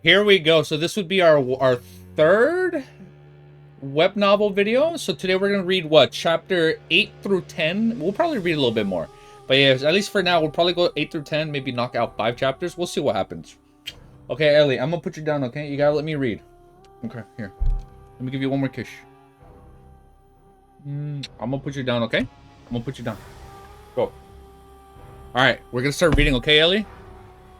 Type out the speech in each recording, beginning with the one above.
Here we go. So this would be our third web novel video. So today we're gonna read what, chapter 8 through 10. We'll probably read a little bit more, but yeah, at least for now we'll probably go 8 through 10. Maybe knock out 5 chapters. We'll see what happens. Okay, Ellie, I'm gonna put you down. Okay, you gotta let me read. Okay, here. Let me give you one more kiss. I'm gonna put you down. Okay, I'm gonna put you down. Go. All right, we're gonna start reading. Okay, Ellie.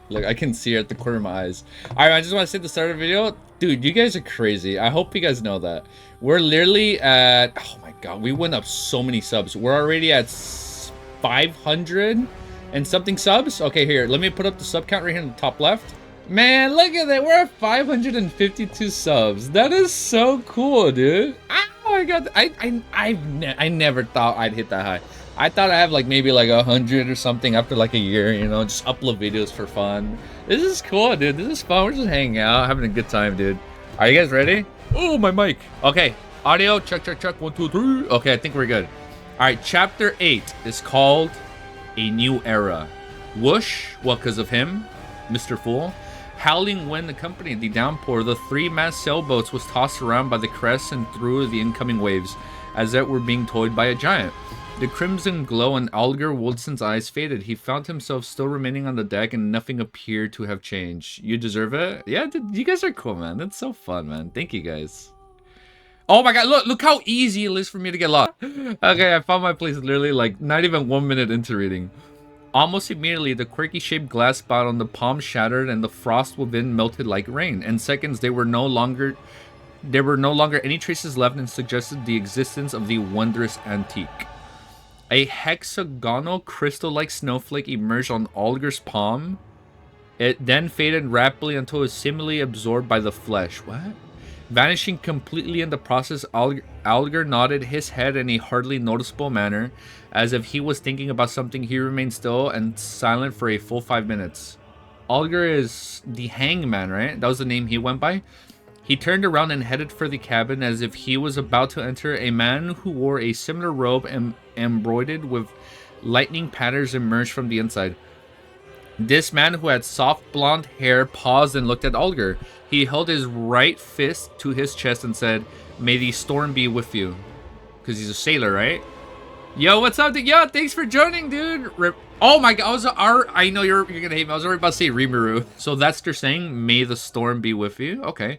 Look, I can see her at the corner of my eyes. Alright, I just want to say at the start of the video, dude, you guys are crazy. I hope you guys know that. We're literally at, oh my god, we went up so many subs. We're already at 500 and something subs. Okay, here, let me put up the sub count right here in the top left. Man, look at that. We're at 552 subs. That is so cool, dude. Oh my god, I never thought I'd hit that high. I thought I'd have like maybe like 100 or something after like a year, you know, just upload videos for fun. This is cool, dude. This is fun. We're just hanging out, having a good time, dude. Are you guys ready? Oh, my mic. Okay, audio, check, check, check. 1, 2, 3. Okay, I think we're good. All right, chapter 8 is called A New Era. Whoosh, well, because of him, Mr. Fool. Howling wind accompanied the downpour. The 3-mast sailboats was tossed around by the crests and through the incoming waves, as it were being towed by a giant. The crimson glow in Alger Woodson's eyes faded. He found himself still remaining on the deck, and nothing appeared to have changed. You deserve it? Yeah, dude, you guys are cool, man. That's so fun, man. Thank you, guys. Oh my god, look how easy it is for me to get lost. Okay, I found my place literally like not even 1 minute into reading. Almost immediately, the quirky-shaped glass spout on the palm shattered, and the frost within melted like rain. In seconds, there were no longer any traces left, and suggested the existence of the wondrous antique. A hexagonal crystal-like snowflake emerged on Alger's palm. It then faded rapidly until it was seemingly absorbed by the flesh. What? Vanishing completely in the process, Alger nodded his head in a hardly noticeable manner. As if he was thinking about something, he remained still and silent for a full 5 minutes. Alger is the hangman, right? That was the name he went by? He turned around and headed for the cabin as if he was about to enter. A man who wore a similar robe embroidered with lightning patterns emerged from the inside. This man, who had soft blonde hair, paused and looked at Alger. He held his right fist to his chest and said, "May the storm be with you." Because he's a sailor, right? Yo, what's up, dude? Yo, thanks for joining, dude. Oh my god, I know you're gonna hate me. I was already about to say Rimuru. So that's their saying, "May the storm be with you." Okay.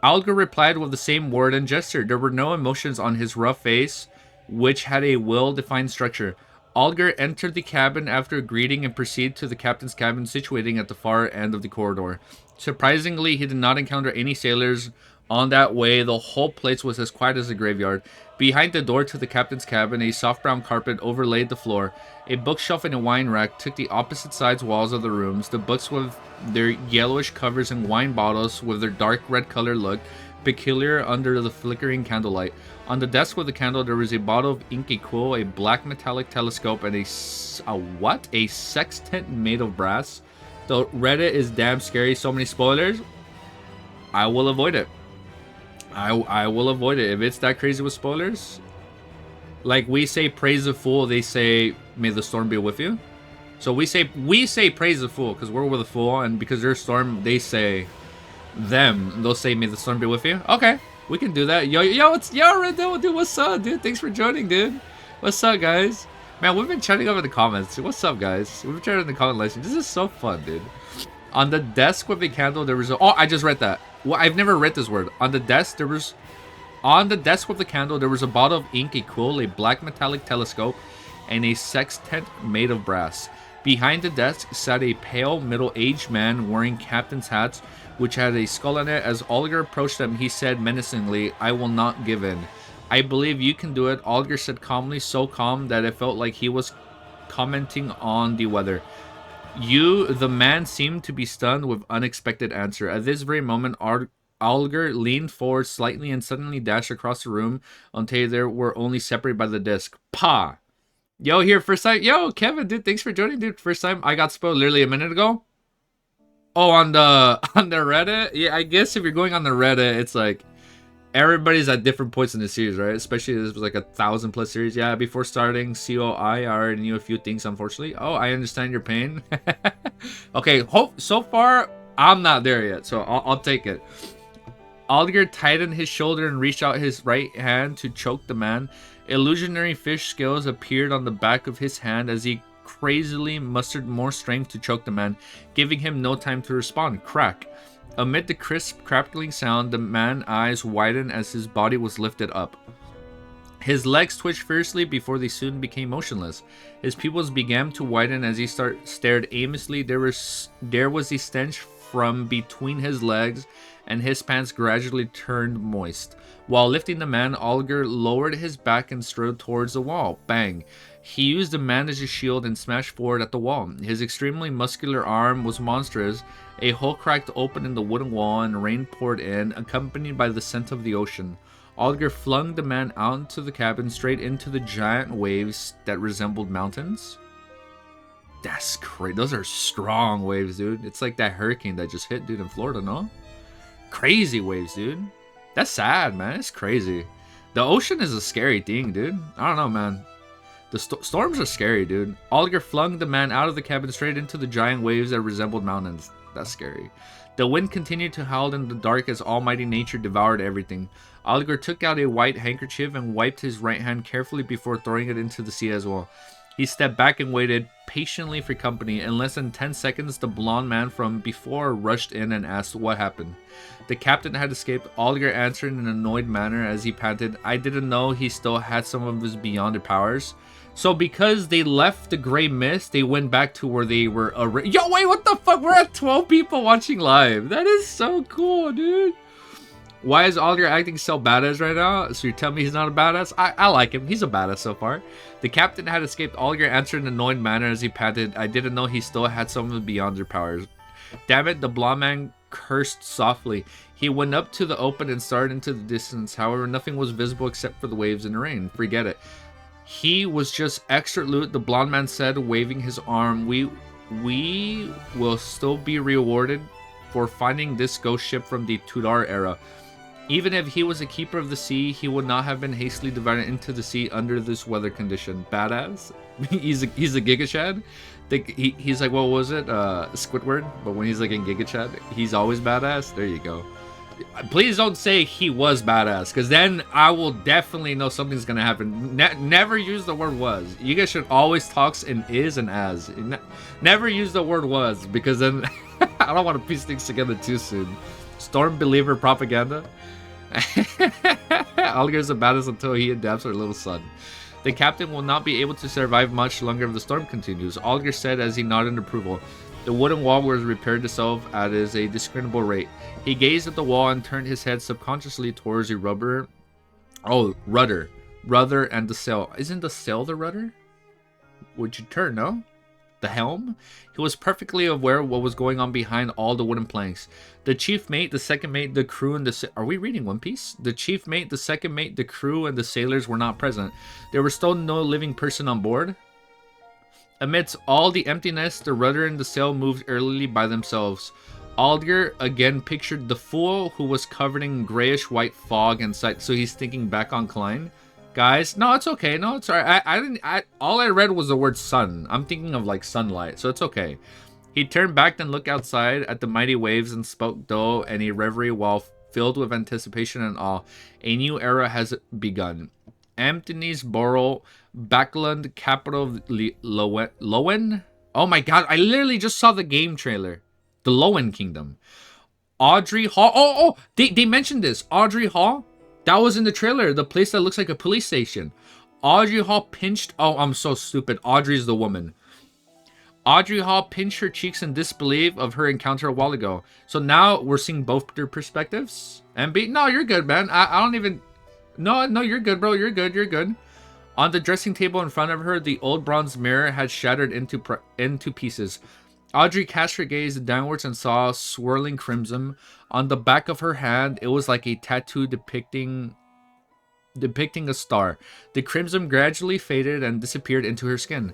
Alger replied with the same word and gesture. There were no emotions on his rough face, which had a well-defined structure. Alger entered the cabin after greeting and proceeded to the captain's cabin situated at the far end of the corridor. Surprisingly, he did not encounter any sailors on that way. The whole place was as quiet as a graveyard. Behind the door to the captain's cabin, a soft brown carpet overlaid the floor. A bookshelf and a wine rack took the opposite sides walls of the rooms. The books with their yellowish covers and wine bottles with their dark red color looked peculiar under the flickering candlelight. On the desk with the candle, there was a bottle of ink, a quill, a black metallic telescope, and a what? A sextant made of brass. Though Reddit is damn scary, so many spoilers, I will avoid it. I will avoid it. If it's that crazy with spoilers, like we say praise the fool, they say may the storm be with you. So we say praise the fool because we're with a fool, and because they're storm, they say they'll say may the storm be with you. Okay, we can do that. Yo, it's Red Devil, dude. What's up, dude? Thanks for joining, dude. What's up, guys? Man, we've been chatting over the comments. What's up, guys? We've been chatting in the comment section. This is so fun, dude. On the desk with a candle, there was a... Oh, I just read that. Well, I've never read this word. On the desk with the candle, there was a bottle of ink, a quill, a black metallic telescope, and a sextant made of brass. Behind the desk sat a pale, middle-aged man wearing captain's hats, which had a skull on it. As Alger approached them, he said menacingly, "I will not give in. I believe you can do it," Alger said calmly, so calm that it felt like he was commenting on the weather. The man seemed to be stunned with unexpected answer. At this very moment, Alger leaned forward slightly and suddenly dashed across the room until they were only separated by the disc. Pa! Yo, here, first time. Yo, Kevin, dude, thanks for joining, dude. First time I got spoiled literally a minute ago. Oh, on the Reddit? Yeah, I guess if you're going on the Reddit, it's like everybody's at different points in the series, right? Especially this was like 1,000+ series. Yeah, before starting COI, I already knew a few things, unfortunately. Oh, I understand your pain. Okay, so far, I'm not there yet, so I'll take it. Alligator tightened his shoulder and reached out his right hand to choke the man. Illusionary fish scales appeared on the back of his hand as he crazily mustered more strength to choke the man, giving him no time to respond. Crack. Amid the crisp, crackling sound, the man's eyes widened as his body was lifted up. His legs twitched fiercely before they soon became motionless. His pupils began to widen as he stared aimlessly. There was a stench from between his legs, and his pants gradually turned moist. While lifting the man, Alligator lowered his back and strode towards the wall. Bang! He used the man as a shield and smashed forward at the wall. His extremely muscular arm was monstrous. A hole cracked open in the wooden wall and rain poured in, accompanied by the scent of the ocean. Alligator flung the man out into the cabin, straight into the giant waves that resembled mountains. That's crazy. Those are strong waves, dude. It's like that hurricane that just hit, dude, in Florida, no? Crazy waves, dude. That's sad, man. It's crazy. The ocean is a scary thing, dude. I don't know, man. The storms are scary, dude. Alligator flung the man out of the cabin straight into the giant waves that resembled mountains. That's scary. The wind continued to howl in the dark as almighty nature devoured everything. Alligator took out a white handkerchief and wiped his right hand carefully before throwing it into the sea as well. He stepped back and waited patiently for company. In less than 10 seconds, the blonde man from before rushed in and asked what happened. The captain had escaped. Alligator answered in an annoyed manner as he panted, "I didn't know he still had some of his beyond powers." So because they left the gray mist, they went back to where they were. Yo, wait, what the fuck? We're at 12 people watching live. That is so cool, dude. Why is Alligator acting so badass right now? So you're telling me he's not a badass? I like him. He's a badass so far. The captain had escaped. Alligator answered in an annoyed manner as he panted, "I didn't know he still had some of the beyond their powers." Damn it, the blonde man cursed softly. He went up to the open and started into the distance. However, nothing was visible except for the waves and the rain. Forget it. He was just extra loot, the blonde man said, waving his arm. We will still be rewarded for finding this ghost ship from the Tudor era. Even if he was a keeper of the sea, he would not have been hastily divided into the sea under this weather condition. Badass. he's a Giga Chad. He's like, what was it? Squidward. But when he's like in Giga Chad, he's always badass. There you go. Please don't say he was badass, because then I will definitely know something's gonna happen. Never use the word was. You guys should always talk in is and as. Never use the word was, because then I don't want to piece things together too soon. Storm believer propaganda. Alligator's a badass until he adapts our little son. The captain will not be able to survive much longer if the storm continues, Alligator said as he nodded in approval. The wooden wall was repaired itself at a discernible rate. He gazed at the wall and turned his head subconsciously towards a rudder and the sail. Isn't the sail the rudder? Would you turn, no? The helm? He was perfectly aware of what was going on behind all the wooden planks. The chief mate, the second mate, the crew, and the... Are we reading One Piece? The chief mate, the second mate, the crew, and the sailors were not present. There was still no living person on board. Amidst all the emptiness, the rudder and the sail moved early by themselves. Alligator again pictured the fool who was covered in grayish-white fog and sight. So he's thinking back on Klein. Guys, no, it's okay. No, it's alright. All I read was the word sun. I'm thinking of like sunlight, so it's okay. He turned back and looked outside at the mighty waves and spoke dull and a reverie while filled with anticipation and awe. A new era has begun. Anthony's Borough, Backland, capital of Lowen. Oh my god, I literally just saw the game trailer. The Lowen Kingdom. Audrey Hall. They mentioned this. Audrey Hall. That was in the trailer. The place that looks like a police station. Audrey Hall pinched... Oh, I'm so stupid. Audrey's the woman. Audrey Hall pinched her cheeks in disbelief of her encounter a while ago. So now we're seeing both their perspectives. MB? No, you're good, man. I don't even... No, you're good, bro. You're good. On the dressing table in front of her, the old bronze mirror had shattered into pieces. Audrey cast her gaze downwards and saw swirling crimson. On the back of her hand, it was like a tattoo depicting a star. The crimson gradually faded and disappeared into her skin.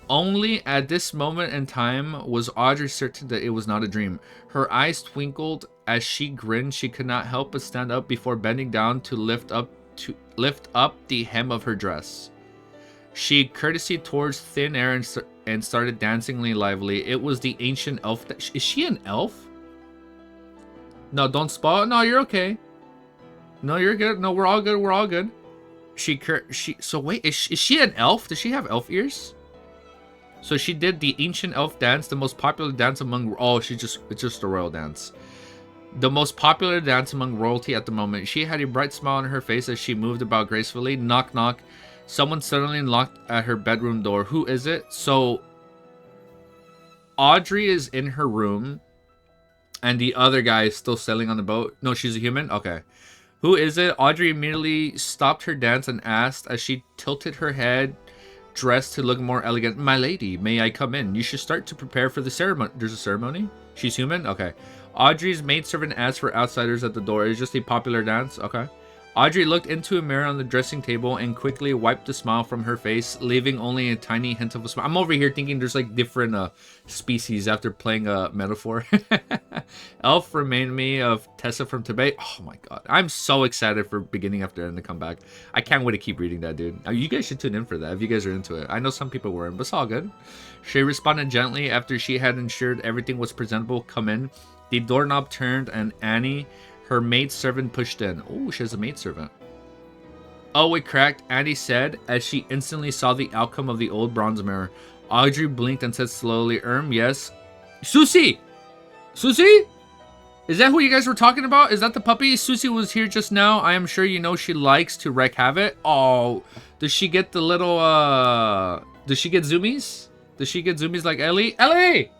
Only at this moment in time was Audrey certain that it was not a dream. Her eyes twinkled as she grinned. She could not help but stand up before bending down to lift up the hem of her dress. She courtesied towards thin air and started dancingly lively. It was the ancient elf. Is she an elf? No, don't spoil. No, you're okay. No, you're good. No, we're all good. We're all good. So wait, is she an elf? Does she have elf ears? So she did the ancient elf dance, the most popular dance among... Oh, it's just a royal dance. The most popular dance among royalty at the moment. She had a bright smile on her face as she moved about gracefully. Knock, knock. Someone suddenly knocked at her bedroom door. Who is it? So Audrey is in her room, and the other guy is still sailing on the boat. No, she's a human? Okay. Who is it? Audrey immediately stopped her dance and asked as she tilted her head, dressed to look more elegant. My lady, may I come in? You should start to prepare for the ceremony. There's a ceremony? She's human? Okay. Audrey's maidservant asked for outsiders at the door. It's just a popular dance? Okay. Audrey looked into a mirror on the dressing table and quickly wiped the smile from her face, leaving only a tiny hint of a smile. I'm over here thinking there's like different species after playing a metaphor. Elf remind me of Tessa from Tibet. Oh my god. I'm so excited for beginning after end to come back. I can't wait to keep reading that, dude. You guys should tune in for that if you guys are into it. I know some people weren't, but it's all good. She responded gently after she had ensured everything was presentable. Come in. The doorknob turned and Annie, her maidservant, pushed in. Oh, she has a maidservant. Oh, it cracked, Annie said, as she instantly saw the outcome of the old bronze mirror. Audrey blinked and said slowly, yes. Susie! Susie? Is that who you guys were talking about? Is that the puppy? Susie was here just now. I am sure you know she likes to wreak havoc. Oh, does she get the little, does she get zoomies? Does she get zoomies like Ellie? Ellie!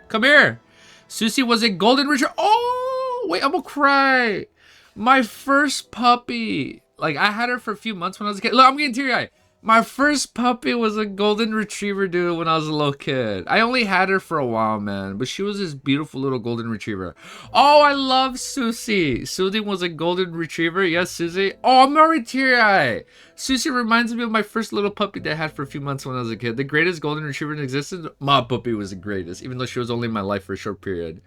Come here. Susie was a golden retriever. Oh, wait, I'm gonna cry. My first puppy. Like, I had her for a few months when I was a kid. Look, I'm getting teary-eyed. My first puppy was a golden retriever, dude, when I was a little kid. I only had her for a while, man. But she was this beautiful little golden retriever. Oh, I love Susie. Susie was a golden retriever. Yes, Susie. Oh, I'm already teary-eyed. Susie reminds me of my first little puppy that I had for a few months when I was a kid. The greatest golden retriever in existence. My puppy was the greatest, even though she was only in my life for a short period.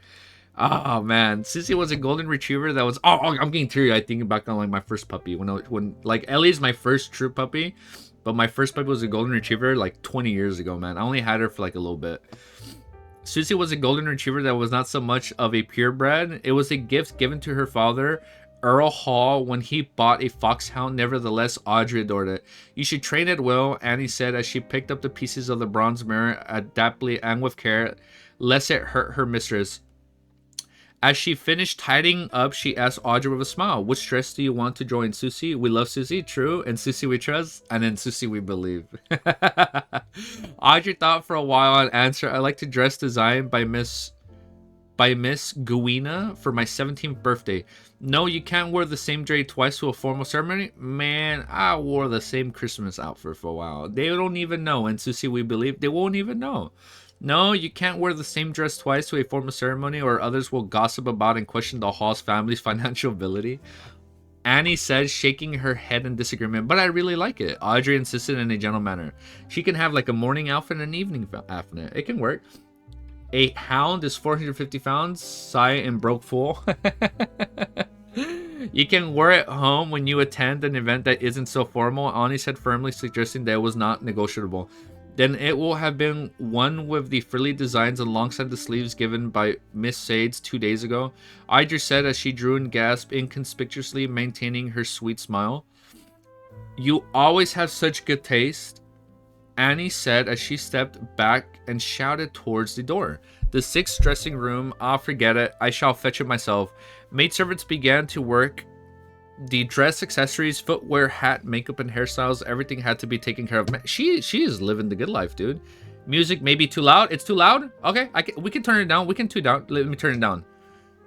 Oh man, Susie was a golden retriever that was. Oh, I'm getting teary-eyed thinking back on like my first puppy when like Ellie's my first true puppy, but my first puppy was a golden retriever like 20 years ago, man. I only had her for like a little bit. Susie was a golden retriever that was not so much of a purebred. It was a gift given to her father, Earl Hall, when he bought a foxhound. Nevertheless, Audrey adored it. You should train it well, Annie said as she picked up the pieces of the bronze mirror adeptly and with care, lest it hurt her mistress. As she finished tidying up, she asked Audrey with a smile, which dress do you want to join, Susie? We love Susie, true, and Susie we trust, and then Susie we believe. Audrey thought for a while and answered, I like to dress designed by Miss Guina for my 17th birthday. No, you can't wear the same dress twice to a formal ceremony? Man, I wore the same Christmas outfit for a while. They don't even know, and Susie we believe, they won't even know. No, you can't wear the same dress twice to a formal ceremony or others will gossip about and question the Hall's family's financial ability. Annie said, shaking her head in disagreement, but I really like it. Audrey insisted in a gentle manner. She can have like a morning outfit and an evening outfit. It can work. A hound is 450 pounds. Sigh and broke full. You can wear it home when you attend an event that isn't so formal. Annie said firmly, suggesting that it was not negotiable. Then it will have been one with the frilly designs alongside the sleeves given by Miss Sades 2 days ago. Audrey said as she drew and gasped, inconspicuously maintaining her sweet smile. You always have such good taste, Annie said as she stepped back and shouted towards the door. The 6th dressing room, I'll forget it, I shall fetch it myself. Maidservants began to work. The dress, accessories, footwear, hat, makeup, and hairstyles, everything had to be taken care of. Man, she is living the good life, dude. Music may be too loud. It's too loud? Okay, we can turn it down. We can tune down. Let me turn it down.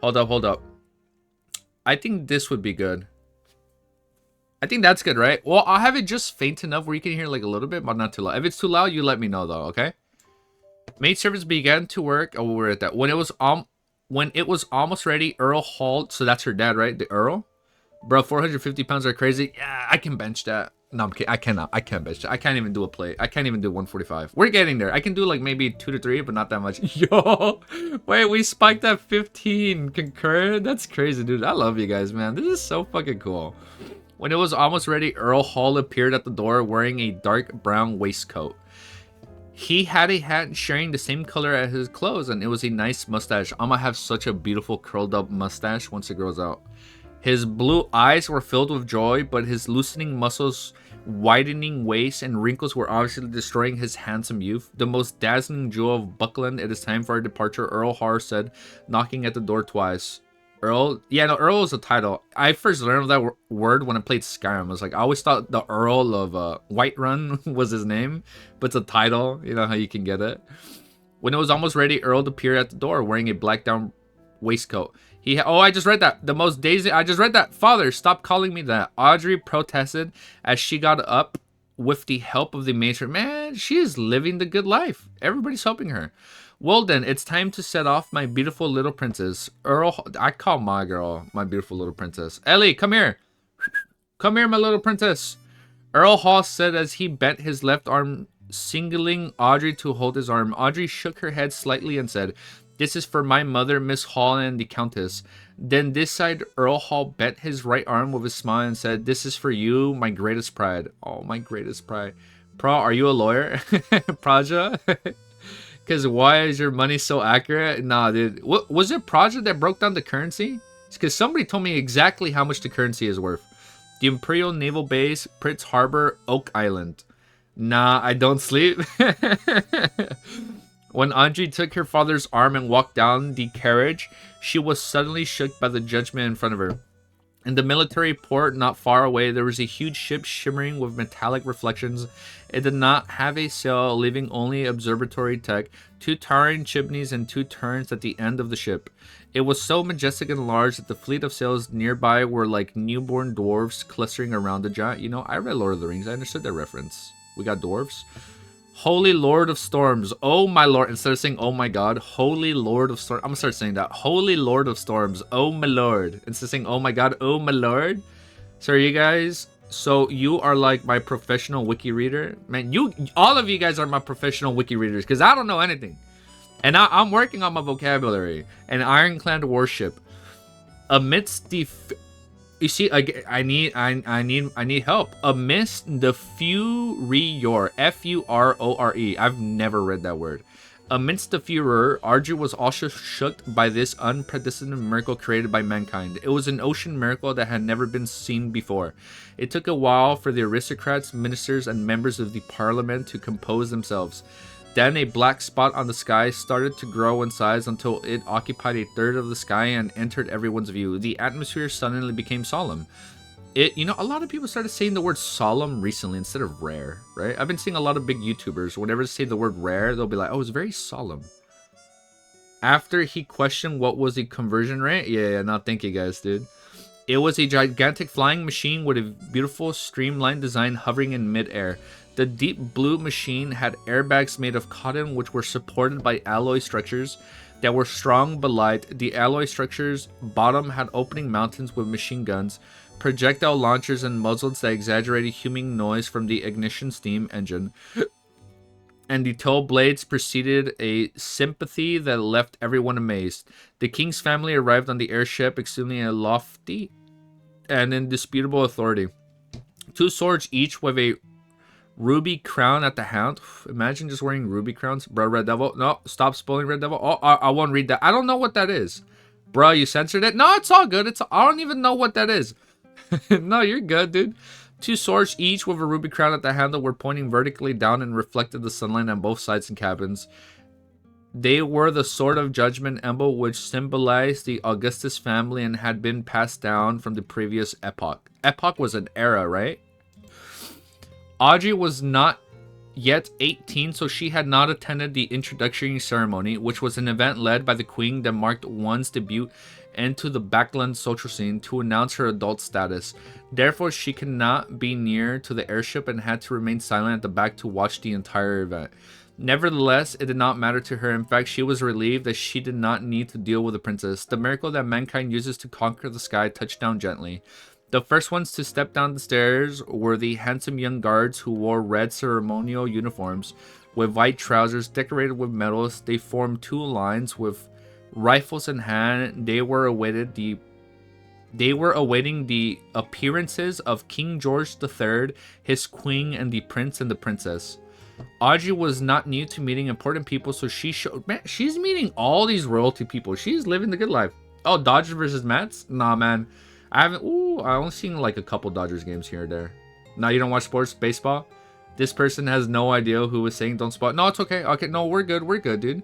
Hold up. I think this would be good. I think that's good, right? Well, I'll have it just faint enough where you can hear like a little bit, but not too loud. If it's too loud, you let me know though, okay? Maidservants began to work. Oh, we're at that. When it was almost ready, Earl Hall, so that's her dad, right? The Earl? Bro, 450 pounds are crazy. Yeah, I can bench that. No, I'm kidding. I cannot. I can't bench that. I can't even do a plate. I can't even do 145. We're getting there. I can do like maybe 2 to 3, but not that much. Yo, wait, we spiked at 15 concurrent. That's crazy, dude. I love you guys, man. This is so fucking cool. When it was almost ready, Earl Hall appeared at the door wearing a dark brown waistcoat. He had a hat sharing the same color as his clothes, and it was a nice mustache. I'm gonna have such a beautiful curled up mustache once it grows out. His blue eyes were filled with joy, but his loosening muscles, widening waist, and wrinkles were obviously destroying his handsome youth. The most dazzling jewel of Buckland, it is time for our departure, Earl Har said, knocking at the door twice. Earl? Yeah, no, Earl is a title. I first learned of that word when I played Skyrim. I was like, I always thought the Earl of Whiterun was his name, but it's a title. You know how you can get it. When it was almost ready, Earl appeared at the door wearing a black down waistcoat. Oh, I just read that. The most daisy. I just read that. Father, stop calling me that. Audrey protested as she got up with the help of the matron. Man, she is living the good life. Everybody's helping her. Well then, it's time to set off, my beautiful little princess. Earl, I call my girl my beautiful little princess. Ellie, come here. Come here, my little princess. Earl Hall said as he bent his left arm, signaling Audrey to hold his arm. Audrey shook her head slightly and said, "This is for my mother, Miss Hall, and the Countess." Then this side, Earl Hall bent his right arm with a smile and said, "This is for you, my greatest pride." Oh, my greatest pride. Are you a lawyer? Praja? Because why is your money so accurate? Nah, dude. What was it, Praja, that broke down the currency? It's because somebody told me exactly how much the currency is worth. The Imperial Naval Base, Prince Harbor, Oak Island. Nah, I don't sleep. When Audrey took her father's arm and walked down the carriage, she was suddenly shook by the judgment in front of her. In the military port not far away, there was a huge ship shimmering with metallic reflections. It did not have a sail, leaving only observatory deck, 2 towering chimneys, and 2 turrets at the end of the ship. It was so majestic and large that the fleet of sails nearby were like newborn dwarves clustering around the giant. You know, I read Lord of the Rings. I understood that reference. We got dwarves. Holy Lord of Storms. Oh my Lord. Instead of saying, oh my God, Holy Lord of Storms. I'm going to start saying that. Holy Lord of Storms. Oh my Lord. Instead of saying, oh my God, oh my Lord. So you guys, so you are like my professional wiki reader. Man, all of you guys are my professional wiki readers because I don't know anything. And I'm working on my vocabulary. And Ironclad warship. Amidst the... You see, I need help. Amidst the furore, F-U-R-O-R-E. I've never read that word. Amidst the furor, Audrey was also shook by this unprecedented miracle created by mankind. It was an ocean miracle that had never been seen before. It took a while for the aristocrats, ministers, and members of the parliament to compose themselves. Then a black spot on the sky started to grow in size until it occupied a third of the sky and entered everyone's view. The atmosphere suddenly became solemn. You know, a lot of people started saying the word solemn recently instead of rare, right? I've been seeing a lot of big YouTubers, whenever they say the word rare, they'll be like, oh, it's very solemn. After he questioned what was the conversion rate, yeah, no, thank you guys, dude. It was a gigantic flying machine with a beautiful streamlined design hovering in midair. The deep blue machine had airbags made of cotton which were supported by alloy structures that were strong but light. The alloy structures' bottom had opening mountains with machine guns, projectile launchers, and muzzles that exaggerated humming noise from the ignition steam engine. And the tail blades preceded a sympathy that left everyone amazed. The king's family arrived on the airship, exuding a lofty and indisputable authority. 2 swords each with a ruby crown at the hand. Imagine just wearing ruby crowns. Bro, Red Devil. No, stop spoiling Red Devil. Oh, I won't read that. I don't know what that is. Bro, you censored it? No, it's all good. I don't even know what that is. No, you're good, dude. 2 swords each with a ruby crown at the handle were pointing vertically down and reflected the sunlight on both sides and cabins. They were the sword of judgment emblem which symbolized the Augustus family and had been passed down from the previous epoch. Epoch was an era, right? Audrey was not yet 18, so she had not attended the introductory ceremony, which was an event led by the queen that marked one's debut into the Backland social scene to announce her adult status. Therefore, she could not be near to the airship and had to remain silent at the back to watch the entire event. Nevertheless, it did not matter to her. In fact, she was relieved that she did not need to deal with the princess. The miracle that mankind uses to conquer the sky touched down gently. The first ones to step down the stairs were the handsome young guards who wore red ceremonial uniforms with white trousers decorated with medals. They formed 2 lines with rifles in hand. They were awaiting the appearances of King George III, his queen, and the prince and the princess. Audrey was not new to meeting important people, so she showed... Man, she's meeting all these royalty people. She's living the good life. Oh, Dodgers versus Mets? Nah, man. I haven't... Ooh, I only seen like a couple Dodgers games here or there. Now you don't watch sports? Baseball? This person has no idea who was saying don't spot. No, it's okay. Okay, no, we're good. We're good, dude.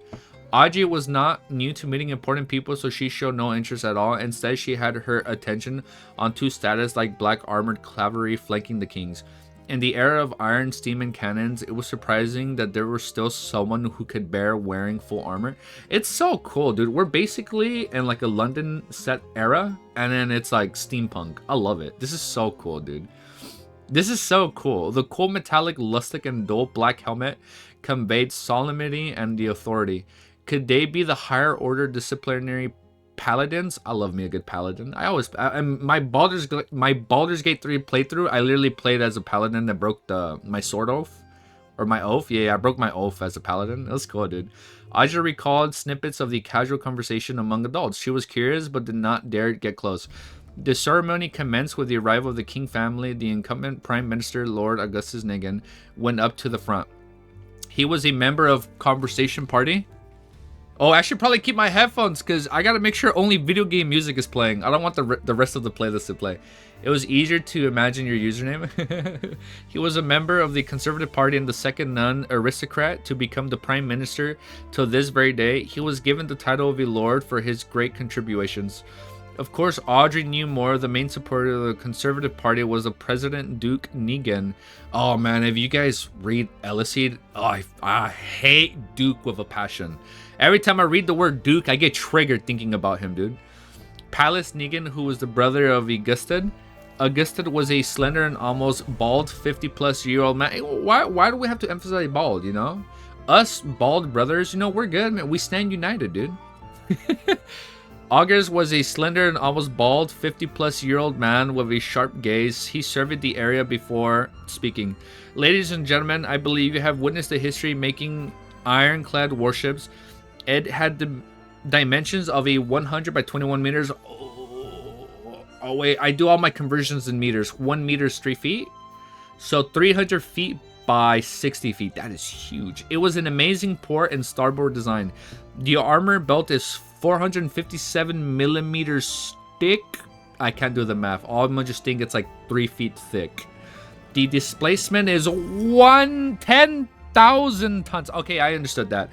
Audrey was not new to meeting important people, so she showed no interest at all. Instead, she had her attention on two status like black armored cavalry flanking the kings. In the era of iron, steam, and cannons, it was surprising that there was still someone who could bear wearing full armor. It's so cool, dude. We're basically in like a London set era, and then it's like steampunk. I love it. This is so cool, dude. This is so cool. The cool metallic lustic and dull black helmet conveyed solemnity and the authority. Could they be the higher order disciplinary paladins? I love me a good paladin. My Baldur's Gate 3 playthrough, I literally played as a paladin that broke my sword oath. Or my oath. Yeah, I broke my oath as a paladin. That was cool, dude. Aja recalled snippets of the casual conversation among adults. She was curious but did not dare get close. The ceremony commenced with the arrival of the king family. The incumbent prime minister, Lord Augustus Negan, went up to the front. He was a member of conversation party. Oh, I should probably keep my headphones because I gotta make sure only video game music is playing. I don't want the rest of the playlist to play. It was easier to imagine your username. He was a member of the Conservative Party and the second non-aristocrat to become the prime minister till this very day. He was given the title of a lord for his great contributions. Of course, Audrey knew more. The main supporter of the Conservative Party was the President Duke Negan. Oh man, if you guys read Eliseed, oh, I hate Duke with a passion. Every time I read the word Duke, I get triggered thinking about him, dude. Pallas Negan, who was the brother of Augustad. Augustad was a slender and almost bald 50-plus-year-old man. Why do we have to emphasize bald, you know? Us bald brothers, you know, we're good, man. We stand united, dude. August was a slender and almost bald 50-plus-year-old man with a sharp gaze. He surveyed the area before speaking. Ladies and gentlemen, I believe you have witnessed the history making ironclad warships. It had the dimensions of a 100 by 21 meters. Oh wait, I do all my conversions in meters. 1 meter is 3 feet. So 300 feet by 60 feet. That is huge. It was an amazing port and starboard design. The armor belt is 457 millimeters thick. I can't do the math. All I'm just think it's like 3 feet thick. The displacement is 10,000 tons. Okay, I understood that.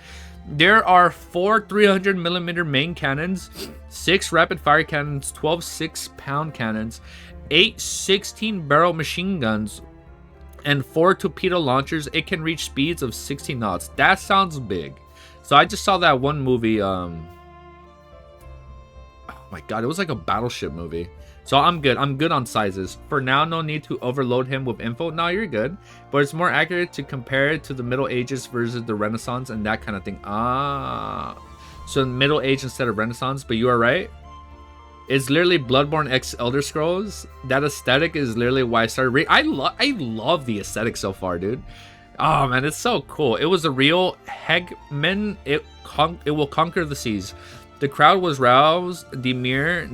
There are 4 300 millimeter main cannons, 6 rapid fire cannons, 12 6-pound cannons, 8 16-barrel machine guns, and 4 torpedo launchers. It can reach speeds of 60 knots. That sounds big. So I just saw that one movie. Oh my god, it was like a battleship movie. So I'm good. I'm good on sizes. For now, no need to overload him with info. No, you're good. But it's more accurate to compare it to the Middle Ages versus the Renaissance and that kind of thing. So Middle Age instead of Renaissance. But you are right. It's literally Bloodborne X Elder Scrolls. That aesthetic is literally why I started reading. I love the aesthetic so far, dude. Oh man, it's so cool. It was a real Hegman. It will conquer the seas. The crowd was roused. The mere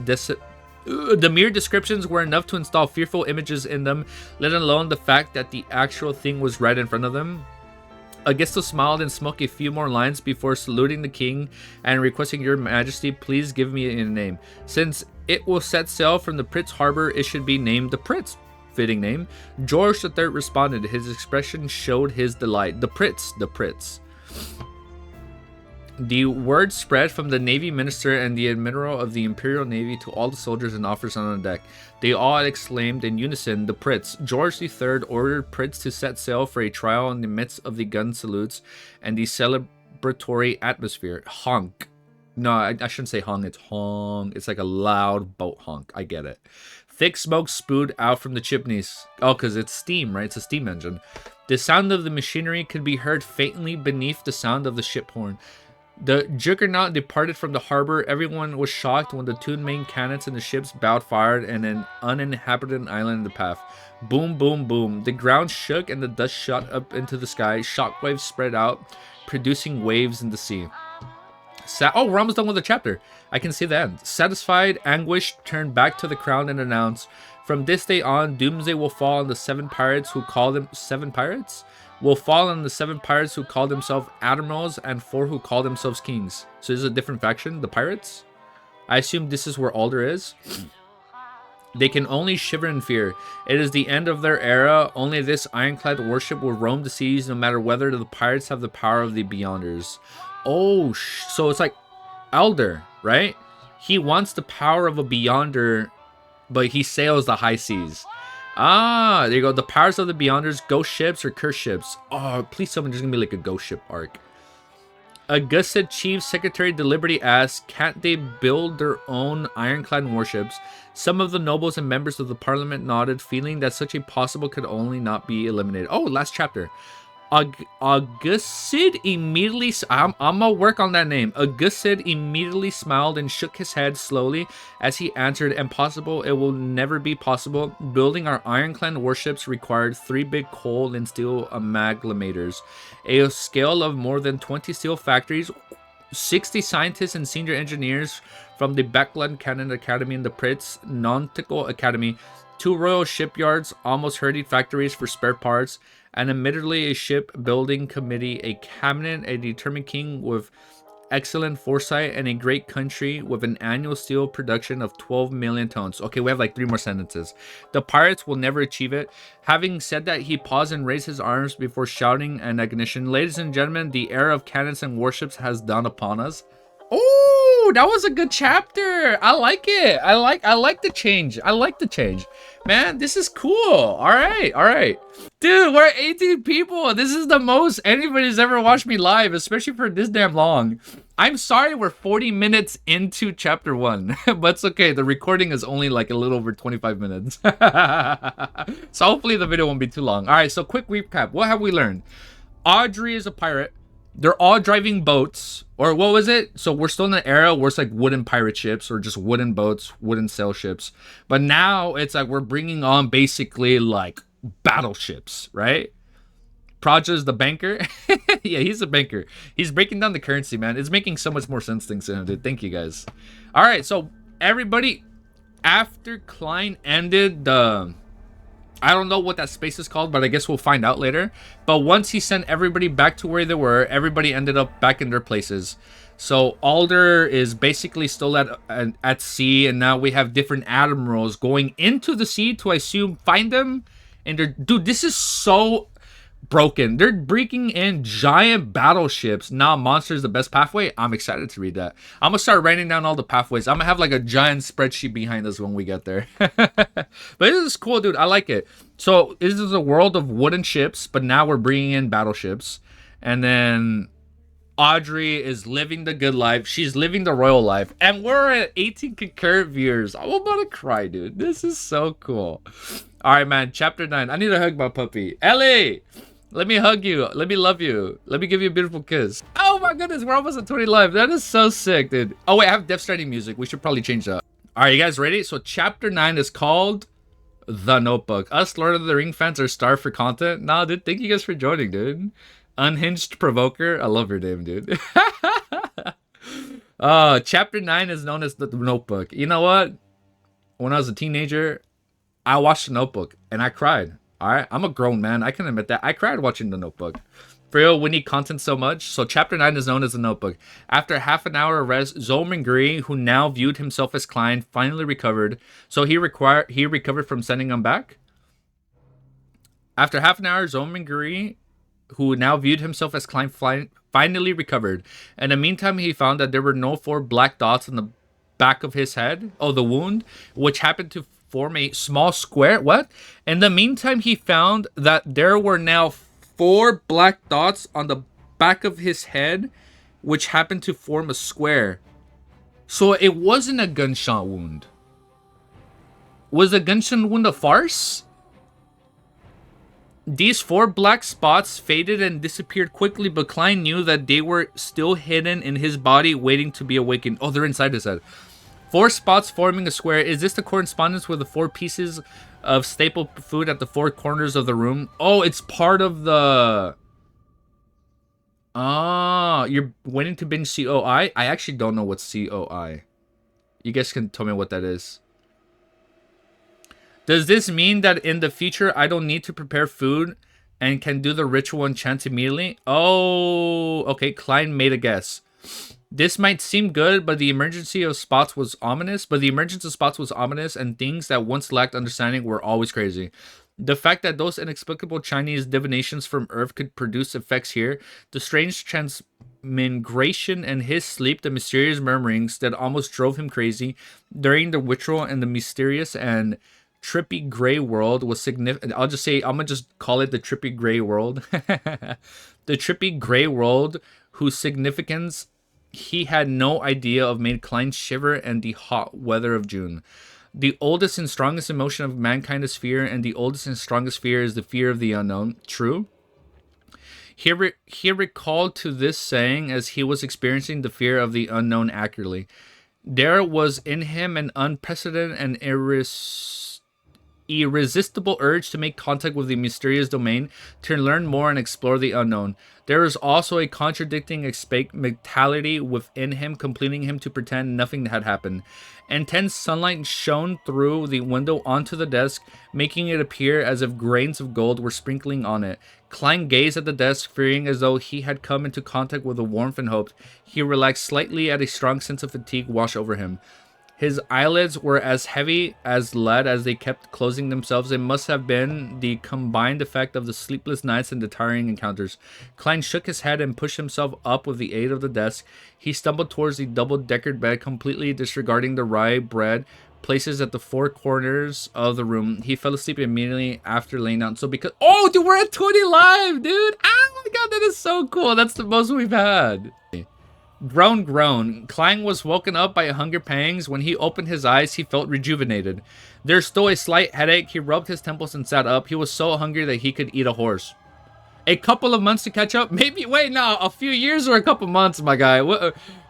descriptions were enough to install fearful images in them, let alone the fact that the actual thing was right in front of them. Augustus smiled and spoke a few more lines before saluting the king and requesting, "Your Majesty, please give me a name. Since it will set sail from the Pritz Harbor, it should be named the Pritz." Fitting name. George III responded. His expression showed his delight. The Pritz, the Pritz. The word spread from the Navy Minister and the Admiral of the Imperial Navy to all the soldiers and officers on the deck. They all exclaimed in unison, "The Pritz." George III ordered Pritz to set sail for a trial in the midst of the gun salutes and the celebratory atmosphere. Honk. No, I shouldn't say honk. It's honk. It's like a loud boat honk. I get it. Thick smoke spewed out from the chimneys. Oh, because it's steam, right? It's a steam engine. The sound of the machinery could be heard faintly beneath the sound of the ship horn. The juggernaut departed from the harbor. Everyone was shocked when the 2 main cannons in the ships bowed fire and an uninhabited island in the path. Boom, boom, boom. The ground shook and the dust shot up into the sky. Shockwaves spread out, producing waves in the sea. Oh, we're almost done with the chapter. I can see the end. Satisfied, Anguish turned back to the crown and announced, "From this day on, doomsday will fall on the 7 pirates who call them 7 pirates. will fall on the 7 pirates who call themselves admirals and 4 who call themselves kings. So this is a different faction, the pirates. I assume this is where Alder is. They can only shiver in fear. It is the end of their era. Only this ironclad warship will roam the seas, no matter whether the pirates have the power of the Beyonders. Oh, so it's like Alder, right? He wants the power of a Beyonder, but he sails the high seas. Ah, there you go. The powers of the Beyonders, ghost ships or cursed ships. Oh, please tell me there's going to be like a ghost ship arc. Augusta Chief Secretary de Liberty asks, can't they build their own ironclad warships? Some of the nobles and members of the parliament nodded, feeling that such a possible could only not be eliminated. Oh, last chapter. Augusted immediately... I'm gonna work on that name. Augusted immediately smiled and shook his head slowly as he answered, impossible, it will never be possible. Building our ironclad warships required 3 big coal and steel amalgamators, a scale of more than 20 steel factories, 60 scientists and senior engineers from the Backland Cannon Academy and the Pritz Nautical Academy, 2 royal shipyards, almost herding factories for spare parts, and admittedly a shipbuilding committee, a cabinet, a determined king with excellent foresight, and a great country with an annual steel production of 12 million tons. Okay, we have like 3 more sentences. The pirates will never achieve it. Having said that, he paused and raised his arms before shouting an ignition. Ladies and gentlemen, the era of cannons and warships has dawned upon us. Oh, that was a good chapter. I like it. I like the change. I like the change. Man, this is cool. All right. Dude, we're 18 people. This is the most anybody's ever watched me live, especially for this damn long. I'm sorry we're 40 minutes into chapter 1, but it's okay. The recording is only like a little over 25 minutes. So hopefully the video won't be too long. All right, so quick recap. What have we learned? Audrey is a pirate. They're all driving boats, or what was it? So we're still in an era where it's like wooden pirate ships or just wooden boats, wooden sail ships. But now it's like we're bringing on basically like battleships, right? Praja's the banker. Yeah, he's a banker. He's breaking down the currency, man. It's making so much more sense thanks to him, dude. Thank you, guys. All right, so everybody, after Klein ended the... I don't know what that space is called, but I guess we'll find out later. But once he sent everybody back to where they were, everybody ended up back in their places. So Alder is basically still at sea, and now we have different admirals going into the sea to, I assume, find them. And they're... Dude, this is so broken. They're breaking in giant battleships. Now monsters the best pathway. I'm excited to read that. I'm gonna start writing down all the pathways. I'm gonna have like a giant spreadsheet behind us when we get there. But this is cool, dude. I like it. So this is a world of wooden ships, but now we're bringing in battleships. And then Audrey is living the good life. She's living the royal life, and we're at 18 concurrent viewers. I'm about to cry, dude. This is so cool. All right, man. Chapter 9. I need to hug my puppy. Ellie, let me hug you. Let me love you. Let me give you a beautiful kiss. Oh my goodness, we're almost at 20 live. That is so sick, dude. Oh wait, I have Death Stranding music. We should probably change that. All right, you guys ready? So chapter 9 is called The Notebook. Us Lord of the Ring fans are starved for content. Nah, dude, thank you guys for joining, dude. Unhinged Provoker. I love your name, dude. Chapter 9 is known as The Notebook. You know what? When I was a teenager, I watched The Notebook and I cried. All right, I'm a grown man. I can admit that. I cried watching The Notebook. For real, we need content so much. So chapter 9 is known as The Notebook. After half an hour of rest, Zolman Gree, who now viewed himself as Klein, finally recovered. So he recovered from sending him back. After half an hour, Zolman Gree, who now viewed himself as Klein, finally recovered. In the meantime, he found that there were no 4 black dots on the back of his head. Oh, the wound, which happened to form a small square. What? In the meantime, he found that there were now 4 black dots on the back of his head, which happened to form a square. So it wasn't a gunshot wound. Was the gunshot wound a farce? These 4 black spots faded and disappeared quickly, but Klein knew that they were still hidden in his body, waiting to be awakened. Oh, they're inside his head. 4 spots forming a square. Is this the correspondence with the 4 pieces of staple food at the 4 corners of the room? Oh, it's part of the... Ah, you're waiting to binge COI? I actually don't know what's COI. You guys can tell me what that is. Does this mean that in the future I don't need to prepare food and can do the ritual and chant immediately. Oh, okay. Klein made a guess. This might seem good, but the emergence of spots was ominous. And things that once lacked understanding were always crazy. The fact that those inexplicable Chinese divinations from Earth could produce effects here, the strange transmigration in his sleep, the mysterious murmurings that almost drove him crazy during the ritual, and the mysterious and trippy gray world was significant. I'm gonna just call it the trippy gray world. The trippy gray world, whose significance he had no idea of, made Klein shiver in the hot weather of June. The oldest and strongest emotion of mankind is fear, and the oldest and strongest fear is the fear of the unknown. True. He recalled to this saying as he was experiencing the fear of the unknown accurately. There was in him an unprecedented and irresistible urge to make contact with the mysterious domain, to learn more and explore the unknown. There is also a contradicting mentality within him, compelling him to pretend nothing had happened. Intense sunlight shone through the window onto the desk, making it appear as if grains of gold were sprinkling on it. Klein gazed at the desk, fearing as though he had come into contact with a warmth and hope. He relaxed slightly as a strong sense of fatigue washed over him. His eyelids were as heavy as lead as they kept closing themselves. It must have been the combined effect of the sleepless nights and the tiring encounters. Klein shook his head and pushed himself up with the aid of the desk. He stumbled towards the double-deckered bed, completely disregarding the rye bread places at the four corners of the room. He fell asleep immediately after laying down. So because... Oh, dude, we're at 20 live, dude! Oh my god, that is so cool. That's the most we've had. Groan. Klein was woken up by hunger pangs. When he opened his eyes, he felt rejuvenated. There's still a slight headache. He rubbed his temples and sat up. He was so hungry that he could eat a horse. A couple of months to catch up? Maybe, wait, no, a few years or a couple months, my guy.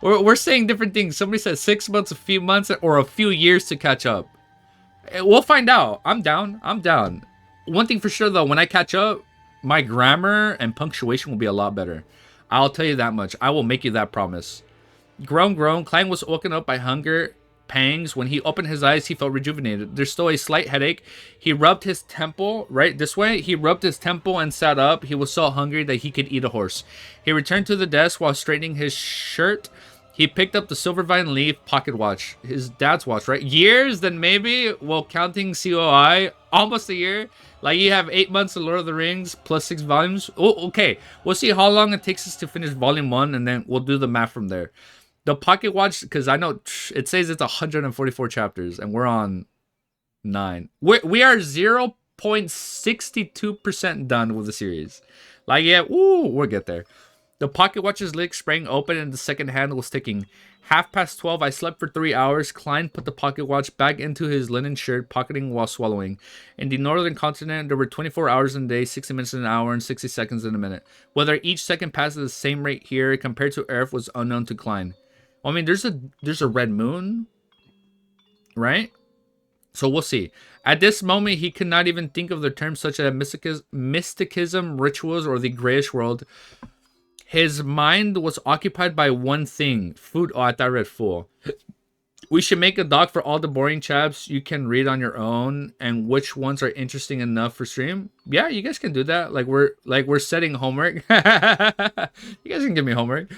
We're saying different things. Somebody said 6 months, a few months, or a few years to catch up. We'll find out. I'm down. One thing for sure, though, when I catch up, my grammar and punctuation will be a lot better. I'll tell you that much. I will make you that promise. Groan. Klein was woken up by hunger pangs. When he opened his eyes, he felt rejuvenated. There's still a slight headache. He rubbed his temple, right this way. He rubbed his temple and sat up. He was so hungry that he could eat a horse. He returned to the desk while straightening his shirt. He picked up the silver vine leaf pocket watch. His dad's watch, right? Years, then maybe, well, counting COI, almost a year. Like, you have 8 months of Lord of the Rings plus 6 volumes. Oh, okay. We'll see how long it takes us to finish volume 1, and then we'll do the math from there. The pocket watch, because I know it says it's 144 chapters, and we're on 9. We are 0.62% done with the series. Like, yeah, we'll get there. The pocket watch's lid sprang open and the second hand was ticking. 12:30, I slept for 3 hours. Klein put the pocket watch back into his linen shirt, pocketing while swallowing. In the northern continent, there were 24 hours in a day, 60 minutes in an hour, and 60 seconds in a minute. Whether each second passed at the same rate here compared to Earth was unknown to Klein. I mean, there's a red moon, right? So we'll see. At this moment, he could not even think of the terms such as mysticism, rituals, or the grayish world. His mind was occupied by one thing. Food. Oh, I thought I read full. We should make a doc for all the boring chaps you can read on your own and which ones are interesting enough for stream. Yeah, you guys can do that. Like we're setting homework. You guys can give me homework.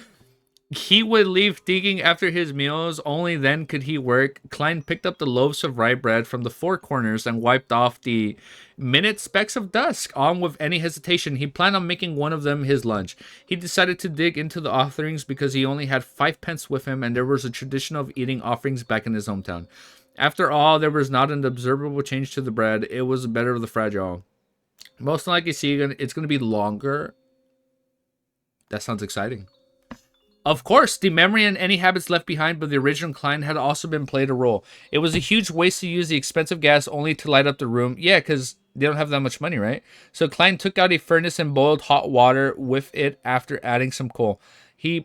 He would leave thinking after his meals. Only then could he work. Klein picked up the loaves of rye bread from the four corners and wiped off the minute specks of dust on with any hesitation. He planned on making one of them his lunch. He decided to dig into the offerings because he only had 5 pence with him, and there was a tradition of eating offerings back in his hometown. After all, there was not an observable change to the bread. It was better of the fragile. Most likely, it's going to be longer. That sounds exciting. Of course, the memory and any habits left behind by the original Klein had also been played a role. It was a huge waste to use the expensive gas only to light up the room. Yeah, because they don't have that much money, right? So Klein took out a furnace and boiled hot water with it after adding some coal. He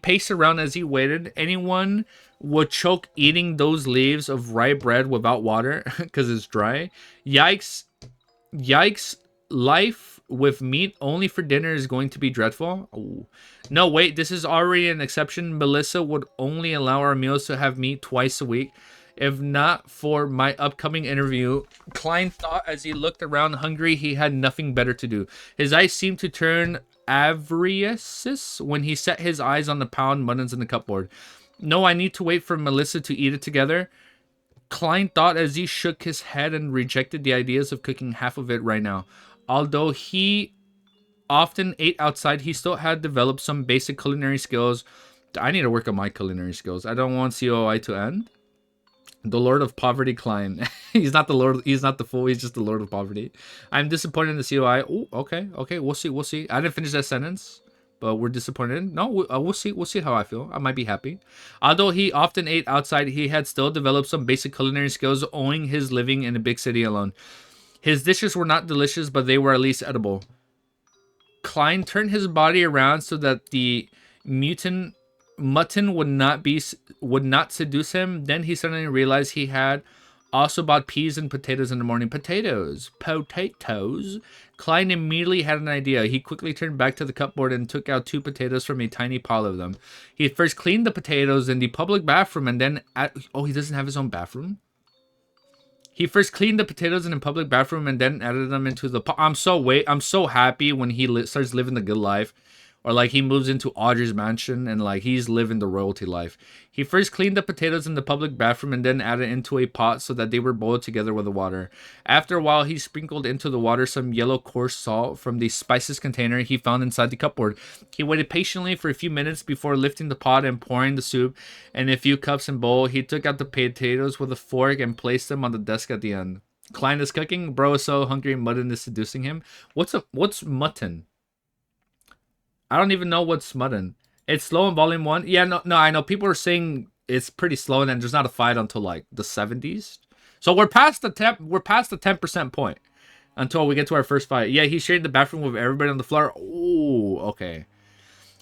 paced around as he waited. Anyone would choke eating those leaves of rye bread without water because it's dry. Yikes. Life with meat only for dinner is going to be dreadful. Ooh. No, wait, this is already an exception. Melissa would only allow our meals to have meat twice a week. if not for my upcoming interview. Klein thought as he looked around hungry he had nothing better to do. His eyes seemed to turn avaricious when he set his eyes on the pound muttons in the cupboard. No, I need to wait for Melissa to eat it together. Klein thought as he shook his head and rejected the ideas of cooking half of it right now. Although he often ate outside, he still had developed some basic culinary skills. I need to work on my culinary skills. I don't want COI to end. The Lord of Poverty, Klein. He's not the Lord. He's not the fool. He's just the Lord of Poverty. I'm disappointed in the COI. Oh, okay. We'll see. We'll see. I didn't finish that sentence, but we're disappointed. No, we'll see. We'll see how I feel. I might be happy. Although he often ate outside, he had still developed some basic culinary skills owing his living in a big city alone. His dishes were not delicious, but they were at least edible. Klein turned his body around so that the mutton would not seduce him. Then he suddenly realized he had also bought peas and potatoes in the morning. Potatoes. Klein immediately had an idea. He quickly turned back to the cupboard and took out 2 potatoes from a tiny pile of them. He first cleaned the potatoes in the public bathroom and then he doesn't have his own bathroom. He first cleaned the potatoes in the public bathroom and then added them into the pot. I'm so happy when he starts living the good life. Or like he moves into Audrey's mansion and like he's living the royalty life. He first cleaned the potatoes in the public bathroom and then added into a pot so that they were boiled together with the water. After a while, he sprinkled into the water some yellow coarse salt from the spices container he found inside the cupboard. He waited patiently for a few minutes before lifting the pot and pouring the soup in a few cups and bowl. He took out the potatoes with a fork and placed them on the desk at the end. Klein is cooking. Bro is so hungry. Mutton is seducing him. What's mutton? I don't even know what's mutton. It's slow in volume 1. Yeah, no, I know. People are saying it's pretty slow and then there's not a fight until like the 70s. So we're past the 10% point until we get to our first fight. Yeah, he shared the bathroom with everybody on the floor. Ooh, okay.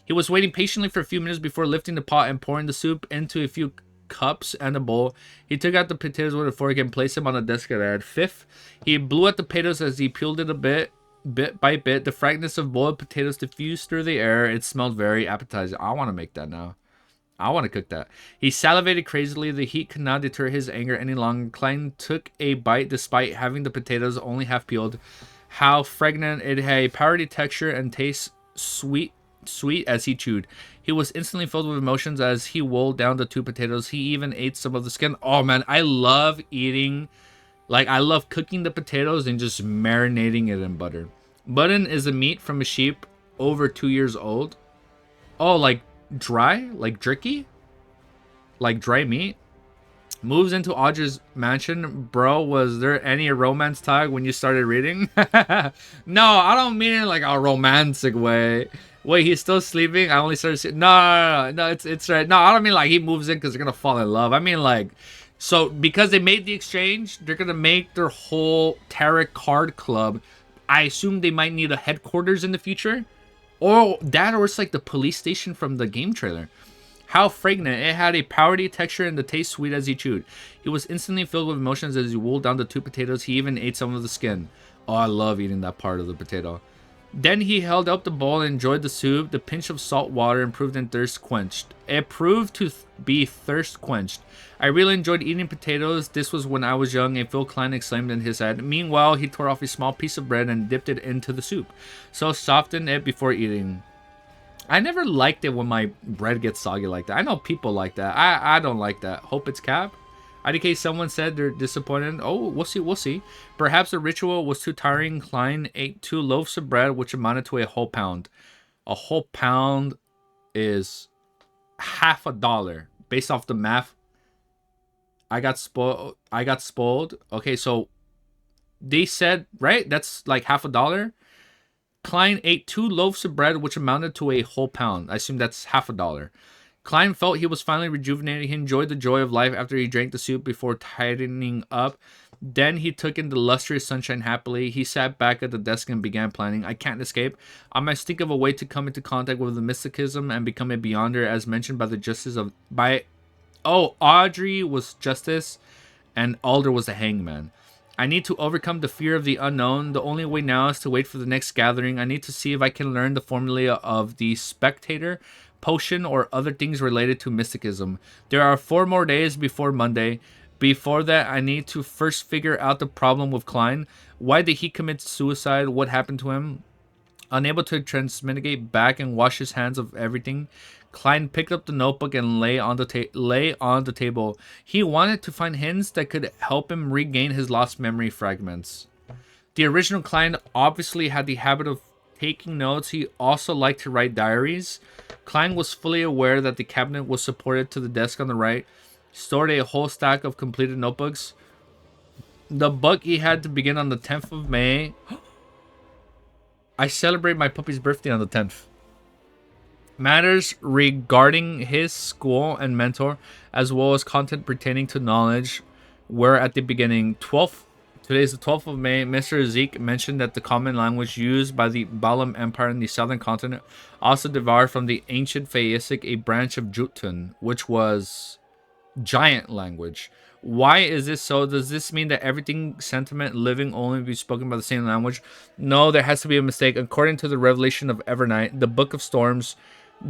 He was waiting patiently for a few minutes before lifting the pot and pouring the soup into a few cups and a bowl. He took out the potatoes with a fork and placed them on the desk at 5th. He blew at the potatoes as he peeled it a bit by bit. The fragrance of boiled potatoes diffused through the air. It smelled very appetizing. I want to make that now. I want to cook that. He salivated crazily. The heat could not deter his anger any longer. Klein took a bite despite having the potatoes only half peeled. How fragrant! It had a powdery texture and taste sweet as he chewed. He was instantly filled with emotions as he rolled down the 2 potatoes. He even ate some of the skin. Oh man, I love eating. Like, I love cooking the potatoes and just marinating it in butter. Mutton is a meat from a sheep over 2 years old. Oh, like dry? Like jerky? Like dry meat? Moves into Audrey's mansion. Bro, was there any romance tag when you started reading? No, I don't mean it like a romantic way. Wait, he's still sleeping? I only started sleeping. No, it's right. No, I don't mean like he moves in because they're going to fall in love. I mean like... So, because they made the exchange, they're going to make their whole tarot card club. I assume they might need a headquarters in the future. Or that, or it's like the police station from the game trailer. How fragrant. It had a powdery texture and the taste sweet as he chewed. He was instantly filled with emotions as he rolled down the 2 potatoes. He even ate some of the skin. Oh, I love eating that part of the potato. Then he held up the bowl and enjoyed the soup. The pinch of salt water improved and thirst quenched. It proved to be thirst quenched. I really enjoyed eating potatoes. This was when I was young, a Phil Klein exclaimed in his head. Meanwhile, he tore off a small piece of bread and dipped it into the soup. So softened it before eating. I never liked it when my bread gets soggy like that. I know people like that. I don't like that. Hope it's cap. IDK, someone said they're disappointed. Oh, we'll see. Perhaps the ritual was too tiring. Klein ate 2 loaves of bread, which amounted to a whole pound. A whole pound is half $1. Based off the math, I got spoiled. Okay, so they said, right? That's like half $1. Klein ate 2 loaves of bread, which amounted to a whole pound. I assume that's half $1. Klein felt he was finally rejuvenated. He enjoyed the joy of life after he drank the soup before tightening up. Then he took in the lustrous sunshine happily. He sat back at the desk and began planning. I can't escape. I must think of a way to come into contact with the mysticism and become a beyonder, as mentioned by the justice of... Audrey was justice and Alder was the hangman. I need to overcome the fear of the unknown. The only way now is to wait for the next gathering. I need to see if I can learn the formula of the spectator potion or other things related to mysticism. There are 4 more days before Monday. Before that, I need to first figure out the problem with Klein. Why did he commit suicide? What happened to him? Unable to transmitigate back and wash his hands of everything, Klein picked up the notebook and lay on the table. He wanted to find hints that could help him regain his lost memory fragments. The original Klein obviously had the habit of taking notes. He also liked to write diaries. Klein was fully aware that the cabinet was supported to the desk on the right, stored a whole stack of completed notebooks. The book he had to begin on the 10th of May. I celebrate my puppy's birthday on the 10th. Matters regarding his school and mentor, as well as content pertaining to knowledge, were at the beginning. Today is the 12th of May. Mr. Zeke mentioned that the common language used by the Balam Empire in the southern continent also derived from the ancient Phaeacic, a branch of Jutun, which was giant language. Why is this so? Does this mean that everything sentiment living only be spoken by the same language? No, there has to be a mistake. According to the revelation of Evernight, the Book of Storms,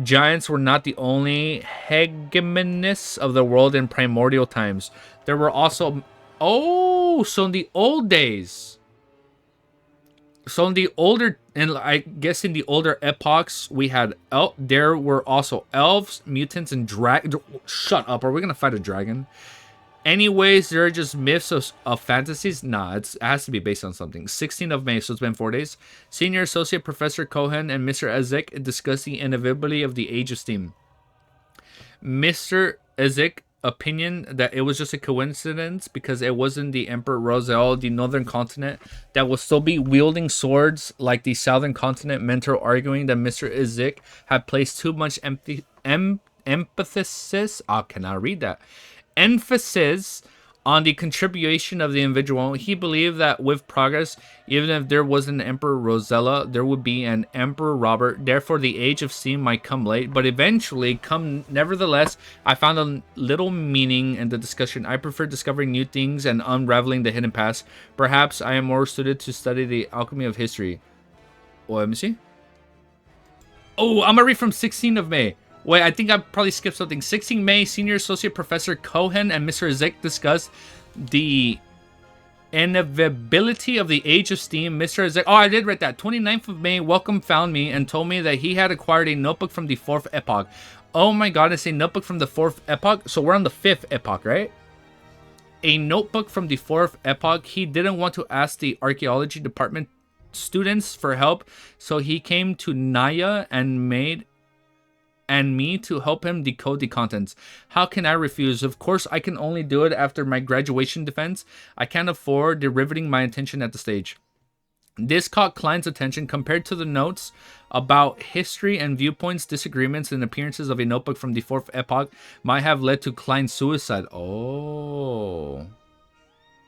giants were not the only hegemonists of the world in primordial times. There were also... Oh, so in the old days... So in the older... And I guess in the older epochs, we had... there were also elves, mutants, and Shut up, are we going to fight a dragon? Anyways, there are just myths of fantasies. Nah, it has to be based on something. 16th of May, so it's been 4 days. Senior Associate Professor Cohen and Mr. Ezek discuss the inevitability of the Age of Steam. Mr. Ezek opinion that it was just a coincidence because it wasn't the Emperor Roselle, the northern continent, that will still be wielding swords like the southern continent. Mentor arguing that Mr. Ezek had placed too much emphasis. Oh, can I read that? Emphasis on the contribution of the individual. He believed that with progress, even if there was an Emperor Rosella, there would be an Emperor Robert. Therefore, the Age of Steam might come late, but eventually come. Nevertheless, I found a little meaning in the discussion. I prefer discovering new things and unraveling the hidden past. Perhaps I am more suited to study the alchemy of history. Well, let me see. Oh, I'm gonna read from 16th of May. Wait, I think I probably skipped something. 16 May, Senior Associate Professor Cohen and Mr. Zek discussed the inevitability of the Age of Steam. Mr. Zek... Oh, I did read that. 29th of May, Welcome found me and told me that he had acquired a notebook from the 4th epoch. Oh my god, it's a notebook from the 4th epoch? So we're on the 5th epoch, right? A notebook from the 4th epoch. He didn't want to ask the archaeology department students for help, so he came to Naya and me to help him decode the contents. How can I refuse? Of course, I can only do it after my graduation defense. I can't afford riveting my attention at the stage. This caught Klein's attention. Compared to the notes about history and viewpoints, disagreements, and appearances of a notebook from the 4th epoch might have led to Klein's suicide. Oh.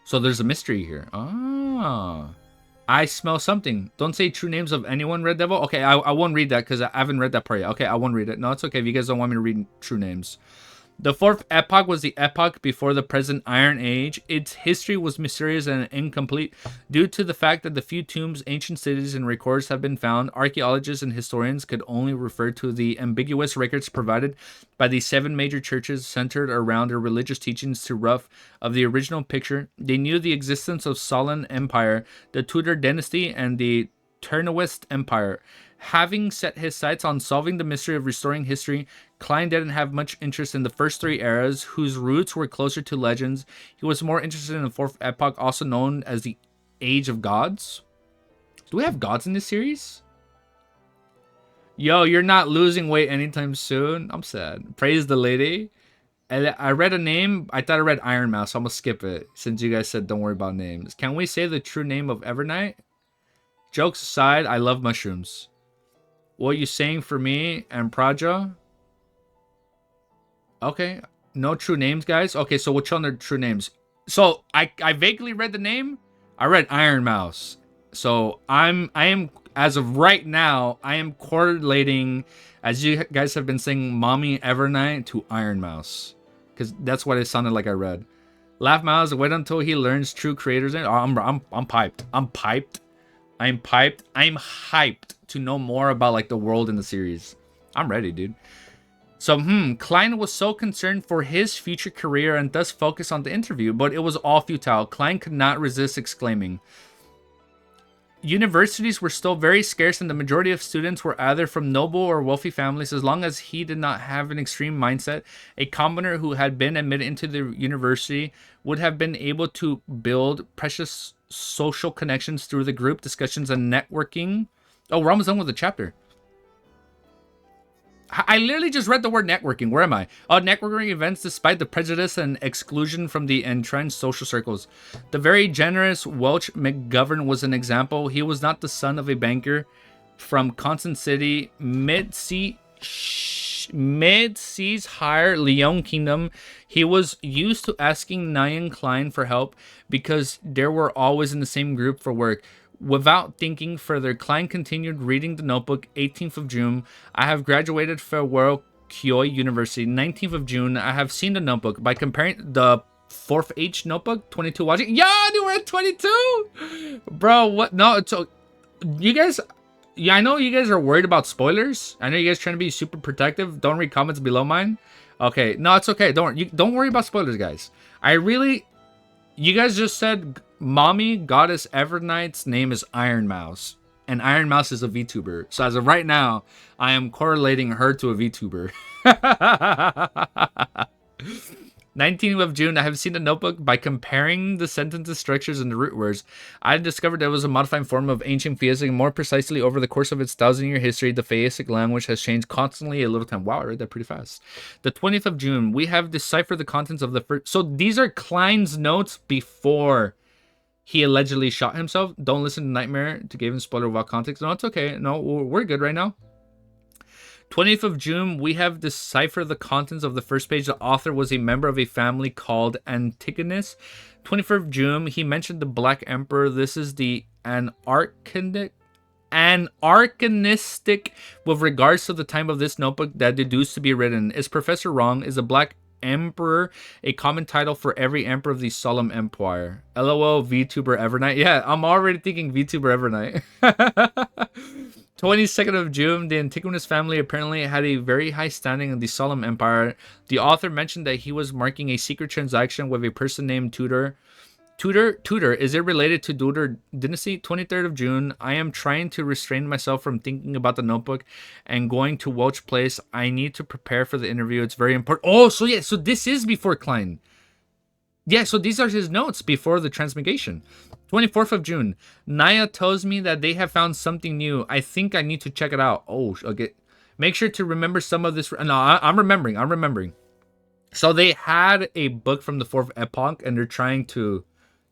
So there's a mystery here. Ah. I smell something. Don't say true names of anyone, Red Devil. Okay, I won't read that because I haven't read that part yet. Okay, I won't read it. No, it's okay if you guys don't want me to read true names. The 4th epoch was the epoch before the present Iron Age. Its history was mysterious and incomplete due to the fact that the few tombs, ancient cities, and records have been found. Archaeologists and historians could only refer to the ambiguous records provided by the 7 major churches centered around their religious teachings to rough of the original picture. They knew the existence of Solon Empire, the Tudor dynasty, and the Turnawist Empire. Having set his sights on solving the mystery of restoring history, Klein didn't have much interest in the first 3 eras, whose roots were closer to legends. He was more interested in the 4th epoch, also known as the Age of Gods. Do we have gods in this series? Yo, you're not losing weight anytime soon. I'm sad. Praise the lady. I read a name. I thought I read Iron Mouse, so I'm going to skip it, since you guys said don't worry about names. Can we say the true name of Evernight? Jokes aside, I love mushrooms. What you saying for me and Praja? Okay, no true names, guys. Okay, so which one are true names? So I vaguely read the name. I read Iron Mouse. So I am as of right now, I am correlating, as you guys have been saying, Mommy Evernight to Iron Mouse, because that's what it sounded like I read. Laugh Mouse. Wait until he learns true creators. Oh, I'm piped. I'm piped. I'm piped. I'm hyped to know more about like the world in the series. I'm ready, dude. So, Klein was so concerned for his future career and thus focused on the interview, but it was all futile. Klein could not resist exclaiming. Universities were still very scarce, and the majority of students were either from noble or wealthy families. As long as he did not have an extreme mindset, a commoner who had been admitted into the university would have been able to build precious social connections through the group discussions and networking. Oh, we're almost done with the chapter. I literally just read the word networking. Where am I? Oh, networking events despite the prejudice and exclusion from the entrenched social circles. The very generous Welch McGovern was an example. He was not the son of a banker from Constant City, mid-seas higher Leon Kingdom. He was used to asking Nyan Klein for help because they were always in the same group for work. Without thinking further, Klein continued reading the notebook. 18th of June, I have graduated farewell Kyoto University. 19th of June, I have seen the notebook. By comparing the 4th H notebook, 22 watching. Yeah, dude, we're at 22! Bro, what? No, so you guys... Yeah, I know you guys are worried about spoilers. I know you guys are trying to be super protective. Don't read comments below mine. Okay, no, it's okay. Don't worry about spoilers, guys. You guys just said Mommy Goddess Everknight's name is Iron Mouse. And Iron Mouse is a VTuber. So as of right now, I am correlating her to a VTuber. 19th of June, I have seen the notebook. By comparing the sentence structures and the root words, I discovered that it was a modified form of ancient Phaeacic. More precisely, over the course of its 1,000-year history, the Phaeacic language has changed constantly a little time. Wow, I read that pretty fast. The 20th of June, we have deciphered the contents of the first... So these are Klein's notes before he allegedly shot himself. Don't listen to Nightmare to give him spoiler without context. No, it's okay. No, we're good right now. 20th of June, we have deciphered the contents of the first page. The author was a member of a family called Antigonus. 21st of June, he mentioned the Black Emperor. This is the anarchinistic with regards to the time of this notebook that deduced to be written. Is Professor wrong? Is the Black Emperor a common title for every emperor of the Solemn Empire? LOL, VTuber Evernight. Yeah, I'm already thinking VTuber Evernight. 22nd of June, the Antigonus family apparently had a very high standing in the Solemn Empire. The author mentioned that he was marking a secret transaction with a person named Tudor. Tudor, is it related to Tudor dynasty? 23rd of June, I am trying to restrain myself from thinking about the notebook and going to Welch Place. I need to prepare for the interview. It's very important. Oh, so yeah, so this is before Klein. Yeah, so these are his notes before the transmigration. 24th of June, Naya tells me that they have found something new. I think I need to check it out. Oh, okay. Make sure to remember some of this. No, I'm remembering. So they had a book from the 4th epoch and they're trying to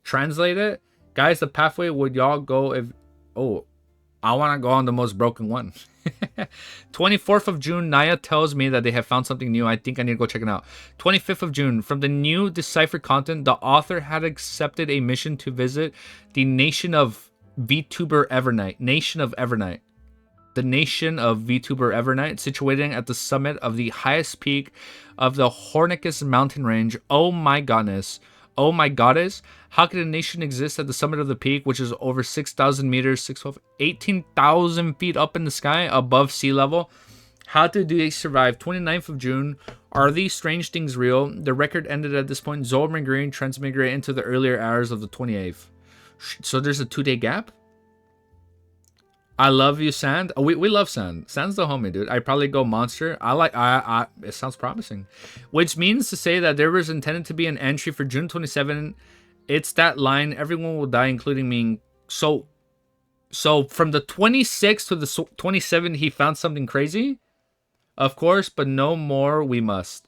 translate it. Guys, the pathway, would y'all go if... Oh, I want to go on the most broken one. 24th of June, Naya tells me that they have found something new. I think I need to go check it out. 25th of June, from the new deciphered content, the author had accepted a mission to visit the nation of VTuber Evernight. Nation of Evernight. The nation of VTuber Evernight, situated at the summit of the highest peak of the Hornicus mountain range. Oh my goodness. Oh my goddess, how could a nation exist at the summit of the peak, which is over 6,000 meters, 18,000 feet up in the sky above sea level? How do they survive? 29th of June, are these strange things real? The record ended at this point. Zolman Green transmigrated into the earlier hours of the 28th. So there's a 2-day gap? I love you, Sand. Oh, we love Sand. Sand's the homie, dude. I'd probably go Monster. It sounds promising. Which means to say that there was intended to be an entry for June 27. It's that line, everyone will die, including me. So from the 26th to the 27th, he found something crazy? Of course, but no more we must.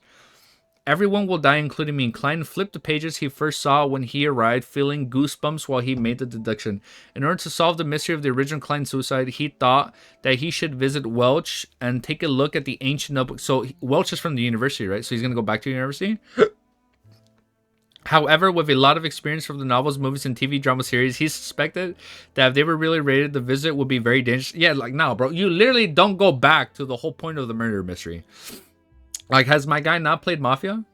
Everyone will die, including me. Klein flipped the pages he first saw when he arrived, feeling goosebumps while he made the deduction. In order to solve the mystery of the original Klein suicide, he thought that he should visit Welch and take a look at the ancient notebook. So Welch is from the university, right? So he's going to go back to university? However, with a lot of experience from the novels, movies, and TV drama series, he suspected that if they were really rated, the visit would be very dangerous. Yeah, like, no, bro. You literally don't go back to the whole point of the murder mystery. Like, has my guy not played Mafia?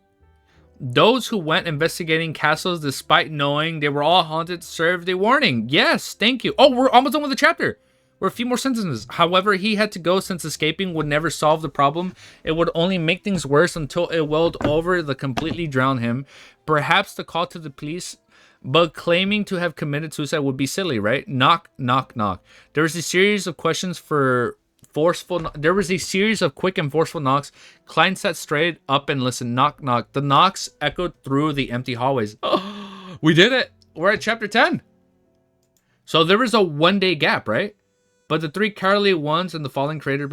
Those who went investigating castles despite knowing they were all haunted served a warning. Yes, thank you. Oh, we're almost done with the chapter. or a few more sentences. However, he had to go since escaping would never solve the problem. It would only make things worse until it welled over the completely drown him. Perhaps the call to the police, but claiming to have committed suicide would be silly, right? Knock, knock, knock. There was a series of questions for There was a series of quick and forceful knocks. Klein sat straight up and listened. Knock, knock. The knocks echoed through the empty hallways. Oh, we did it. We're at chapter 10. So there was a 1 day gap, right? But the 3 cowardly ones and the falling crater.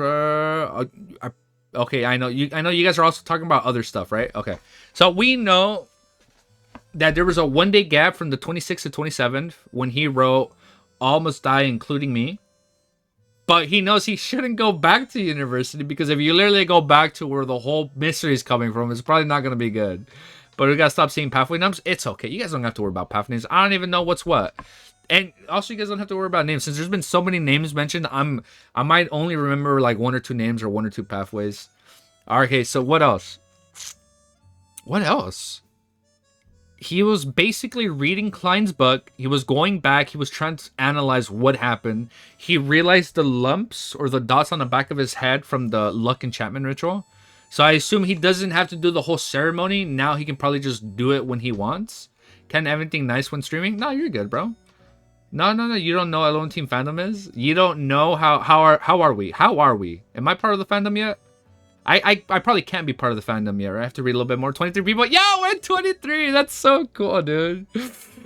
Okay, I know you guys are also talking about other stuff, right? Okay. So we know that there was a 1 day gap from the 26th to 27th when he wrote "All must die, including me." But he knows he shouldn't go back to university, because if you literally go back to where the whole mystery is coming from, it's probably not going to be good. But we got to stop seeing pathway names. It's okay. You guys don't have to worry about pathway names. I don't even know what's what. And also, you guys don't have to worry about names. Since there's been so many names mentioned, I might only remember like 1 or 2 names or 1 or 2 pathways. Okay, so what else? What else? He was basically reading Klein's book. He was going back. He was trying to analyze what happened. He realized the lumps or the dots on the back of his head from the luck enchantment ritual. So I assume he doesn't have to do the whole ceremony. Now he can probably just do it when he wants. Can everything nice when streaming? No, you're good, bro. No. You don't know what Alone Team fandom is? You don't know how are we? How are we? Am I part of the fandom yet? I probably can't be part of the fandom yet, right? I have to read a little bit more. 23 people. Yo, we're at 23. That's so cool, dude.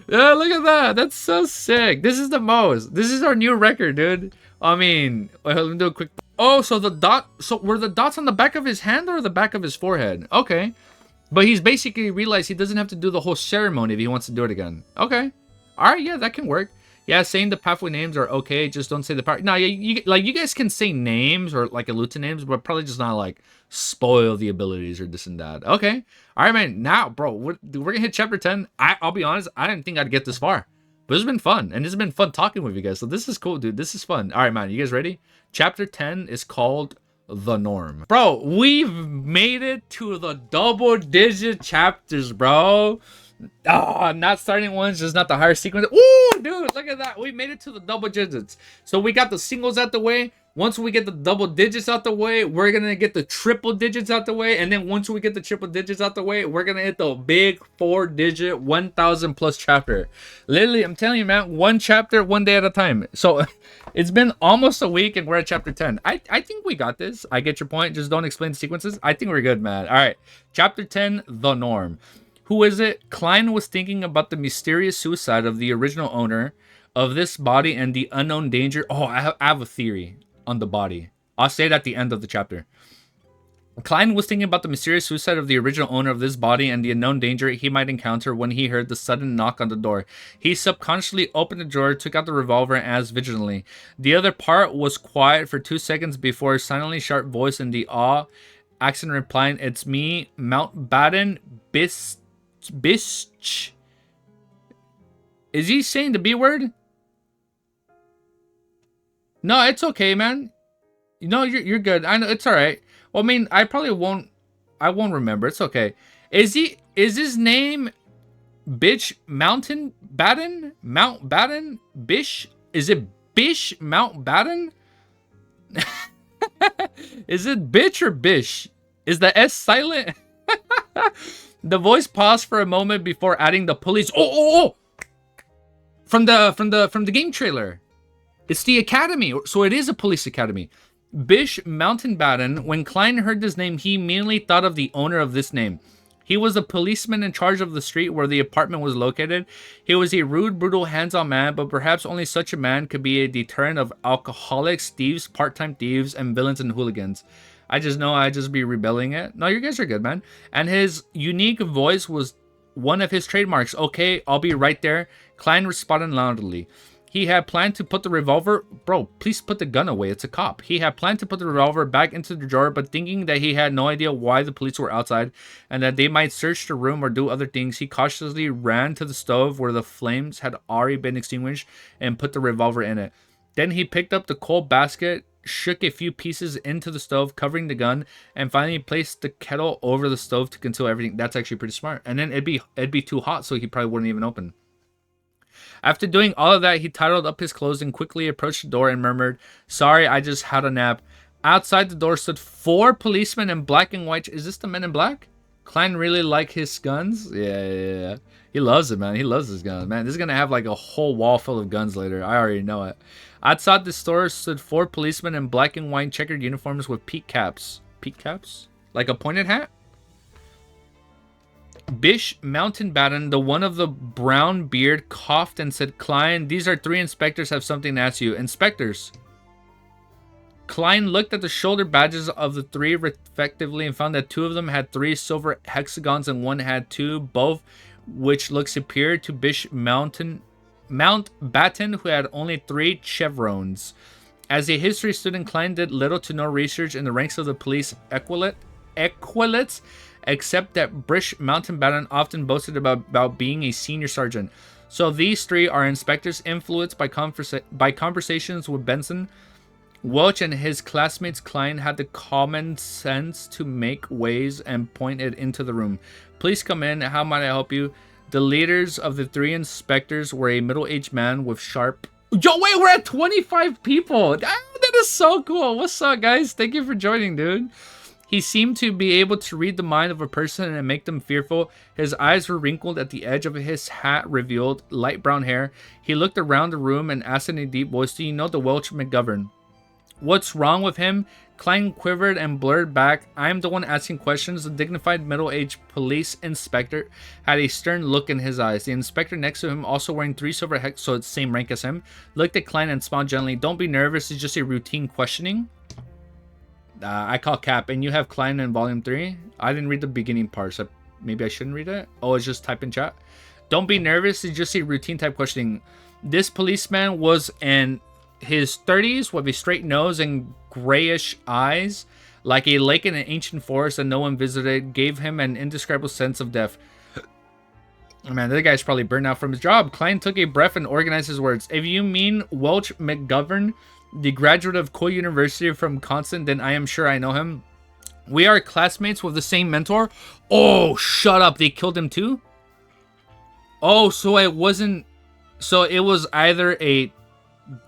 Yeah, look at that. That's so sick. This is the most. This is our new record, dude. I mean, wait, let me do a quick. Oh, so the dot. So were the dots on the back of his hand or the back of his forehead? Okay. But he's basically realized he doesn't have to do the whole ceremony if he wants to do it again. Okay. All right, yeah, that can work. Yeah, saying the pathway names are okay. Just don't say the power. No, you guys can say names or like allude to names, but probably just not like spoil the abilities or this and that. Okay, all right, man. Now, bro, we're gonna hit chapter 10. I'll be honest, I didn't think I'd get this far, but it's been fun, and it's been fun talking with you guys. So this is cool, dude. This is fun. All right, man. You guys ready? Chapter 10 is called The Norm. Bro, we've made it to the double-digit chapters, bro. Not starting ones, just not the higher sequence. Ooh, dude, look at that. We made it to the double digits. So we got the singles out the way. Once we get the double digits out the way, we're going to get the triple digits out the way. And then once we get the triple digits out the way, we're going to hit the big 4-digit 1,000 plus chapter. Literally, I'm telling you, man, 1 chapter, 1 day at a time. So it's been almost a week and we're at chapter 10. I think we got this. I get your point. Just don't explain the sequences. I think we're good, man. All right. Chapter 10, The Norm. Who is it? Klein was thinking about the mysterious suicide of the original owner of this body and the unknown danger. Oh, I have a theory on the body. I'll say it at the end of the chapter. Klein was thinking about the mysterious suicide of the original owner of this body and the unknown danger he might encounter when he heard the sudden knock on the door. He subconsciously opened the drawer, took out the revolver, and asked vigilantly. The other part was quiet for 2 seconds before a silently sharp voice in the awe accent replying, "It's me, Mountbatten Bish. Is he saying the B word? No, it's okay, man. No, you're good. I know it's all right. Well, I mean, I won't remember. It's okay. Is his name Mountbatten? Mountbatten? Bish? Is it Bish Mountbatten? Is it bitch or bish? Is the S silent? The voice paused for a moment before adding the police. Oh! From the game trailer. It's the academy, so it is a police academy. Bish Mountbatten. When Klein heard this name, he immediately thought of the owner of this name. He was a policeman in charge of the street where the apartment was located. He was a rude, brutal, hands-on man, but perhaps only such a man could be a deterrent of alcoholics, thieves, part-time thieves, and villains and hooligans. I just know I'd just be rebelling it. No, you guys are good, man. And his unique voice was one of his trademarks. Okay, I'll be right there. Klein responded loudly. He had planned to put the revolver... Bro, please put the gun away. It's a cop. He had planned to put the revolver back into the drawer, but thinking that he had no idea why the police were outside and that they might search the room or do other things, he cautiously ran to the stove where the flames had already been extinguished and put the revolver in it. Then he picked up the coal basket, shook a few pieces into the stove, covering the gun, and finally placed the kettle over the stove to conceal everything. That's actually pretty smart. And then it'd be too hot, so he probably wouldn't even open. After doing all of that, he tidied up his clothes and quickly approached the door and murmured, "Sorry, I just had a nap." Outside the door stood 4 policemen in black and white. Is this the Men in Black? Klein really like his guns? Yeah. He loves it, man. He loves his guns, man. This is going to have like a whole wall full of guns later. I already know it. Outside the store stood 4 policemen in black and white checkered uniforms with peak caps. Peak caps? Like a pointed hat? Bish Mountainbatten, the one of the brown beard, coughed and said, "Klein, these are 3 inspectors have something to ask you." Inspectors? Klein looked at the shoulder badges of the 3 respectively and found that 2 of them had 3 silver hexagons and 1 had 2, both which looked superior to Bish Mountbatten, who had only 3 chevrons. As a history student, Klein did little to no research in the ranks of the police equilates, except that Bish Mountainbatten often boasted about being a senior sergeant. So these 3 are inspectors influenced by conversations with Benson. Welch and his classmates Klein had the common sense to make ways and pointed into the room. "Please come in. How might I help you?" The leaders of the 3 inspectors were a middle-aged man with sharp... Yo, wait, we're at 25 people. That is so cool. What's up, guys? Thank you for joining, dude. He seemed to be able to read the mind of a person and make them fearful. His eyes were wrinkled at the edge of his hat, revealed light brown hair. He looked around the room and asked in a deep voice, "Do you know the Welch McGovern?" "What's wrong with him?" Klein quivered and blurred back, "I'm the one asking questions." The dignified middle-aged police inspector had a stern look in his eyes. The inspector next to him, also wearing 3 silver hex, so it's same rank as him, looked at Klein and smiled gently. "Don't be nervous, it's just a routine questioning." I call cap, and you have Klein in volume 3. I didn't read the beginning part, so maybe I shouldn't read it. Oh, it's just type in chat. "Don't be nervous, it's just a routine type questioning." This policeman was in his 30s with a straight nose and grayish eyes, like a lake in an ancient forest that no one visited, gave him an indescribable sense of death. Oh, man, that guy's probably burned out from his job. Klein took a breath and organized his words. "If you mean Welch McGovern, the graduate of Cole University from Constant, then I am sure I know him. We are classmates with the same mentor." Oh, shut up. They killed him too? Oh, so it wasn't... So it was either a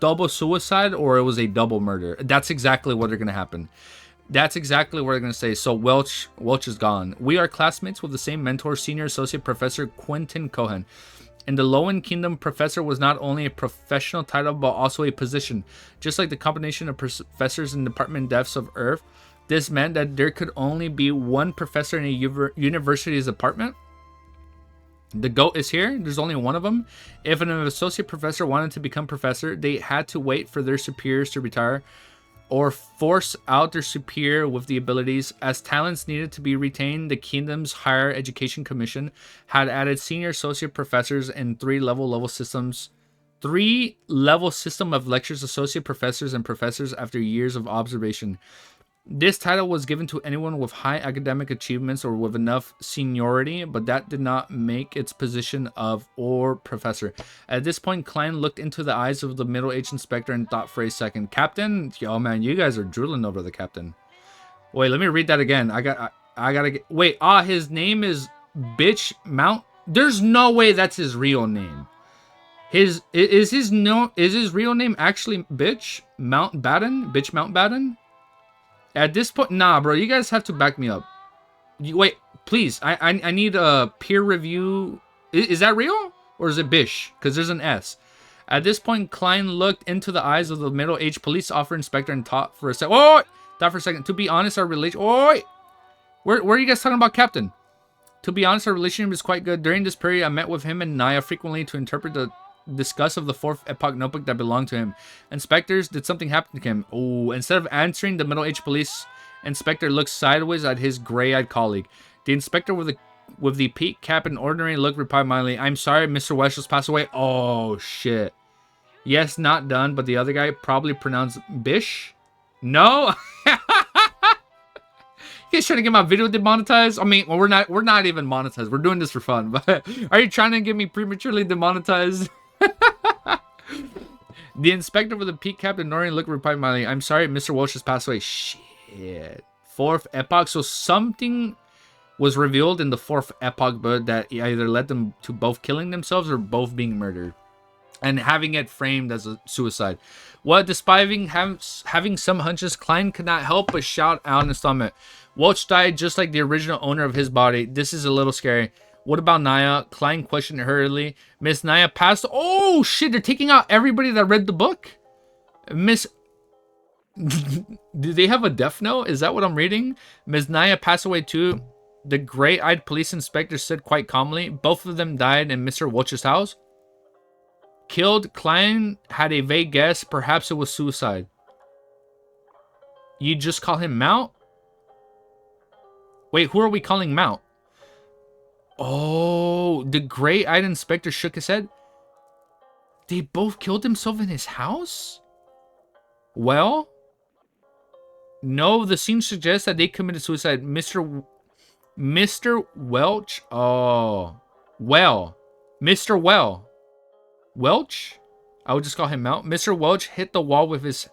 double suicide or it was a double murder. That's exactly what are going to happen. That's exactly what they're going to say. So Welch is gone. "We are classmates with the same mentor, Senior Associate Professor Quentin Cohen. In the Lowen Kingdom, professor was not only a professional title, but also a position. Just like the combination of professors in Department Depths of Earth, this meant that there could only be 1 professor in a university's department. The GOAT is here. There's only 1 of them. If an associate professor wanted to become professor, they had to wait for their superiors to retire or force out their superior with the abilities. As talents needed to be retained, the Kingdom's Higher Education Commission had added senior associate professors in 3-level systems. 3-level system of lectures, associate professors, and professors after years of observation. This title was given to anyone with high academic achievements or with enough seniority, but that did not make its position of or professor. At this point, Klein looked into the eyes of the middle-aged inspector and thought for a second. "Captain?" Yo, man, you guys are drooling over the captain. Wait, let me read that again. I gotta get... Wait, his name is Bitch Mount... There's no way that's his real name. Is his real name actually Bitch Mountbatten? Bitch Mountbatten? At this point, nah, bro, you guys have to back me up. Wait, please, I need a peer review. Is that real? Or is it Bish? Because there's an S. At this point, Klein looked into the eyes of the middle-aged police officer inspector and thought for a second. Oh, thought for a second. To be honest, our relation... Oh, where are you guys talking about, Captain? To be honest, our relationship is quite good. During this period, I met with him and Naya frequently to interpret the discuss of the 4th epoch notebook that belonged to him. Inspectors, did something happen to him? Oh, instead of answering, the middle-aged police inspector looked sideways at his gray-eyed colleague. The inspector with the peak cap and ordinary look replied mildly, "I'm sorry, Mr. West just passed away." Oh, shit. Yes, not done, but the other guy probably pronounced Bish? No? You guys trying to get my video demonetized? I mean, well, we're not even monetized. We're doing this for fun, but are you trying to get me prematurely demonetized? The inspector with the peak cap and Norian look replied mildly, "I'm sorry, Mr. Walsh has passed away." Shit. 4th epoch. So something was revealed in the 4th epoch, but that either led them to both killing themselves or both being murdered. and having it framed as a suicide. What, despite having some hunches, Klein could not help but shout out in his stomach. Welch died just like the original owner of his body. This is a little scary. What about Naya? Klein questioned hurriedly. Miss Naya passed. Oh shit! They're taking out everybody that read the book. Miss. Do they have a death note? Is that what I'm reading? Miss Naya passed away too. The gray-eyed police inspector said quite calmly. Both of them died in Mr. Welch's house. Killed. Klein had a vague guess. Perhaps it was suicide. You just call him Mount? Wait, who are we calling Mount? Oh, the gray-eyed inspector shook his head. They both killed themselves in his house? Well, no, the scene suggests that they committed suicide. Mr. Welch? Oh, well. Mr. Welch? I would just call him Mount. Mr. Welch hit the wall with his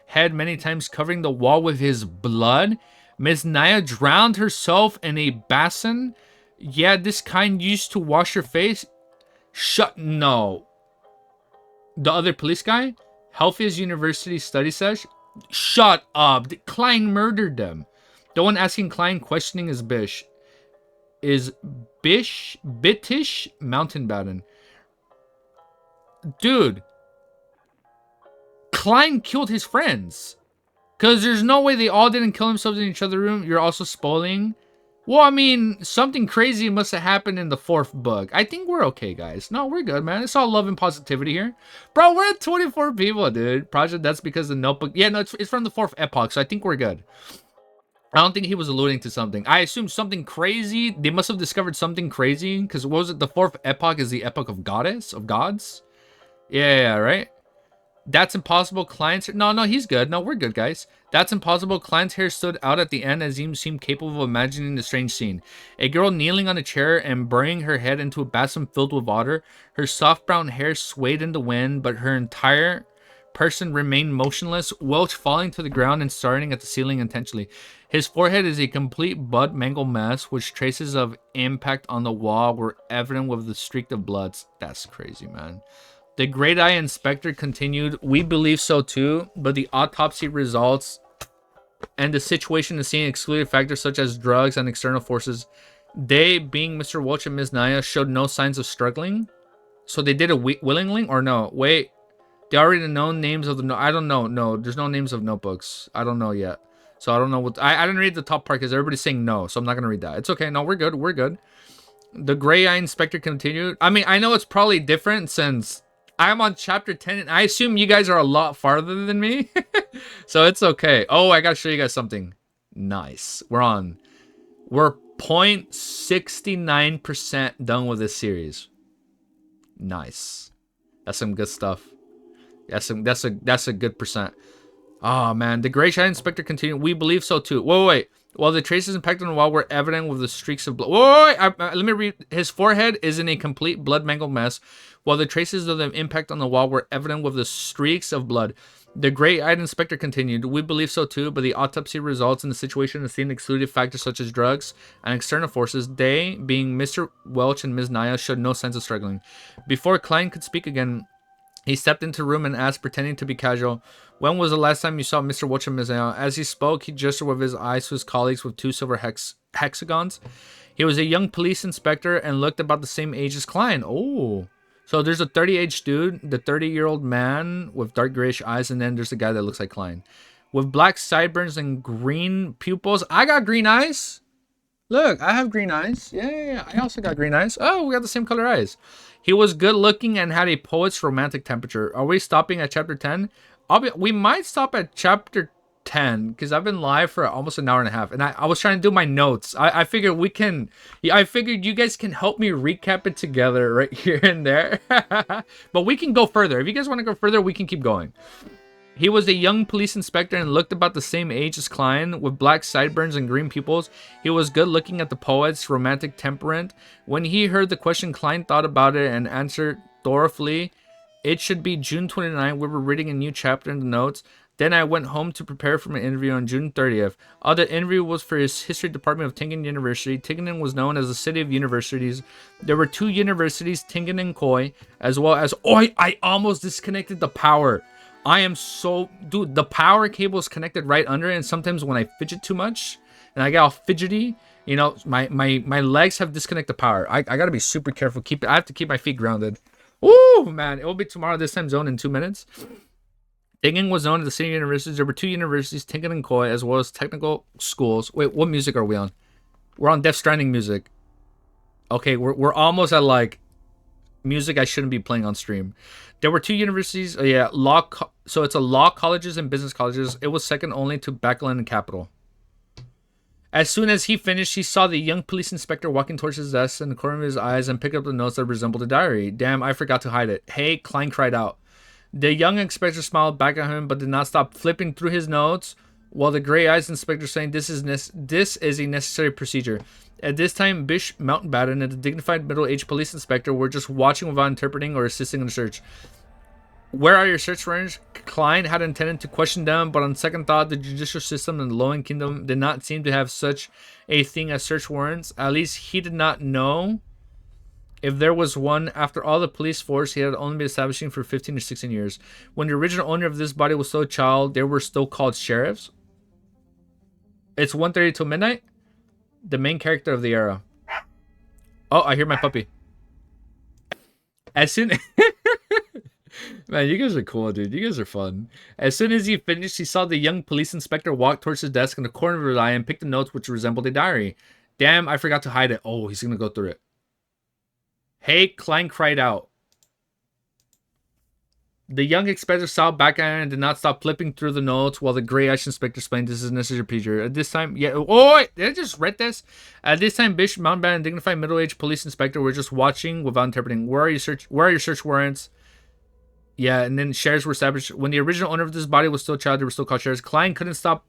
head many times, covering the wall with his blood. Miss Naya drowned herself in a basin. Yeah, this kind used to wash your face. No. The other police guy? Healthiest University study session? Shut up. Klein murdered them. The one asking Klein questioning is Bish. Is Bitish Mountain Dude. Klein killed his friends. Because there's no way they all didn't kill themselves in each other's room. You're also spoiling. Well, I mean, something crazy must have happened in the 4th book. I think we're okay, guys. No, we're good, man. It's all love and positivity here. Bro, we're at 24 people, dude. Project, that's because the notebook... Yeah, no, it's from the 4th epoch, so I think we're good. I don't think he was alluding to something. I assume something crazy. They must have discovered something crazy. Because what was it? The 4th epoch is the epoch of goddess? Of gods? Yeah, right? That's impossible. Klein's hair. No, he's good. No, we're good, guys. That's impossible. Klein's hair stood out at the end as he seemed capable of imagining the strange scene. A girl kneeling on a chair and burying her head into a basin filled with water. Her soft brown hair swayed in the wind, but her entire person remained motionless, Welch falling to the ground and staring at the ceiling intently. His forehead is a complete blood-mangled mess, which traces of impact on the wall were evident with the streak of blood. That's crazy, man. The Great Eye Inspector continued, we believe so too, but the autopsy results and the situation is seeing excluded factors such as drugs and external forces. They, being Mr. Welch and Ms. Naya, showed no signs of struggling. So they did it willingly or no? Wait, they already know names of the... I don't know. No, there's no names of notebooks. I don't know yet. So I don't know what... I didn't read the top part because everybody's saying no, so I'm not going to read that. It's okay. No, we're good. We're good. The Gray Eye Inspector continued. I mean, I know it's probably different since... I'm on chapter 10, and I assume you guys are a lot farther than me. So it's okay. Oh, I gotta show you guys something. Nice. We're 0.69% done with this series. Nice. That's some good stuff. That's a good percent. Oh, man. The Gray Eye Inspector continued. We believe so, too. Wait. While the traces impacted on the wall were evident with the streaks of blood. Let me read. His forehead is in a complete blood-mangled mess. While the traces of the impact on the wall were evident with the streaks of blood. The Gray-Eyed Inspector continued. We believe so too, but the autopsy results in the situation have seen excluded factors such as drugs and external forces. They, being Mr. Welch and Ms. Naya, showed no signs of struggling. Before Klein could speak again, he stepped into the room and asked, pretending to be casual, when was the last time you saw Mr. Welch and Ms. Naya? As he spoke, he gestured with his eyes to his colleagues with two silver hexagons. He was a young police inspector and looked about the same age as Klein. Oh. So there's a 30-age dude, the 30-year-old man with dark grayish eyes, and then there's the guy that looks like Klein. With black sideburns and green pupils. I got green eyes. Look, I have green eyes. Yeah. I also got green eyes. Oh, we got the same color eyes. He was good looking and had a poet's romantic temperature. Are we stopping at chapter 10? We might stop at chapter 10 because I've been live for almost an hour and a half, and I was trying to do my notes. I figured we can. I figured you guys can help me recap it together right here and there. But we can go further. If you guys want to go further, we can keep going. He was a young police inspector and looked about the same age as Klein, with black sideburns and green pupils. He was good looking at the poet's romantic temperament. When he heard the question, Klein thought about it and answered thoroughly. It should be June 29. We were reading a new chapter in the notes. Then I went home to prepare for my interview on June 30th. The interview was for his history department of Tingen University. Tingen was known as the city of universities. There were 2 universities, Tingen and Koi, as well as... Oh, I almost disconnected the power. I am so... Dude, the power cable is connected right under it, and sometimes when I fidget too much, and I get all fidgety, you know, my legs have disconnected the power. I gotta be super careful. I have to keep my feet grounded. Ooh, man. It will be tomorrow this time zone in 2 minutes. Tingen was known as the city universities. There were 2 universities, Tingen and Koi, as well as technical schools. Wait, what music are we on? We're on Death Stranding music. Okay, we're almost at, like, music I shouldn't be playing on stream. There were 2 universities. So it's a law colleges and business colleges. It was second only to Backland and Capital. As soon as he finished, he saw the young police inspector walking towards his desk in the corner of his eyes and picked up the notes that resembled a diary. Damn, I forgot to hide it. Hey, Klein cried out. The young inspector smiled back at him, but did not stop flipping through his notes, while the gray-eyed inspector saying, this is a necessary procedure. At this time, Bish Mountbatten and the dignified middle-aged police inspector were just watching without interpreting or assisting in the search. Where are your search warrants? Klein had intended to question them, but on second thought, the judicial system in the Lowen Kingdom did not seem to have such a thing as search warrants. At least he did not know if there was one. After all, the police force he had only been establishing for 15 or 16 years. When the original owner of this body was still a child, they were still called sheriffs. It's 1:30 till midnight. The main character of the era. Oh, I hear my puppy. As soon... Man, you guys are cool, dude. You guys are fun. As soon as he finished, he saw the young police inspector walk towards his desk in the corner of his eye and pick the notes which resembled a diary. Damn, I forgot to hide it. Oh, he's gonna go through it. Hey, Klein cried out. The young inspector saw back at him and did not stop flipping through the notes while the gray-eyed inspector explained this is necessary procedure. At this time, oh, wait, did I just read this? At this time, Bishop Mountbatten and dignified middle-aged police inspector were just watching without interpreting. Where are your search warrants? Yeah, and then shares were established. When the original owner of this body was still a child, they were still called shares. Klein couldn't stop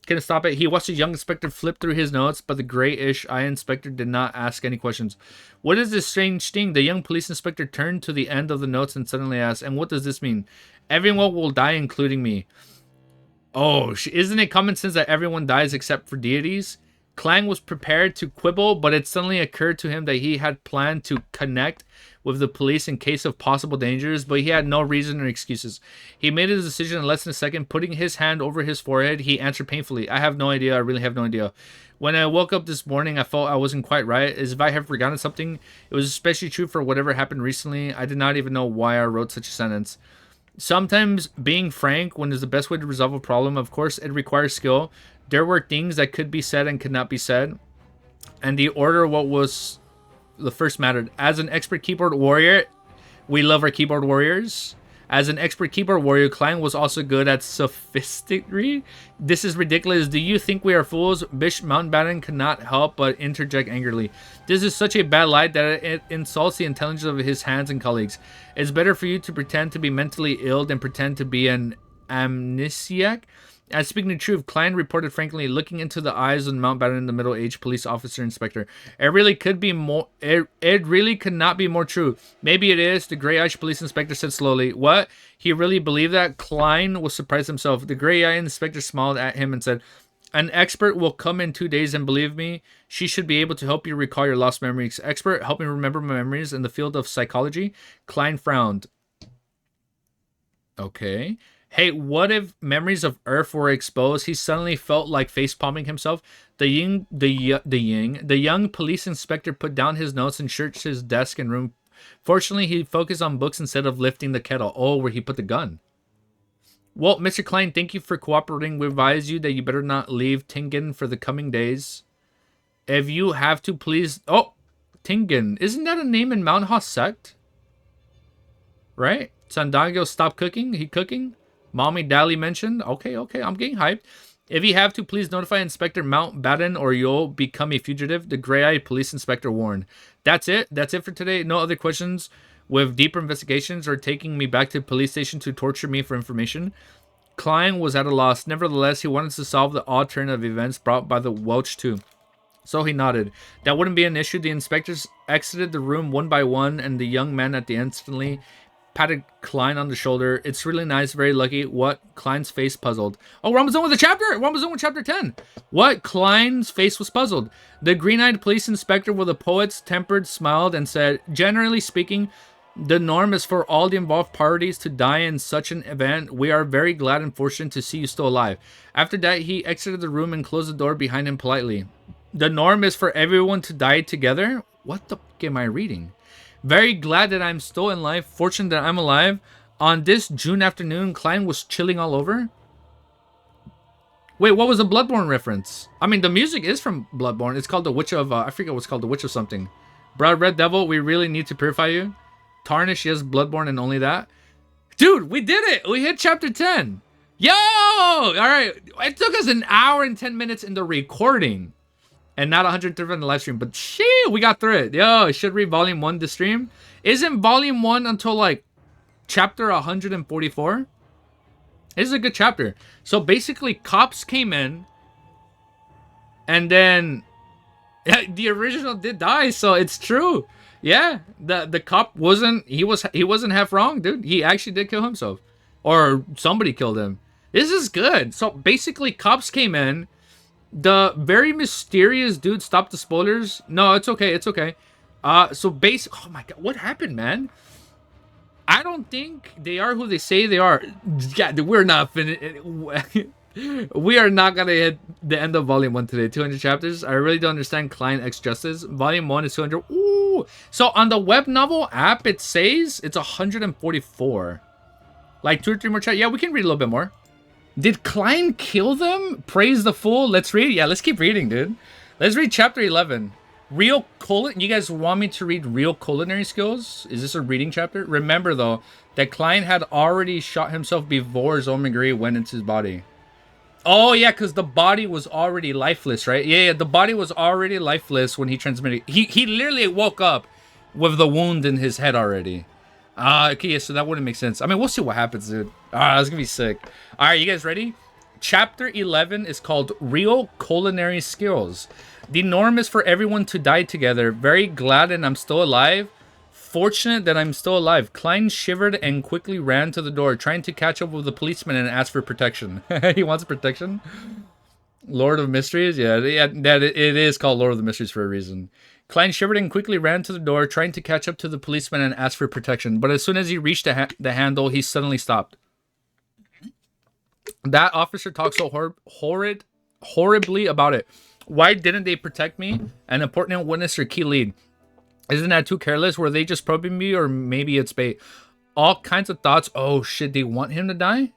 it. He watched the young inspector flip through his notes, but the grayish eye inspector did not ask any questions. What is this strange thing? The young police inspector turned to the end of the notes and suddenly asked, and what does this mean? Everyone will die, including me. Oh, isn't it common sense that everyone dies except for deities? Klein was prepared to quibble, but it suddenly occurred to him that he had planned to connect with the police in case of possible dangers, but he had no reason or excuses. He made his decision in less than a second. Putting his hand over his forehead, he answered painfully, I have no idea. I really have no idea. When I woke up this morning, I felt I wasn't quite right, as if I had forgotten something. It was especially true for whatever happened recently. I did not even know why I wrote such a sentence. Sometimes being frank when is the best way to resolve a problem. Of course, it requires skill. There were things that could be said and could not be said, and the order of what was the first mattered. As an expert keyboard warrior, we love our keyboard warriors. As an expert keyboard warrior, Klein was also good at sophisticacy. This is ridiculous. Do you think we are fools? Bishop Mountbatten could not help but interject angrily. This is such a bad light that it insults the intelligence of his hands and colleagues. It's better for you to pretend to be mentally ill than pretend to be an amnesiac. As speaking the truth, Klein reported frankly, looking into the eyes of Mountbatten, the middle-aged police officer inspector. It really could be more. It really could not be more true. Maybe it is. The gray-eyed police inspector said slowly. What? He really believed that? Klein was surprised himself. The gray-eyed inspector smiled at him and said, "An expert will come in 2 days, and believe me, she should be able to help you recall your lost memories. Expert, help me remember my memories in the field of psychology." Klein frowned. Okay. Hey, what if memories of Earth were exposed? He suddenly felt like facepalming himself. The young police inspector put down his notes and searched his desk and room. Fortunately, he focused on books instead of lifting the kettle. Oh, where he put the gun. Well, Mr. Klein, thank you for cooperating. We advise you that you better not leave Tingen for the coming days. If you have to, please... Oh, Tingen. Isn't that a name in Mount Haw sect? Right? Sandagio stopped cooking? He cooking? Mommy Dally mentioned. Okay, I'm getting hyped. If you have to, please notify Inspector Mountbatten or you'll become a fugitive. The gray-eyed police inspector warned. That's it. That's it for today. No other questions with deeper investigations or taking me back to the police station to torture me for information. Klein was at a loss. Nevertheless, he wanted to solve the odd turn of events brought by the Welch too. So he nodded. That wouldn't be an issue. The inspectors exited the room one by one, and the young man at the instantly patted Klein on the shoulder. It's really nice, very lucky. What? Klein's face puzzled. Oh, we're almost done with the chapter. We're almost done with chapter 10. What? Klein's face was puzzled. The green-eyed police inspector with a poet's tempered smiled and said, generally speaking, the norm is for all the involved parties to die in such an event. We are very glad and fortunate to see you still alive. After that, he exited the room and closed the door behind him politely. The norm is for everyone to die together? What the fuck am I reading? Very glad that I'm still in life. Fortunate that I'm alive. On this June afternoon, Klein was chilling all over. Wait, what was the Bloodborne reference? I mean, the music is from Bloodborne. It's called The Witch of... I forget what's called. The Witch of something. Broad Red Devil, we really need to purify you. Tarnish, yes, Bloodborne, and only that. Dude, we did it! We hit chapter 10. Yo! Alright, it took us an hour and 10 minutes in the recording. And not 130 in the live stream. But shit, we got through it. Yo, I should read volume 1 this stream. Isn't volume 1 until like chapter 144? This is a good chapter. So basically, cops came in. And then the original did die, so it's true. Yeah, the cop wasn't half wrong, dude. He actually did kill himself. Or somebody killed him. This is good. So basically, cops came in. The very mysterious dude stopped the spoilers. No, it's okay. It's okay. So basically, oh my god, what happened, man? I don't think they are who they say they are. Yeah, we're not finished. We are not gonna hit the end of volume 1 today. 200 chapters. I really don't understand Klein X Justice. Volume 1 is 200. Ooh. So on the Webnovel app, it says it's 144. Like 2 or 3 more chapters. Yeah, we can read a little bit more. Did Klein kill them? Praise the fool. Let's read. Yeah, let's keep reading, dude. Let's read chapter 11. Real You guys want me to read real culinary skills? Is this a reading chapter? Remember, though, that Klein had already shot himself before his omega went into his body. Oh, yeah, because the body was already lifeless, right? Yeah, the body was already lifeless when he transmitted. He literally woke up with the wound in his head already. Okay, yeah, so that wouldn't make sense. I mean, we'll see what happens, dude. That's gonna be sick. All right, you guys ready? Chapter 11 is called Real Culinary Skills. The norm is for everyone to die together. Very glad that I'm still alive. Fortunate that I'm still alive. Klein shivered and quickly ran to the door, trying to catch up with the policeman and ask for protection. He wants protection? Lord of Mysteries? Yeah, it is called Lord of the Mysteries for a reason. Klein shivered and quickly ran to the door, trying to catch up to the policeman and ask for protection. But as soon as he reached the handle, he suddenly stopped. That officer talked so horribly about it. Why didn't they protect me? An important witness or key lead. Isn't that too careless? Were they just probing me, or maybe it's bait? All kinds of thoughts. Oh shit, they want him to die?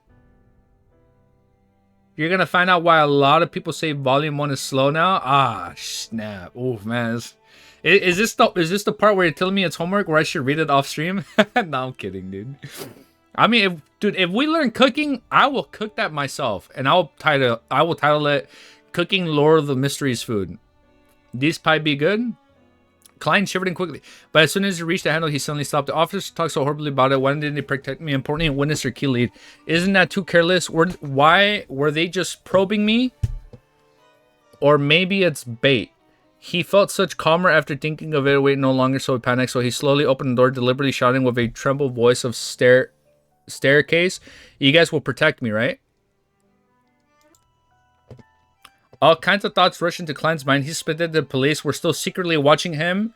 You're gonna find out why a lot of people say volume 1 is slow now. Ah, snap. Oof, man. Is this the part where you're telling me it's homework, where I should read it off stream? No, I'm kidding, dude. I mean, if we learn cooking, I will cook that myself, and I will title it "Cooking Lord of the Mysteries Food." These pie be good. Klein shivered in quickly, but as soon as he reached the handle, he suddenly stopped. The officer talked so horribly about it. Why didn't they protect me? Important witness or key lead. Isn't that too careless? Why were they just probing me? Or maybe it's bait. He felt such calmer after thinking of it. Wait, no longer so panicked. So he slowly opened the door, deliberately shouting with a trembled voice of staircase. You guys will protect me, right? All kinds of thoughts rushed into Klein's mind. He suspected the police were still secretly watching him,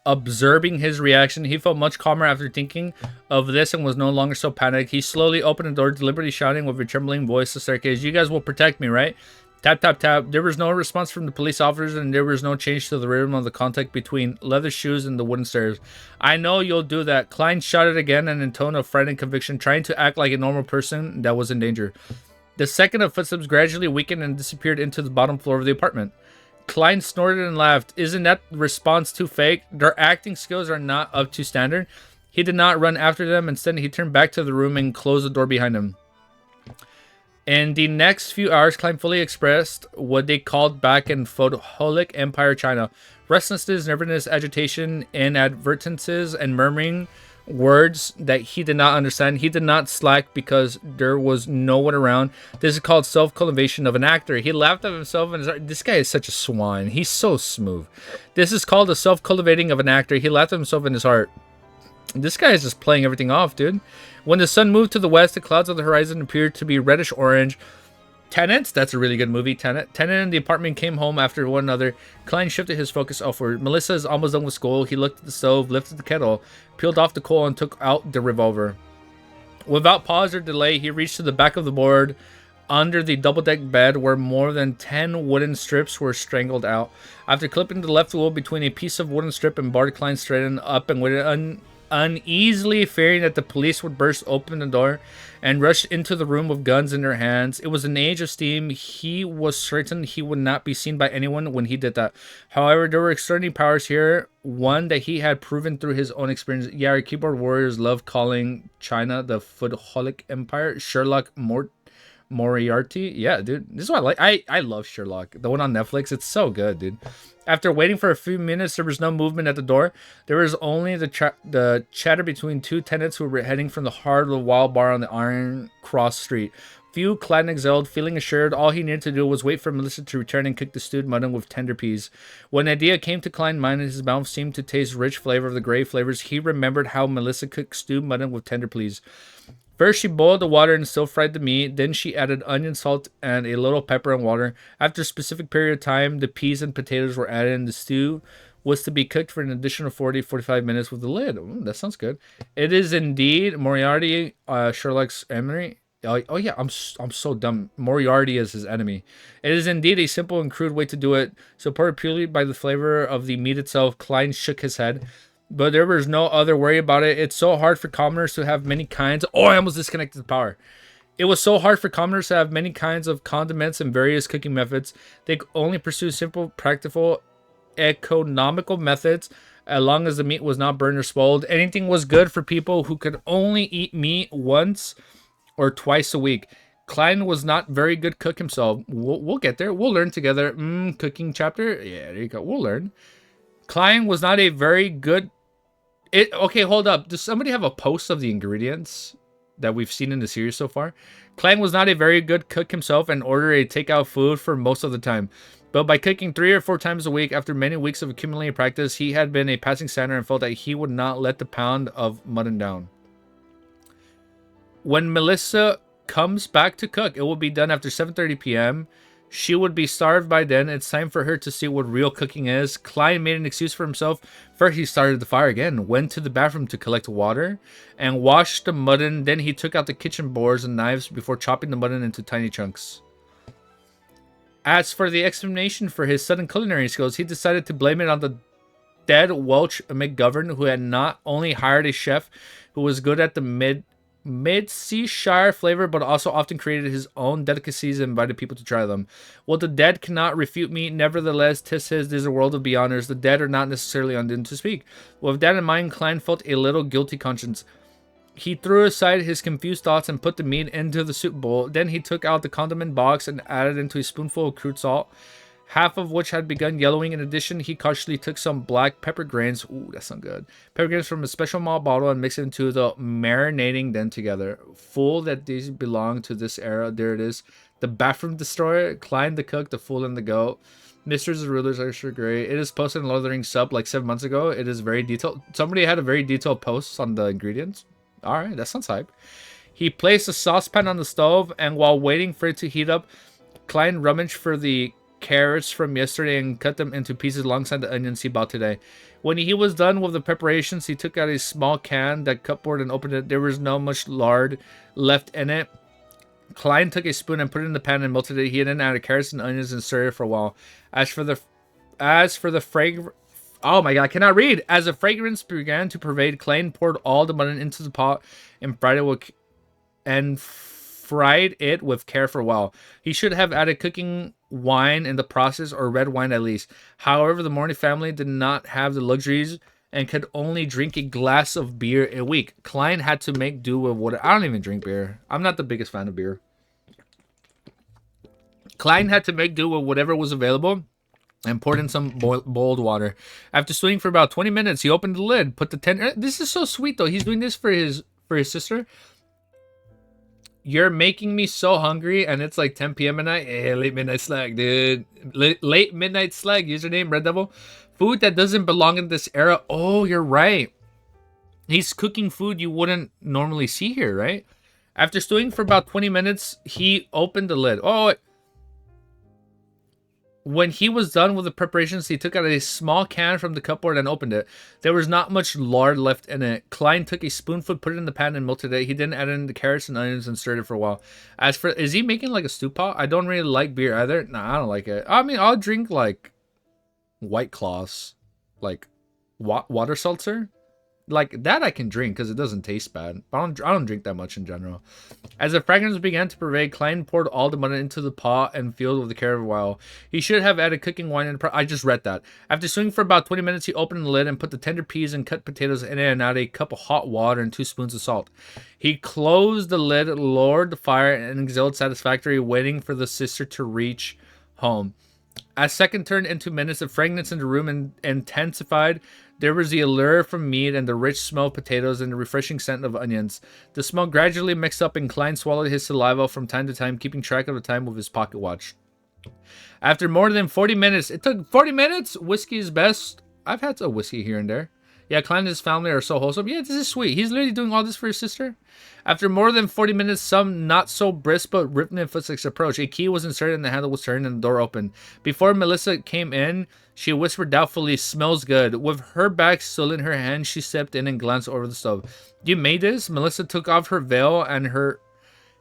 observing his reaction. He felt much calmer after thinking of this and was no longer so panicked. He slowly opened the door, deliberately shouting with a trembling voice to staircase. You guys will protect me, right? Tap, tap, tap. There was no response from the police officers, and there was no change to the rhythm of the contact between leather shoes and the wooden stairs. I know you'll do that. Klein shouted again and in tone of frightened conviction, trying to act like a normal person that was in danger. The second of footsteps gradually weakened and disappeared into the bottom floor of the apartment. Klein snorted and laughed. Isn't that response too fake? Their acting skills are not up to standard. He did not run after them. Instead, he turned back to the room and closed the door behind him. In the next few hours, Klein fully expressed what they called back in Photoholic Empire China. Restlessness, nervousness, agitation, inadvertences, and murmuring words that he did not understand. He did not slack because there was no one around. This is called self-cultivation of an actor. He laughed at himself and this guy is such a swine. He's so smooth. This is called the self-cultivating of an actor. He laughed at himself in his heart. This guy is just playing everything off, dude. When the sun moved to the west, the clouds on the horizon appeared to be reddish-orange. Tenants, that's a really good movie, Tenant. Tenant and the apartment came home after one another. Klein shifted his focus upward. Melissa is almost done with school. He looked at the stove, lifted the kettle, peeled off the coal, and took out the revolver. Without pause or delay, he reached to the back of the board under the double-deck bed where more than 10 wooden strips were strangled out. After clipping the left wool between a piece of wooden strip and Bart, Klein straightened up and waited uneasily, fearing that the police would burst open the door and rush into the room with guns in their hands. It was an age of steam. He was certain he would not be seen by anyone when he did that. However, there were extraordinary powers here, one that he had proven through his own experience. Yeah, our keyboard warriors love calling China the Foodholic Empire. Sherlock Moriarty. Yeah, dude. This is what I like. I love Sherlock. The one on Netflix. It's so good, dude. After waiting for a few minutes, there was no movement at the door. There was only the chatter between two tenants who were heading from the heart of the wild bar on the Iron Cross Street. Few, Klein exhaled, feeling assured all he needed to do was wait for Melissa to return and cook the stewed mutton with tender peas. When the idea came to Klein's mind and his mouth seemed to taste rich flavor of the gray flavors, he remembered how Melissa cooked stewed mutton with tender peas. First, she boiled the water and still-fried the meat. Then she added onion, salt, and a little pepper and water. After a specific period of time, the peas and potatoes were added, and the stew was to be cooked for an additional 40-45 minutes with the lid. Ooh, that sounds good. It is indeed Moriarty, Sherlock's enemy. Oh yeah, I'm so dumb. Moriarty is his enemy. It is indeed a simple and crude way to do it. Supported purely by the flavor of the meat itself, Klein shook his head. But there was no other worry about it. It's so hard for commoners to have many kinds. Oh, I almost disconnected the power. It was so hard for commoners to have many kinds of condiments and various cooking methods. They could only pursue simple, practical, economical methods as long as the meat was not burned or spoiled. Anything was good for people who could only eat meat once or twice a week. Klein was not very good cook himself. We'll get there. We'll learn together. Cooking chapter. Yeah, there you go. We'll learn. Klein was not a very good... Okay, hold up. Does somebody have a post of the ingredients that we've seen in the series so far? Klein was not a very good cook himself and ordered a takeout food for most of the time. But by cooking 3 or 4 times a week, after many weeks of accumulating practice, he had been a passing standard and felt that he would not let the pound of mutton down. When Melissa comes back to cook, it will be done after 7:30 p.m. She would be starved by then. It's time for her to see what real cooking is. Klein made an excuse for himself. First, he started the fire again, went to the bathroom to collect water, and washed the mutton. Then he took out the kitchen boards and knives before chopping the mutton into tiny chunks. As for the explanation for his sudden culinary skills, he decided to blame it on the dead Welch McGovern, who had not only hired a chef who was good at the mid-seashire flavor, but also often created his own delicacies and invited people to try them. Well, the dead cannot refute me. Nevertheless, 'tis his, there's a world of beyonders. The dead are not necessarily undone to speak. With that in mind, Klein felt a little guilty conscience. He threw aside his confused thoughts and put the meat into the soup bowl. Then he took out the condiment box and added into a spoonful of crude salt, half of which had begun yellowing. In addition, he cautiously took some black pepper grains. Ooh, that sounds good. Pepper grains from a special malt bottle and mixed it into the marinating them together. Fool that these belong to this era. There it is. The bathroom destroyer, Klein the cook, the fool and the goat. Misters and rulers are sure great. It is posted in Lord of the Rings sub like 7 months ago. It is very detailed. Somebody had a very detailed post on the ingredients. Alright, that sounds hype. He placed a saucepan on the stove, and while waiting for it to heat up, Klein rummaged for the carrots from yesterday and cut them into pieces alongside the onions he bought today. When he was done with the preparations, he took out a small can, that cupboard, and opened it. There was no much lard left in it. Klein took a spoon and put it in the pan and melted it. He then added carrots and onions and stirred it for a while. As for the fragrance... Oh my god, I cannot read. As the fragrance began to pervade, Klein poured all the mutton into the pot and fried it with care for a while. He should have added cooking wine in the process, or red wine at least. However, the Mornay family did not have the luxuries and could only drink a glass of beer a week. Klein had to make do with what... I don't even drink beer. I'm not the biggest fan of beer. Klein had to make do with whatever was available and poured in some boiled water. After stewing for about 20 minutes, he opened the lid, put the tender... This is so sweet, though. He's doing this for his sister. You're making me so hungry, and it's like 10 p.m. at night. Hey, late midnight slag, dude. Late midnight slag. Username, Red Devil. Food that doesn't belong in this era. Oh, you're right. He's cooking food you wouldn't normally see here, right? After stewing for about 20 minutes, he opened the lid. Oh, when he was done with the preparations, he took out a small can from the cupboard and opened it. There was not much lard left in it. Klein took a spoonful, put it in the pan, and melted it. He then added in the carrots and onions and stirred it for a while. As for, is he making like a stew pot? I don't really like beer either. Nah, I don't like it. I mean, I'll drink like White Claws, like water seltzer. Like that I can drink because it doesn't taste bad. But I don't drink that much in general. As the fragrance began to pervade, Klein poured all the mutton into the pot and filled with the care of a while. He should have added cooking wine and I just read that. After stewing for about 20 minutes, he opened the lid and put the tender peas and cut potatoes in it and added a cup of hot water and 2 spoons of salt. He closed the lid, lowered the fire, and exhaled satisfactorily, waiting for the sister to reach home. As second turned into minutes, the fragrance in the room intensified. There was the allure from meat and the rich smell of potatoes and the refreshing scent of onions. The smell gradually mixed up and Klein swallowed his saliva from time to time, keeping track of the time with his pocket watch. After more than 40 minutes, it took 40 minutes? Whiskey is best. I've had a whiskey here and there. Yeah, Klein and his family are so wholesome. Yeah, this is sweet. He's literally doing all this for his sister. After more than 40 minutes, some not so brisk but rhythmic footsteps approached. A key was inserted and the handle was turned and the door opened. Before Melissa came in, she whispered doubtfully, "Smells good." With her bag still in her hand, she stepped in and glanced over the stove. "You made this?" Melissa took off her veil and her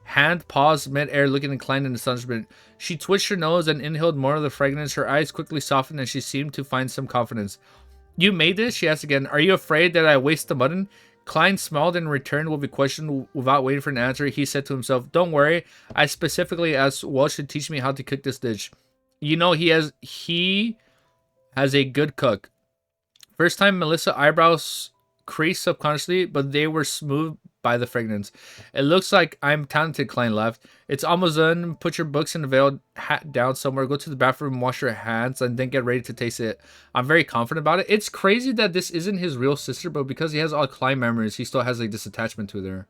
hand paused mid-air, looking at Klein in astonishment. She twitched her nose and inhaled more of the fragrance. Her eyes quickly softened and she seemed to find some confidence. "You made this?" she asked again. "Are you afraid that I waste the mutton?" Klein smiled and returned with a question. Without waiting for an answer, he said to himself, "Don't worry. I specifically asked Walsh to teach me how to cook this dish. You know, he has a good cook." First time Melissa's eyebrows creased subconsciously, but they were smooth by the fragrance. "It looks like I'm talented," Klein laughed. "It's almost done. Put your books in the veil hat down somewhere. Go to the bathroom, wash your hands, and then get ready to taste it." I'm very confident about it. It's crazy that this isn't his real sister, but because he has all Klein memories, he still has like this attachment to her.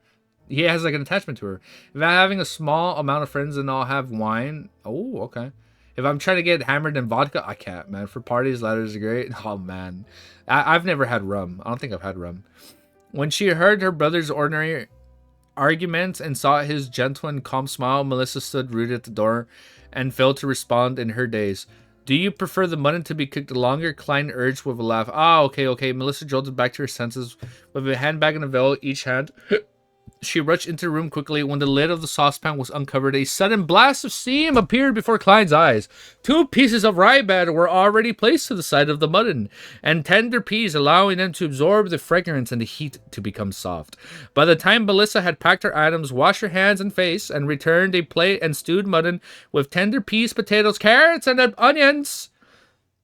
He has like an attachment to her. If I'm having a small amount of friends and I'll have wine. Oh, okay. If I'm trying to get hammered in vodka, I can't, man. For parties, ladders are great. Oh, man. I've never had rum. I don't think I've had rum. When she heard her brother's ordinary arguments and saw his gentle and calm smile, Melissa stood rooted at the door and failed to respond in her daze. "Do you prefer the mutton to be cooked longer?" Klein urged with a laugh. "Ah, okay. Melissa jolted back to her senses. With a handbag and a veil each hand, she rushed into the room quickly. When the lid of the saucepan was uncovered, a sudden blast of steam appeared before Klein's eyes. 2 pieces of rye bread were already placed to the side of the mutton, and tender peas, allowing them to absorb the fragrance and the heat to become soft. By the time Melissa had packed her items, washed her hands and face, and returned a plate and stewed mutton with tender peas, potatoes, carrots, and onions.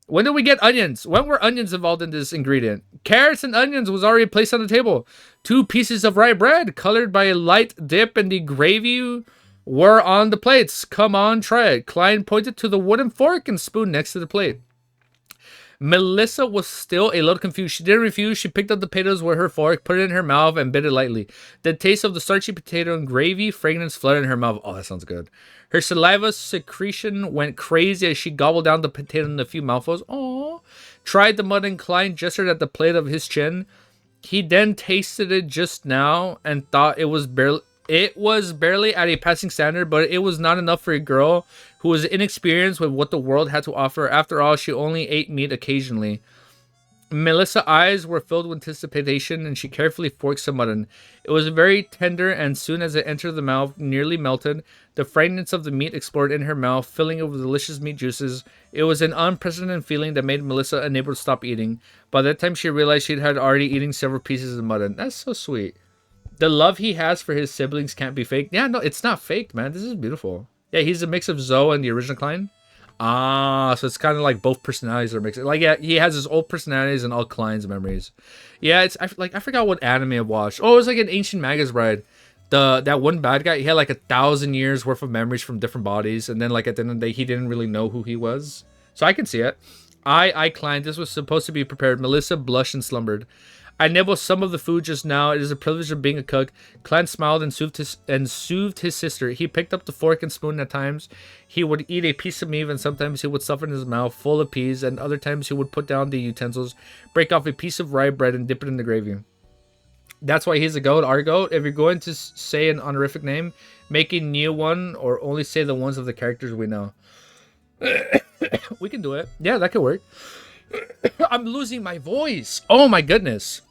When did we get onions? When were onions involved in this ingredient? Carrots and onions was already placed on the table. 2 pieces of rye bread, colored by a light dip in the gravy, were on the plates. "Come on, try it." Klein pointed to the wooden fork and spoon next to the plate. Melissa was still a little confused. She didn't refuse. She picked up the potatoes with her fork, put it in her mouth, and bit it lightly. The taste of the starchy potato and gravy fragrance flooded in her mouth. Oh, that sounds good. Her saliva secretion went crazy as she gobbled down the potato in a few mouthfuls. "Aww." Tried the mutton. Klein gestured at the plate of his chin. He then tasted it just now and thought it was barely at a passing standard, but it was not enough for a girl who was inexperienced with what the world had to offer. After all, she only ate meat occasionally. Melissa's eyes were filled with anticipation, and she carefully forked some mutton. It was very tender, and soon as it entered the mouth, nearly melted. The fragrance of the meat explored in her mouth, filling it with delicious meat juices. It was an unprecedented feeling that made Melissa unable to stop eating. By that time, she realized she had already eaten several pieces of mutton. That's so sweet. The love he has for his siblings can't be fake. Yeah, no, it's not fake, man. This is beautiful. Yeah, he's a mix of Zoe and the original Klein. Ah, so it's kind of like both personalities are mixed. Like, yeah, he has his old personalities and all Klein's memories. Yeah, I forgot what anime I watched. Oh, it was like an Ancient Magus Bride. That one bad guy, he had like 1,000 years worth of memories from different bodies, and then like at the end of the day, he didn't really know who he was. So I can see it. I Klein, this was supposed to be prepared. Melissa blushed and slumbered. "I nibbled some of the food just now. It is a privilege of being a cook." Klein smiled and soothed his sister. He picked up the fork and spoon at times. He would eat a piece of meat, and sometimes he would stuff it in his mouth full of peas, and other times he would put down the utensils, break off a piece of rye bread, and dip it in the gravy. That's why he's a goat, our goat. If you're going to say an honorific name, make a new one or only say the ones of the characters we know. We can do it. Yeah, that could work. I'm losing my voice. Oh my goodness.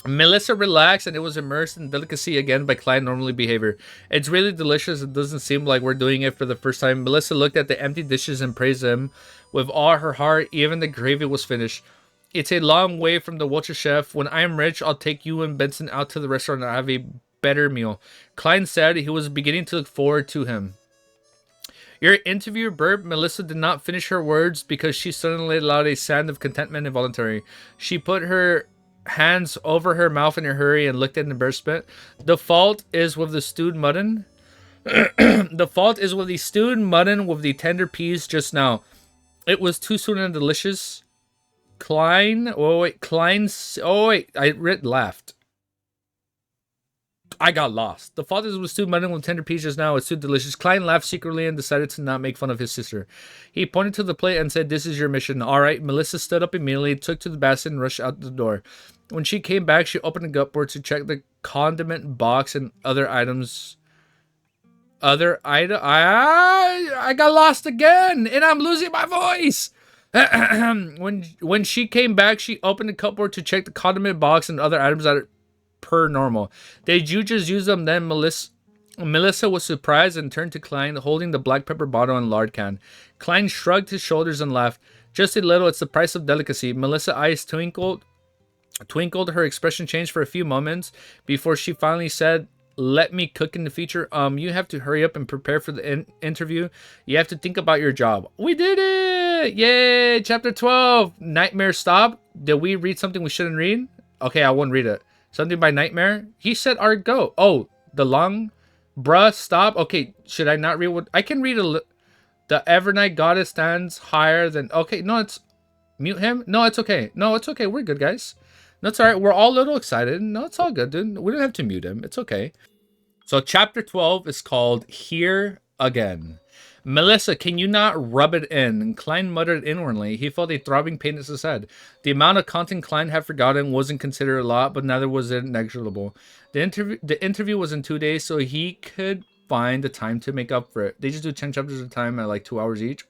Melissa relaxed and it was immersed in delicacy again by Clyde normally behavior. It's really delicious. It doesn't seem like we're doing it for the first time. Melissa looked at the empty dishes and praised them with all her heart. Even the gravy was finished. It's a long way from the Wiltshire chef. When I'm rich, I'll take you and Benson out to the restaurant and have a better meal. Clyde said he was beginning to look forward to him. Your interviewer burped. Melissa did not finish her words because she suddenly allowed a sound of contentment involuntary. She put her hands over her mouth in a hurry and looked in embarrassment. The fault is with the stewed mutton. The fault is with the stewed mutton with the tender peas just now. It was too soon and delicious. Klein. Oh wait, I laughed. I got lost. The fault is with stewed mutton with tender peas just now. It's too delicious. Klein laughed secretly and decided to not make fun of his sister. He pointed to the plate and said, "This is your mission." All right. Melissa stood up immediately, took to the basket, and rushed out the door. When she came back, she opened the cupboard to check the condiment box and other items. I got lost again, and I'm losing my voice. When she came back, she opened the cupboard to check the condiment box and other items that are per normal. Did you just use them then? Melissa was surprised and turned to Klein, holding the black pepper bottle and lard can. Klein shrugged his shoulders and laughed. Just a little, it's the price of delicacy. Melissa's eyes twinkled. Her expression changed for a few moments before she finally said, "Let me cook in the future. You have to hurry up and prepare for the interview. You have to think about your job." We did it! Yay! Chapter 12. Nightmare stop. Did we read something we shouldn't read? Okay, I won't read it. Something by Nightmare? He said our go. Oh, the long. Bruh, stop. Okay, should I not read what? I can read the Evernight goddess stands higher than. Okay, no, it's. Mute him? No, it's okay. No, it's okay. We're good, guys. That's all right. We're all a little excited. No, it's all good, dude. We don't have to mute him. It's okay. So, chapter 12 is called Here Again. Melissa, can you not rub it in? Klein muttered inwardly. He felt a throbbing pain in his head. The amount of content Klein had forgotten wasn't considered a lot, but neither was it negligible. The interview was in 2 days, so he could find the time to make up for it. They just do 10 chapters at a time at like 2 hours each.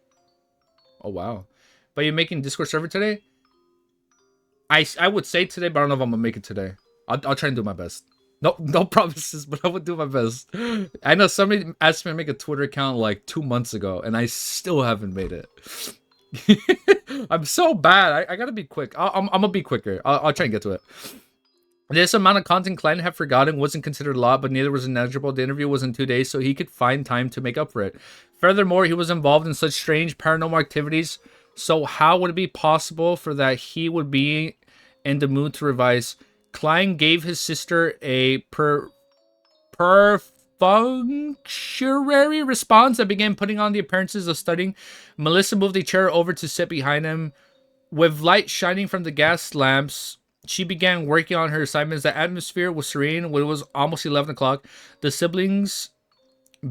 Oh, wow. But you're making Discord server today? I would say today, but I don't know if I'm going to make it today. I'll try and do my best. No promises, but I would do my best. I know somebody asked me to make a Twitter account like 2 months ago, and I still haven't made it. I'm so bad. I gotta be quick. I'm gonna be quicker. I'll try and get to it. This amount of content Klein had forgotten wasn't considered a lot, but neither was negligible. The interview was in 2 days, so he could find time to make up for it. Furthermore, he was involved in such strange paranormal activities, so how would it be possible for that he would be in the mood to revise? Klein gave his sister a perfunctory response and began putting on the appearances of studying. Melissa moved a chair over to sit behind him. With light shining from the gas lamps, she began working on her assignments. The atmosphere was serene when it was almost 11 o'clock. The siblings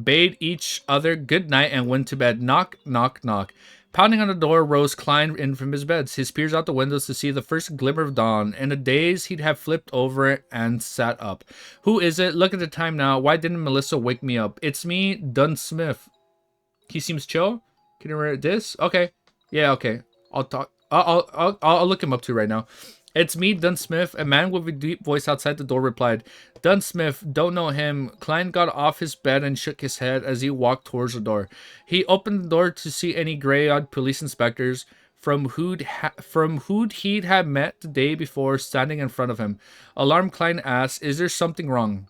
bade each other good night and went to bed. Knock, knock, knock. Pounding on the door rose Klein in from his bed, his peers out the windows to see the first glimmer of dawn. In a daze, he'd have flipped over and sat up. "Who is it? Look at the time now. Why didn't Melissa wake me up?" "It's me, Dunn Smith." He seems chill. Can you read this? Okay. Yeah, okay. I'll talk. I'll look him up too right now. "It's me, Dunn Smith." A man with a deep voice outside the door replied. "Dunn Smith, don't know him." Klein got off his bed and shook his head as he walked towards the door. He opened the door to see any gray-eyed police inspectors from who'd he'd had met the day before standing in front of him. Alarmed, Klein asked, "Is there something wrong?"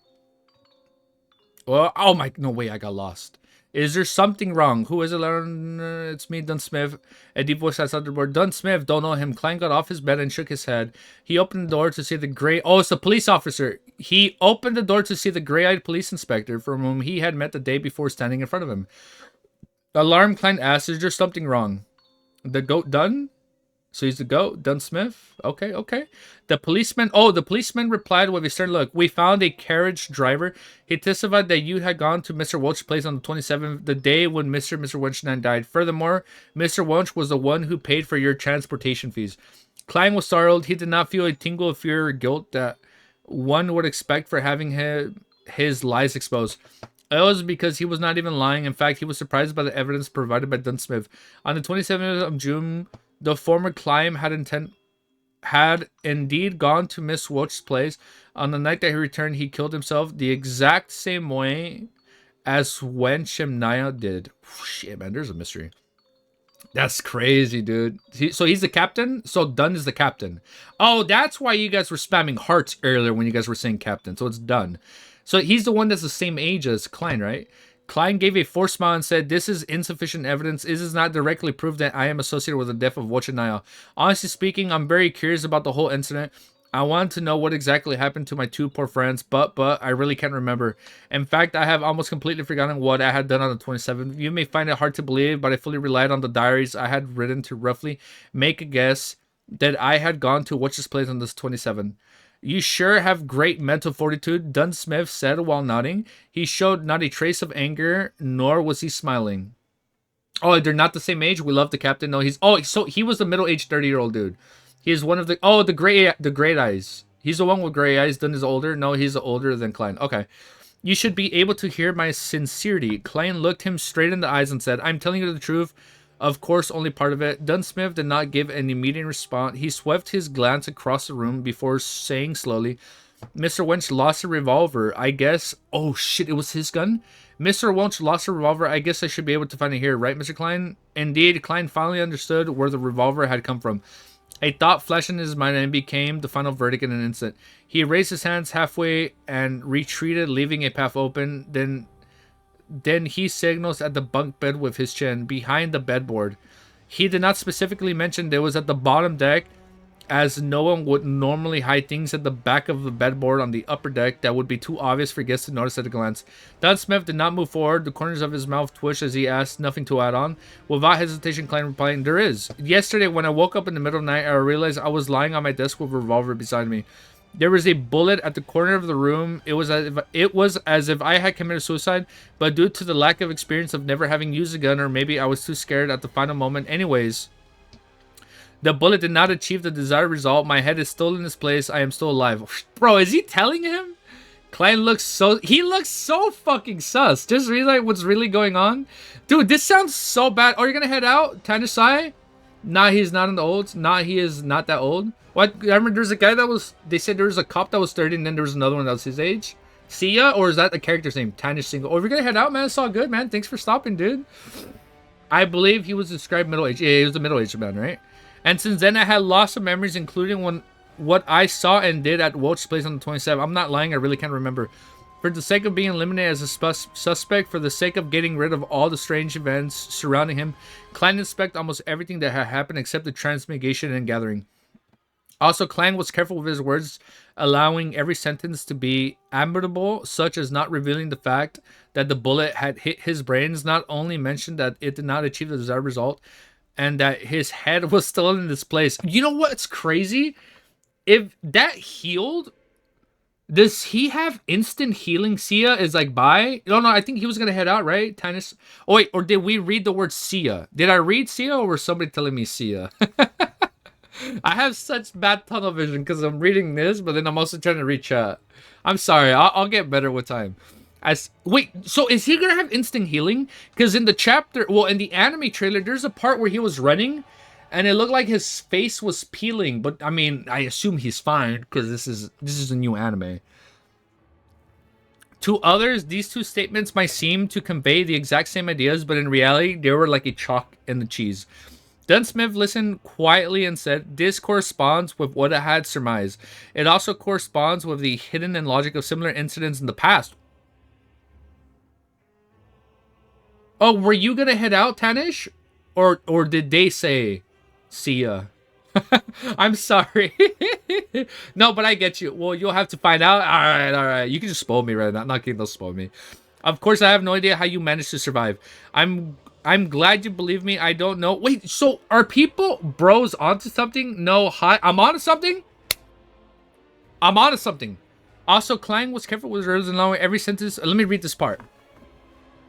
Well, oh my, no way, I got lost. "Is there something wrong? Who is it?" "It's me, Dunn Smith." A deep voice outside the door. "Dunn Smith, don't know him." Klein got off his bed and shook his head. He opened the door to see the gray... Oh, it's the police officer. He opened the door to see the gray-eyed police inspector from whom he had met the day before standing in front of him. Alarmed, Klein asked, "Is there something wrong?" "The goat Dunn?" "So he's the goat, Dunn Smith?" Okay. The policeman replied with a stern look. "We found a carriage driver. He testified that you had gone to Mr. Welch's place on the 27th, the day when Mr. Welchman died. Furthermore, Mr. Welch was the one who paid for your transportation fees." Klein was startled. He did not feel a tingle of fear or guilt that one would expect for having his lies exposed. It was because he was not even lying. In fact, he was surprised by the evidence provided by Dunsmith. On the 27th of June, the former client had indeed gone to Miss Welch's place. On the night that he returned, he killed himself the exact same way as when Shemnaya did. Shit, man, there's a mystery. That's crazy, dude. So he's the captain? So Dunn is the captain. Oh, that's why you guys were spamming hearts earlier when you guys were saying captain. So it's Dunn. So he's the one that's the same age as Klein, right? Klein gave a forced smile and said, "This is insufficient evidence. This is not directly proof that I am associated with the death of Wochanaya. Honestly speaking, I'm very curious about the whole incident. I wanted to know what exactly happened to my two poor friends, but I really can't remember. In fact, I have almost completely forgotten what I had done on the 27th. You may find it hard to believe, but I fully relied on the diaries I had written to roughly make a guess that I had gone to Witch's place on this 27th. You sure have great mental fortitude," Dunsmith said while nodding. He showed not a trace of anger, nor was he smiling. Oh, they're not the same age? We love the captain. No, so he was the middle-aged 30-year-old dude. He is one of the great eyes. He's the one with gray eyes. Dunn is older. No, he's older than Klein. Okay. "You should be able to hear my sincerity." Klein looked him straight in the eyes and said, "I'm telling you the truth. Of course, only part of it." Dunsmith did not give an immediate response. He swept his glance across the room before saying slowly, "Mr. Wench lost a revolver. I guess..." Oh, shit, it was his gun? "Mr. Wench lost a revolver. I guess I should be able to find it here, right, Mr. Klein?" Indeed, Klein finally understood where the revolver had come from. A thought flashed in his mind and it became the final verdict in an instant. He raised his hands halfway and retreated, leaving a path open. Then he signals at the bunk bed with his chin, behind the bedboard. He did not specifically mention it was at the bottom deck, as no one would normally hide things at the back of the bedboard on the upper deck that would be too obvious for guests to notice at a glance. Dunsmith did not move forward. The corners of his mouth twitched as he asked, nothing to add on. Without hesitation, Klein replied, "There is. Yesterday, when I woke up in the middle of the night, I realized I was lying on my desk with a revolver beside me. There was a bullet at the corner of the room. It was as if I had committed suicide, but due to the lack of experience of never having used a gun, or maybe I was too scared at the final moment. Anyways, the bullet did not achieve the desired result. My head is still in its place. I am still alive." Bro, is he telling him? Klein looks so fucking sus. Just realize what's really going on. Dude, this sounds so bad. Oh, you're gonna head out? Tanishai? Nah, he's not in the olds. Nah, he is not that old. What? I remember there's a guy that was, they said there was a cop that was 30 and then there was another one that was his age. Sia? Or is that the character's name? Tanish Single. Oh, if you're gonna head out, man, it's all good, man. Thanks for stopping, dude. I believe he was described middle-aged. Yeah, he was a middle-aged man, right? "And since then, I had lots of memories, including what I saw and did at Welch's place on the 27th. I'm not lying, I really can't remember. For the sake of being eliminated as a suspect, for the sake of getting rid of all the strange events surrounding him, Klein inspected almost everything that had happened except the transmigration and gathering. Also, Klein was careful with his words, allowing every sentence to be amicable, such as not revealing the fact that the bullet had hit his brains, not only mentioned that it did not achieve the desired result, and that his head was still in this place." You know what's crazy? If that healed, does he have instant healing? Sia is like, bye? No, I think he was going to head out, right? Tannis. Oh, wait, or did we read the word Sia? Did I read Sia or was somebody telling me Sia? I have such bad tunnel vision because I'm reading this, but then I'm also trying to read chat. I'm sorry. I'll get better with time. Wait, so is he gonna have instant healing? Because in the chapter, well, in the anime trailer, there's a part where he was running, and it looked like his face was peeling. But I mean, I assume he's fine because this is a new anime. To others, these two statements might seem to convey the exact same ideas, but in reality, they were like a chalk and the cheese. Dunsmith listened quietly and said, "This corresponds with what I had surmised. It also corresponds with the hidden and logic of similar incidents in the past." Oh, were you gonna head out, Tanish? Or did they say, "See ya"? I'm sorry. No, but I get you. Well, you'll have to find out. All right. You can just spoil me right now. I'm not kidding. They'll spoil me. Of course, I have no idea how you managed to survive. I'm glad you believe me. I don't know. Wait, so are people bros onto something? No, hi. I'm onto something? I'm onto something. Also, Klein was careful with his words and allowing every sentence. Let me read this part.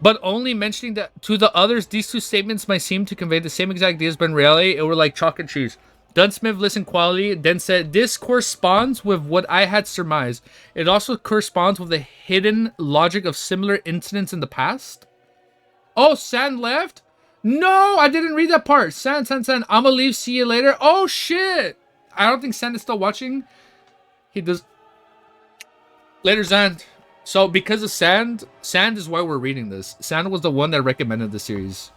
But only mentioning that to the others, these two statements might seem to convey the same exact ideas, but in reality, it were like chalk and cheese. Dunsmith listened quietly, then said, "This corresponds with what I had surmised. It also corresponds with the hidden logic of similar incidents in the past." Oh, Sand left? No, I didn't read that part. Sand. I'ma leave, see you later. Oh, shit. I don't think Sand is still watching. He does. Later, Sand. So, because of Sand is why we're reading this. Sand was the one that recommended the series.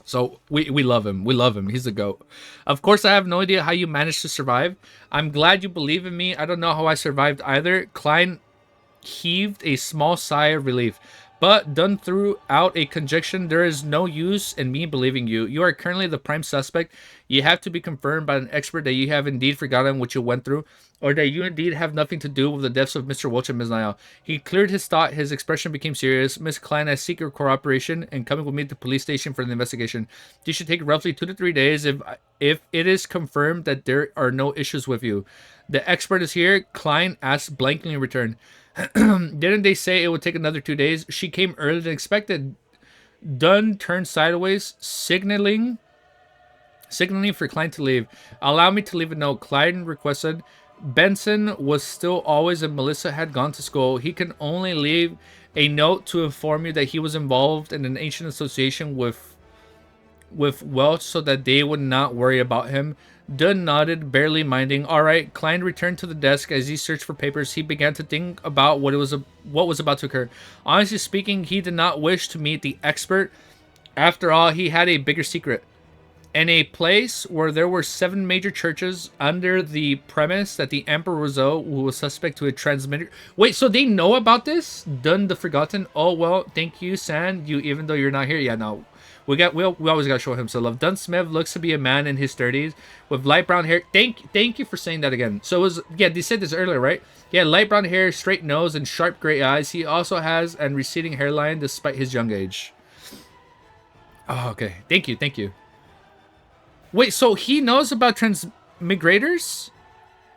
So we love him. We love him. He's the GOAT. Of course, I have no idea how you managed to survive. I'm glad you believe in me. I don't know how I survived either. Klein heaved a small sigh of relief. But done throughout a conjecture, there is no use in me believing you. You are currently the prime suspect. You have to be confirmed by an expert that you have indeed forgotten what you went through, or that you indeed have nothing to do with the deaths of Mr. Welch and Ms. Niall. He cleared his thought. His expression became serious. Miss Klein, I seek your cooperation and coming with me to the police station for the investigation. This should take roughly 2 to 3 days if it is confirmed that there are no issues with you. The expert is here. Klein asked blankly in return. Didn't they say it would take another 2 days? She came earlier than expected. Dunn turned sideways, signaling for Klein to leave. Allow me to leave a note. Klein requested. Benson was still always and Melissa had gone to school. He can only leave a note to inform you that he was involved in an ancient association with Welch so that they would not worry about him. Dunn nodded, barely minding. All right. Klein returned to the desk. As he searched for papers, he began to think about what was about to occur. Honestly speaking, he did not wish to meet the expert. After all, he had a bigger secret. In a place where there were 7 major churches under the premise that the Emperor Rousseau, who was suspect to a transmitter... Wait, so they know about this? Dunn the Forgotten? Oh, well, thank you, San. You, even though you're not here. Yeah, no. We always gotta show him some love. Dunn Smith looks to be a man in his 30s with light brown hair. Thank you for saying that again. So it was, yeah, they said this earlier, right? Yeah, light brown hair, straight nose, and sharp gray eyes. He also has an receding hairline despite his young age. Oh, okay. Thank you. Wait, so he knows about transmigrators?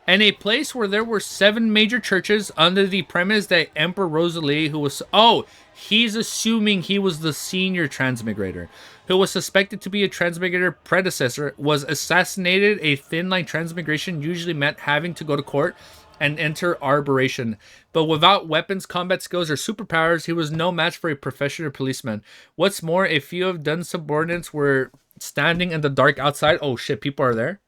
And a place where there were 7 major churches under the premise that Emperor Rosalie, who was... Oh, he's assuming he was the senior transmigrator, who was suspected to be a transmigrator predecessor, was assassinated. A thin-line transmigration usually meant having to go to court and enter arboration. But without weapons, combat skills, or superpowers, he was no match for a professional policeman. What's more, a few of Dunn's subordinates were standing in the dark outside. Oh shit, people are there?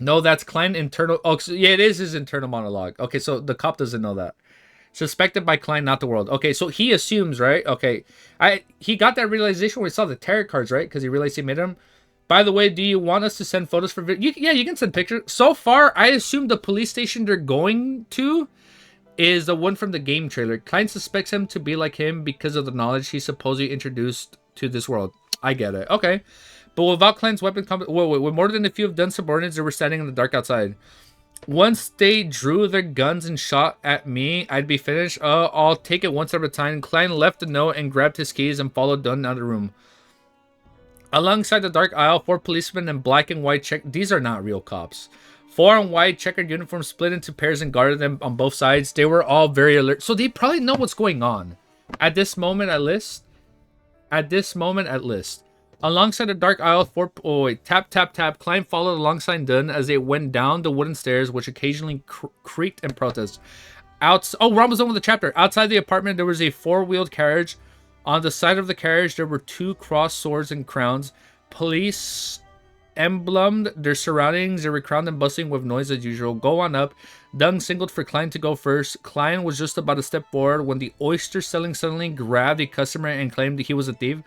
No, that's Klein internal... Oh, so yeah, it is his internal monologue. Okay, so the cop doesn't know that. Suspected by Klein, not the world. Okay, so he assumes, right? Okay, he got that realization when he saw the tarot cards, right? Because he realized he made them. By the way, do you want us to send photos for video? Yeah, you can send pictures. So far, I assume the police station they're going to is the one from the game trailer. Klein suspects him to be like him because of the knowledge he supposedly introduced to this world. I get it. Okay. But without Klein's weapon combat, with more than a few of Dunn's subordinates that were standing in the dark outside. Once they drew their guns and shot at me, I'd be finished. I'll take it one step at a time. Klein left the note and grabbed his keys and followed Dunn out of the room. Alongside the dark aisle, 4 policemen in black and white These are not real cops. 4 in white checkered uniforms split into pairs and guarded them on both sides. They were all very alert. So they probably know what's going on. At this moment at list. Alongside the dark aisle, tap. Klein followed alongside Dunn as they went down the wooden stairs, which occasionally creaked in protest. We're almost done with the chapter. Outside the apartment, there was a 4-wheeled carriage. On the side of the carriage, there were 2 crossed swords and crowns. Police emblemed their surroundings. They were crowned and bustling with noise as usual. Go on up. Dunn signaled for Klein to go first. Klein was just about to step forward when the oyster selling suddenly grabbed a customer and claimed that he was a thief.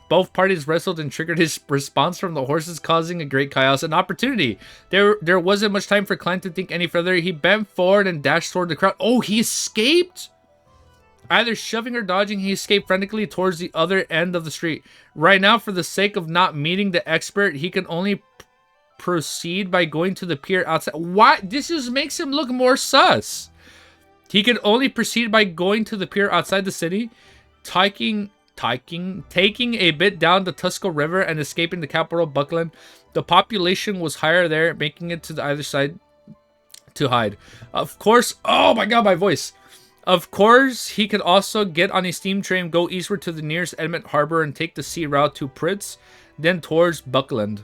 Both parties wrestled and triggered his response from the horses, causing a great chaos. An opportunity. There wasn't much time for Klein to think any further. He bent forward and dashed toward the crowd. Oh, he escaped? Either shoving or dodging, he escaped frantically towards the other end of the street. Right now, for the sake of not meeting the expert, he can only proceed by going to the pier outside. Why? This just makes him look more sus. He can only proceed by going to the pier outside the city, taking a bit down the Tusco River and escaping the capital, Buckland. The population was higher there, making it to the either side to hide. Of course, oh my god, my voice. Of course, he could also get on a steam train, go eastward to the nearest Edmond Harbor and take the sea route to Pritz, then towards Buckland.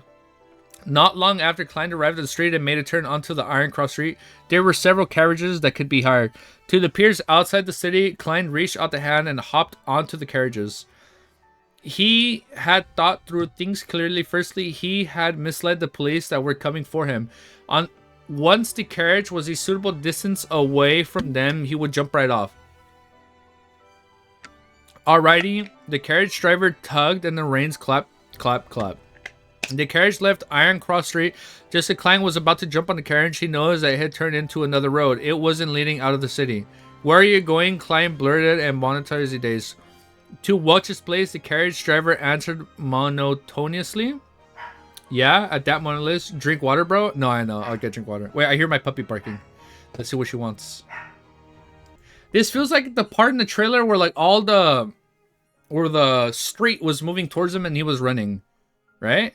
Not long after Klein arrived at the street and made a turn onto the Iron Cross Street, there were several carriages that could be hired. To the piers outside the city, Klein reached out the hand and hopped onto the carriages. He had thought through things clearly. Firstly, he had misled the police that were coming for him. Once the carriage was a suitable distance away from them, he would jump right off. Alrighty, the carriage driver tugged and the reins clap, clap, clap. The carriage left Iron Cross Street. Just as Klein was about to jump on the carriage, he noticed that it had turned into another road. It wasn't leading out of the city. Where are you going? Klein blurted and monetized the days. To Welch's place, the carriage driver answered monotonously. Yeah, at that moment, drink water, bro? No, I know. I'll get drink water. Wait, I hear my puppy barking. Let's see what she wants. This feels like the part in the trailer where like where the street was moving towards him and he was running, right?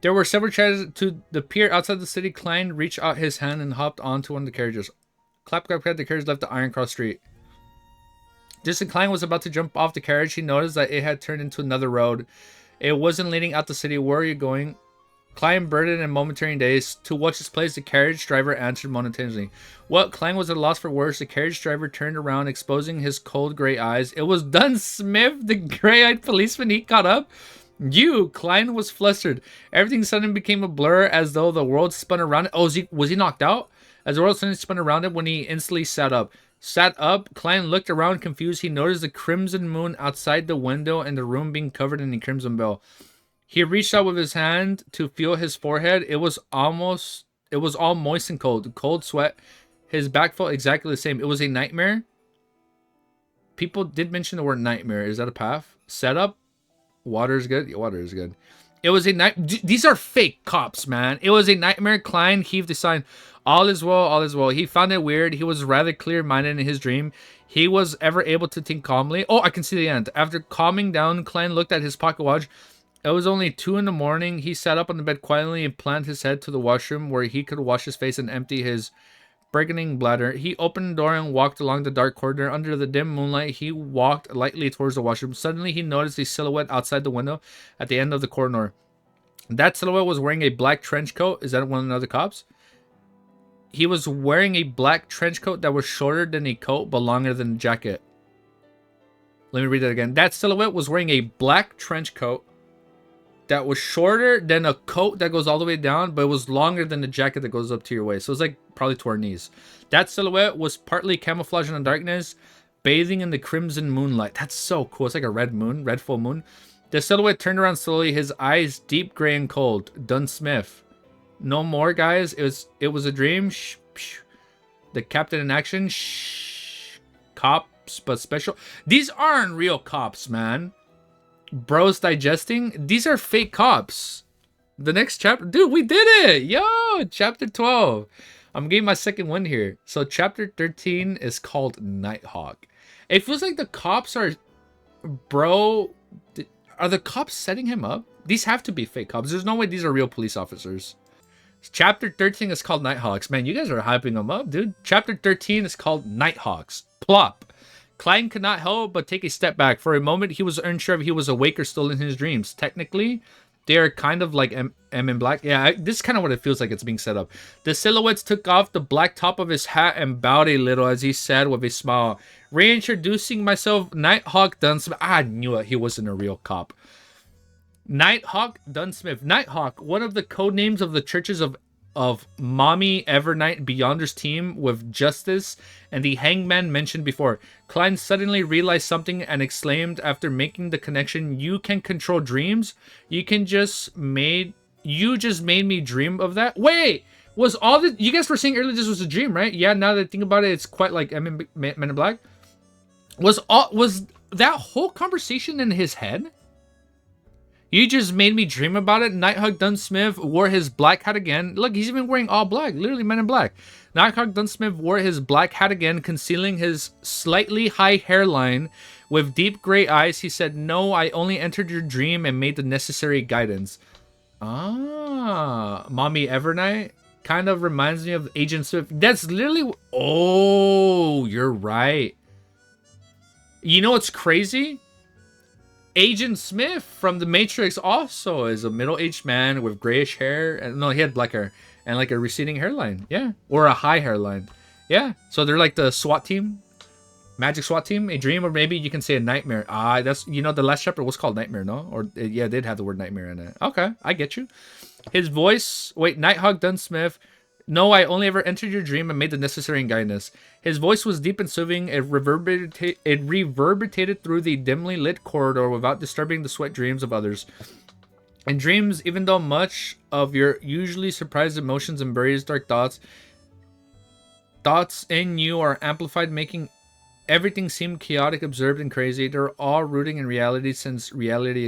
There were several carriages to the pier outside the city. Klein reached out his hand and hopped onto one of the carriages. Clap, clap, clap. The carriage left the Iron Cross Street. Just as Klein was about to jump off the carriage, he noticed that it had turned into another road. It wasn't leading out the city. Where are you going? Klein burdened in momentary daze. To watch his place, the carriage driver answered monotonously. What? Klein was at a loss for words. The carriage driver turned around, exposing his cold gray eyes. It was Dunn Smith, the gray-eyed policeman. He caught up. You! Klein was flustered. Everything suddenly became a blur, as though the world spun around it. Oh, was he knocked out? As the world suddenly spun around him when he instantly sat up. Klein looked around confused. He noticed the crimson moon outside the window and the room being covered in a crimson veil. He reached out with his hand to feel his forehead. It was all moist and cold. Cold sweat. His back felt exactly the same. It was a nightmare. People did mention the word nightmare. Is that a path? Setup? Water is good? Yeah, water is good. It was a night. These are fake cops, man. It was a nightmare. Klein heaved a sign. All is well, all is well. He found it weird. He was rather clear-minded in his dream. He was ever able to think calmly. Oh, I can see the end. After calming down, Klein looked at his pocket watch. It was only 2 in the morning. He sat up on the bed quietly and planted his head to the washroom where he could wash his face and empty his burgeoning bladder. He opened the door and walked along the dark corridor. Under the dim moonlight, he walked lightly towards the washroom. Suddenly, he noticed a silhouette outside the window at the end of the corridor. That silhouette was wearing a black trench coat. Is that one of the other cops? He was wearing a black trench coat that was shorter than a coat but longer than a jacket. Let me read that again. That silhouette was wearing a black trench coat that was shorter than a coat that goes all the way down, but it was longer than the jacket that goes up to your waist. So it's like probably to our knees. That silhouette was partly camouflaged in the darkness, bathing in the crimson moonlight. That's so cool. It's like a red moon, red full moon. The silhouette turned around slowly, his eyes deep gray and cold. Dunn Smith. No more, guys. It was a dream. Shh, shh. The captain in action. Shh. Cops, but special. These aren't real cops, man. Bros digesting. These are fake cops. The next chapter. Dude, we did it. Yo, chapter 12. I'm getting my second win here. So chapter 13 is called Nighthawk. It feels like the cops are... Bro... Are the cops setting him up? These have to be fake cops. There's no way these are real police officers. Chapter 13 is called Nighthawks. Man, you guys are hyping them up, dude. Chapter 13 is called Nighthawks. Plop. Klein could not help but take a step back. For a moment, he was unsure if he was awake or still in his dreams. Technically, they are kind of like M in Black. Yeah, this is kind of what it feels like it's being set up. The silhouettes took off the black top of his hat and bowed a little as he said with a smile, reintroducing myself, Nighthawk Dunsmith. I knew it. He wasn't a real cop. Nighthawk Dunsmith. Nighthawk, one of the code names of the churches of Mommy Evernight Beyonder's team with Justice and the Hangman mentioned before. Klein suddenly realized something and exclaimed after making the connection, "You can control dreams? You just made me dream of that?" Wait, was all this... You guys were saying earlier this was a dream, right? Yeah, now that I think about it, it's quite like Men in Black. Was that whole conversation in his head? You just made me dream about it. Nighthawk Dunsmith wore his black hat again. Look, he's even wearing all black. Literally Men in Black. Nighthawk Dunsmith wore his black hat again, concealing his slightly high hairline. With deep gray eyes, he said, "No, I only entered your dream and made the necessary guidance." Ah, Mommy Evernight kind of reminds me of Agent Swift. That's literally... Oh, you're right. You know what's crazy? Agent Smith from The Matrix also is a middle-aged man with grayish hair. And no, he had black hair and like a receding hairline. Yeah, or a high hairline. Yeah, so they're like the SWAT team, magic SWAT team, a dream, or maybe you can say a nightmare. That's, you know, the Last Shepherd was called Nightmare, no? Or yeah, it did have the word nightmare in it. Okay, I get you. His voice. Wait, Nighthawk Dunsmith. No, I only ever entered your dream and made the necessary guidance. His voice was deep and soothing. It reverberated through the dimly lit corridor without disturbing the sweat dreams of others. In dreams, even though much of your usually surprised emotions and buried dark thoughts in you are amplified, making everything seem chaotic, absurd, and crazy. They're all rooting in reality, since reality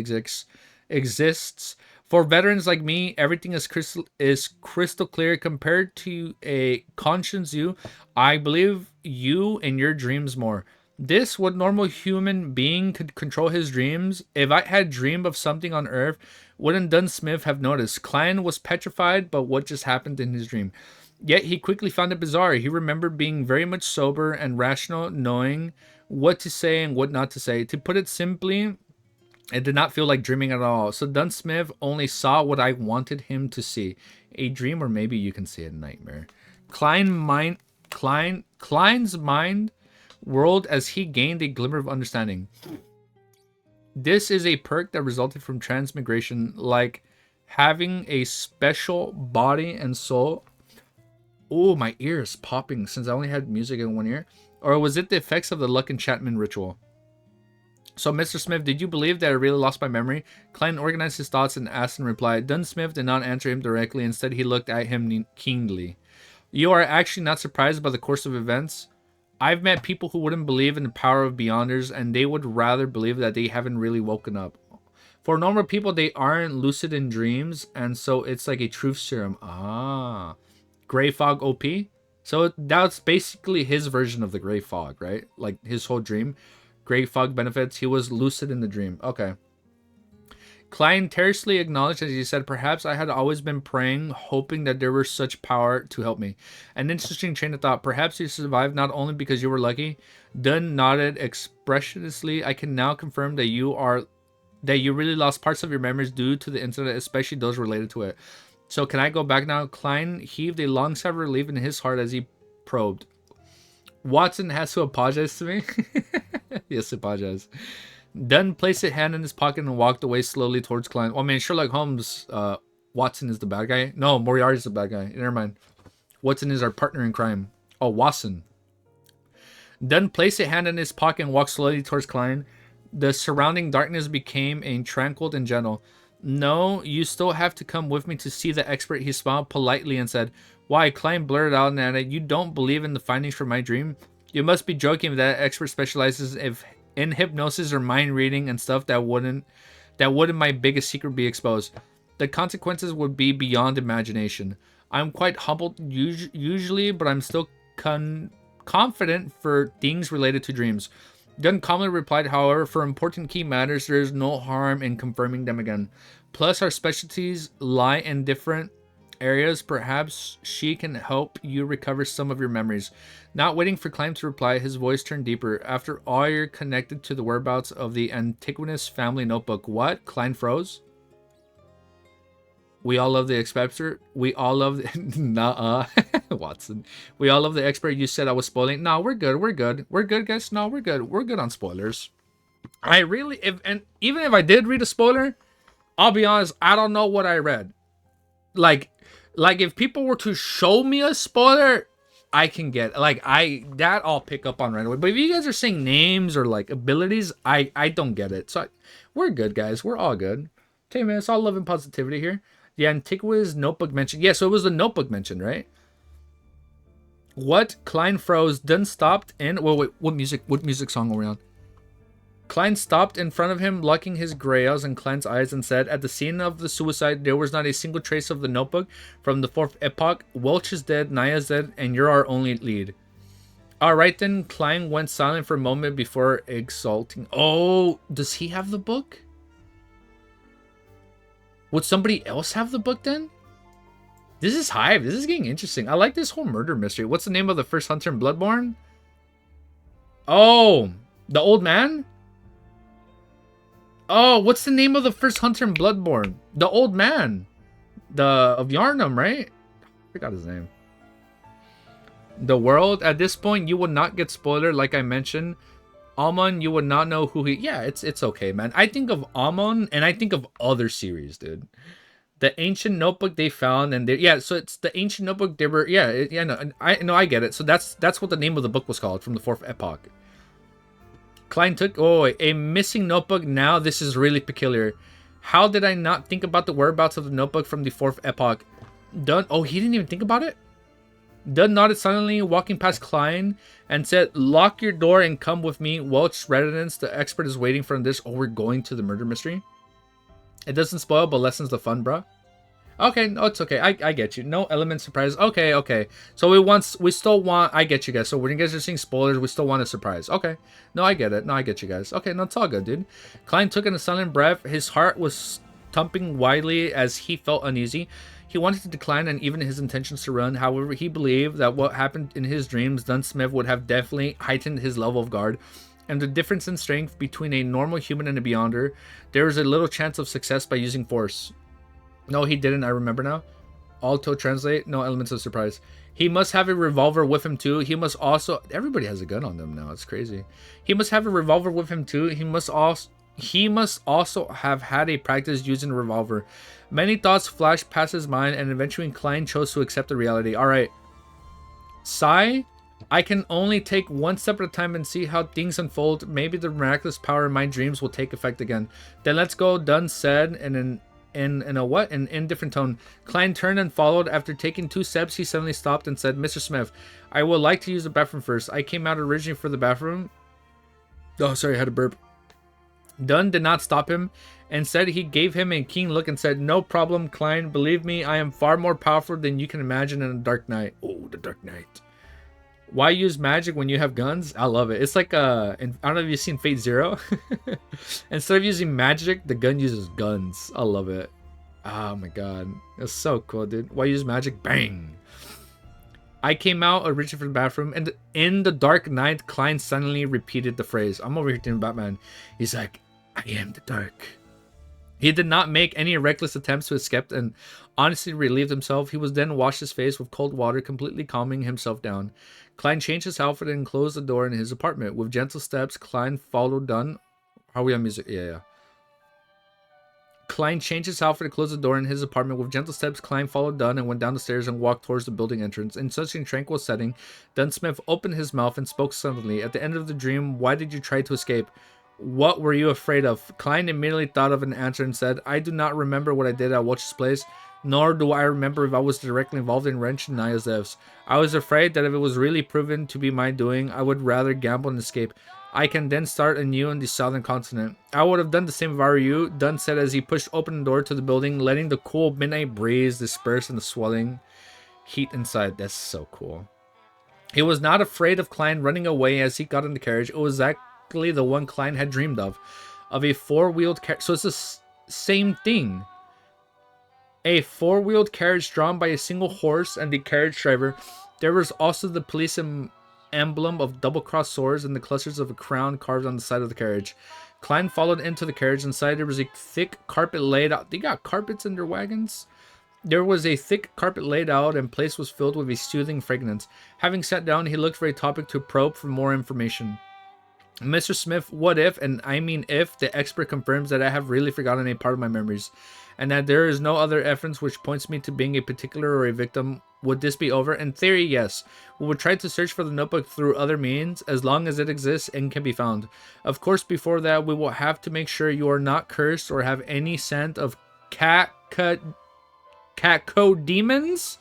exists. For veterans like me, everything is crystal clear. Compared to a conscious you, I believe you in your dreams more. This, what normal human being could control his dreams? If I had dreamed of something on Earth, wouldn't Dunsmith have noticed? Klein was petrified, but what just happened in his dream? Yet he quickly found it bizarre. He remembered being very much sober and rational, knowing what to say and what not to say. To put it simply, it did not feel like dreaming at all. So Dunsmith only saw what I wanted him to see. A dream, or maybe you can say a nightmare. Klein's mind whirled as he gained a glimmer of understanding. This is a perk that resulted from transmigration, like having a special body and soul. Oh, my ear is popping since I only had music in one ear. Or was it the effects of the luck enchantment ritual? So, Mr. Smith, did you believe that I really lost my memory? Klein organized his thoughts and asked in reply. Dunsmith did not answer him directly. Instead, he looked at him keenly. You are actually not surprised by the course of events? I've met people who wouldn't believe in the power of beyonders, and they would rather believe that they haven't really woken up. For normal people, they aren't lucid in dreams, and so it's like a truth serum. Gray Fog OP? So that's basically his version of the Gray Fog, right? Like his whole dream. Gray Fog benefits. He was lucid in the dream. Okay. Klein tersely acknowledged as he said, perhaps I had always been praying, hoping that there were such power to help me. An interesting train of thought. Perhaps you survived not only because you were lucky. Dunn nodded expressionlessly. I can now confirm that you really lost parts of your memories due to the incident, especially those related to it. So can I go back now? Klein heaved a long sigh of relief in his heart as he probed. Watson has to apologize to me. Yes, apologize. Dunn placed his hand in his pocket and walked away slowly towards Klein. Oh, man, Sherlock Holmes, Watson is the bad guy. No, Moriarty is the bad guy. Never mind. Watson is our partner in crime. Oh, Watson. Dunn placed a hand in his pocket and walked slowly towards Klein. The surrounding darkness became tranquil and gentle. No, you still have to come with me to see the expert. He smiled politely and said, why? Klein blurted out, Nana, you don't believe in the findings from my dream? You must be joking. That expert specializes in hypnosis or mind reading and stuff that wouldn't my biggest secret be exposed. The consequences would be beyond imagination. I'm quite humbled usually, but I'm still confident for things related to dreams. Dunn calmly replied, however, for important key matters, there is no harm in confirming them again. Plus, our specialties lie in different areas. Perhaps she can help you recover some of your memories. Not waiting for Klein to reply, his voice turned deeper. After all, you're connected to the whereabouts of the Antiquinous family notebook. What? Klein froze? We all love the expert. We all love the... Watson. We all love the expert. You said I was spoiling. No, we're good. We're good. We're good, guys. No, we're good. We're good on spoilers. I really... even if I did read a spoiler, I'll be honest, I don't know what I read. Like if people were to show me a spoiler, I can get... that I'll pick up on right away. But if you guys are saying names or, abilities, I don't get it. So, we're good, guys. We're all good. Okay, man. It's all love and positivity here. The Antiquinous notebook mentioned. Yeah, so it was the notebook mentioned, right? What? Klein froze. Dunn stopped in... Wait, what music song are we on? Klein stopped in front of him, locking his gray eyes and Klein's eyes, and said, at the scene of the suicide, there was not a single trace of the notebook from the fourth epoch. Welch is dead, Naya's dead, and you're our only lead. Alright then, Klein went silent for a moment before exulting. Oh, does he have the book? Would somebody else have the book then? This is hype. This is getting interesting. I like this whole murder mystery. What's the name of the first hunter in Bloodborne? Oh, the old man? Oh, what's the name of the first hunter in Bloodborne? The old man. Of Yarnum, right? I forgot his name. The world. At this point, you will not get spoiler, like I mentioned. Amon, you would not know who he... Yeah, it's okay, man. I think of Amon, and I think of other series, dude. The ancient notebook they found, and they... Yeah, so it's the ancient notebook they were... Yeah, no, I get it. So that's what the name of the book was called, from the 4th epoch. Klein took... Oh, a missing notebook. Now this is really peculiar. How did I not think about the whereabouts of the notebook from the 4th epoch? Dunn... Oh, he didn't even think about it? Dunn nodded silently, walking past Klein, and said, "Lock your door and come with me. Welch residence. The expert is waiting for this." Oh, we're going to the murder mystery? It doesn't spoil, but lessens the fun, bruh. Okay, no, it's okay. I get you. No element surprise. Okay. So we still want... I get you guys. So when you guys are seeing spoilers, we still want a surprise. Okay. No, I get it. No, I get you guys. Okay, no, it's all good, dude. Klein took in a silent breath. His heart was thumping wildly as he felt uneasy. He wanted to decline and even his intentions to run. However, he believed that what happened in his dreams, Dunsmith would have definitely heightened his level of guard. And the difference in strength between a normal human and a beyonder, there is a little chance of success by using force. No, he didn't. I remember now. Auto translate. No elements of surprise. He must have a revolver with him too. He must also... Everybody has a gun on them now. It's crazy. He must have a revolver with him too. He must also have had a practice using a revolver. Many thoughts flashed past his mind, and eventually Klein chose to accept the reality. Alright. Sigh. I can only take one step at a time and see how things unfold. Maybe the miraculous power in my dreams will take effect again. Then let's go, Dunn said, in an indifferent tone. Klein turned and followed. After taking 2 steps, he suddenly stopped and said, "Mr. Smith, I would like to use the bathroom first. I came out originally for the bathroom." Oh, sorry, I had a burp. Dunn did not stop him. Instead, he gave him a keen look and said, "No problem, Klein. Believe me, I am far more powerful than you can imagine in the Dark Knight." Oh, the Dark Knight. Why use magic when you have guns? I love it. It's like, I don't know if you've seen Fate Zero. Instead of using magic, the gun uses guns. I love it. Oh my god. It's so cool, dude. Why use magic? Bang. I came out originally from the bathroom, and in the Dark Knight, Klein suddenly repeated the phrase. I'm over here doing Batman. He's like, "I am the dark." He did not make any reckless attempts to escape and honestly relieved himself. He was then washed his face with cold water, completely calming himself down. Klein changed his outfit and closed the door in his apartment. With gentle steps, Klein followed Dunn. How are we on music? Yeah. Klein changed his outfit and closed the door in his apartment. With gentle steps, Klein followed Dunn and went down the stairs and walked towards the building entrance. In such a tranquil setting, Dunsmith opened his mouth and spoke suddenly. At the end of the dream, why did you try to escape? What were you afraid of? Klein immediately thought of an answer and said, "I do not remember what I did at Welch's place, nor do I remember if I was directly involved in Wrench and Naya's deaths. I was afraid that if it was really proven to be my doing, I would rather gamble and escape. I can then start anew on the southern continent. I would have done the same if I were you," Dunn said as he pushed open the door to the building, letting the cool midnight breeze disperse in the swelling heat inside. That's so cool. He was not afraid of Klein running away as he got in the carriage. It was exactly the one Klein had dreamed of a four-wheeled carriage. So it's the same thing. A four-wheeled carriage drawn by a single horse and the carriage driver. There was also the police emblem of double-crossed swords and the clusters of a crown carved on the side of the carriage. Klein followed into the carriage. Inside there was a thick carpet laid out. They got carpets in their wagons? There was a thick carpet laid out, and place was filled with a soothing fragrance. Having sat down, he looked for a topic to probe for more information. "Mr. Smith, what if, and I mean if, the expert confirms that I have really forgotten a part of my memories, and that there is no other evidence which points me to being a particular or a victim, would this be over?" "In theory, yes. We would try to search for the notebook through other means, as long as it exists and can be found. Of course, before that, we will have to make sure you are not cursed or have any scent of Catco-demons?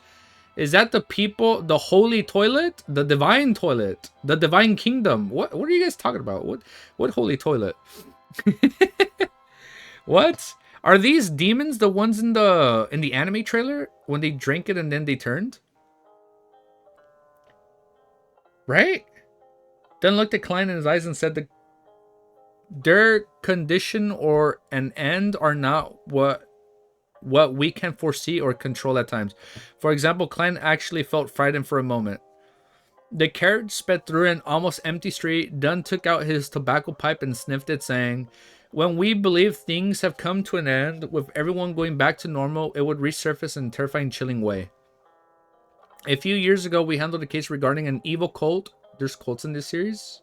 Is that the people, the holy toilet? The divine toilet? The divine kingdom? What are you guys talking about? What holy toilet?" What? Are these demons the ones in the anime trailer? When they drank it and then they turned? Right? Then looked at Klein in his eyes and said, "Their condition or an end are not what we can foresee or control at times. For example, Klein actually felt frightened for a moment." The carriage sped through an almost empty street. Dunn took out his tobacco pipe and sniffed it, saying, When we believe things have come to an end, with everyone going back to normal, it would resurface in a terrifying, chilling way. A few years ago, we handled a case regarding an evil cult. There's cults in this series?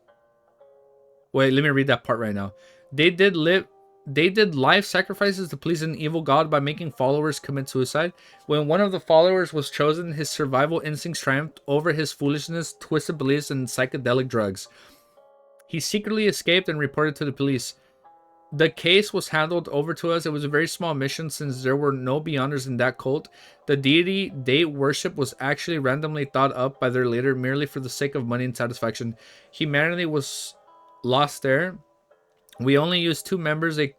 Wait, let me read that part right now. They did life sacrifices to please an evil god by making followers commit suicide. When one of the followers was chosen, his survival instincts triumphed over his foolishness, twisted beliefs, and psychedelic drugs. He secretly escaped and reported to the police. The case was handed over to us. It was a very small mission since there were no Beyonders in that cult. The deity they worship was actually randomly thought up by their leader merely for the sake of money and satisfaction. Humanity was lost there. We only used 2 members, they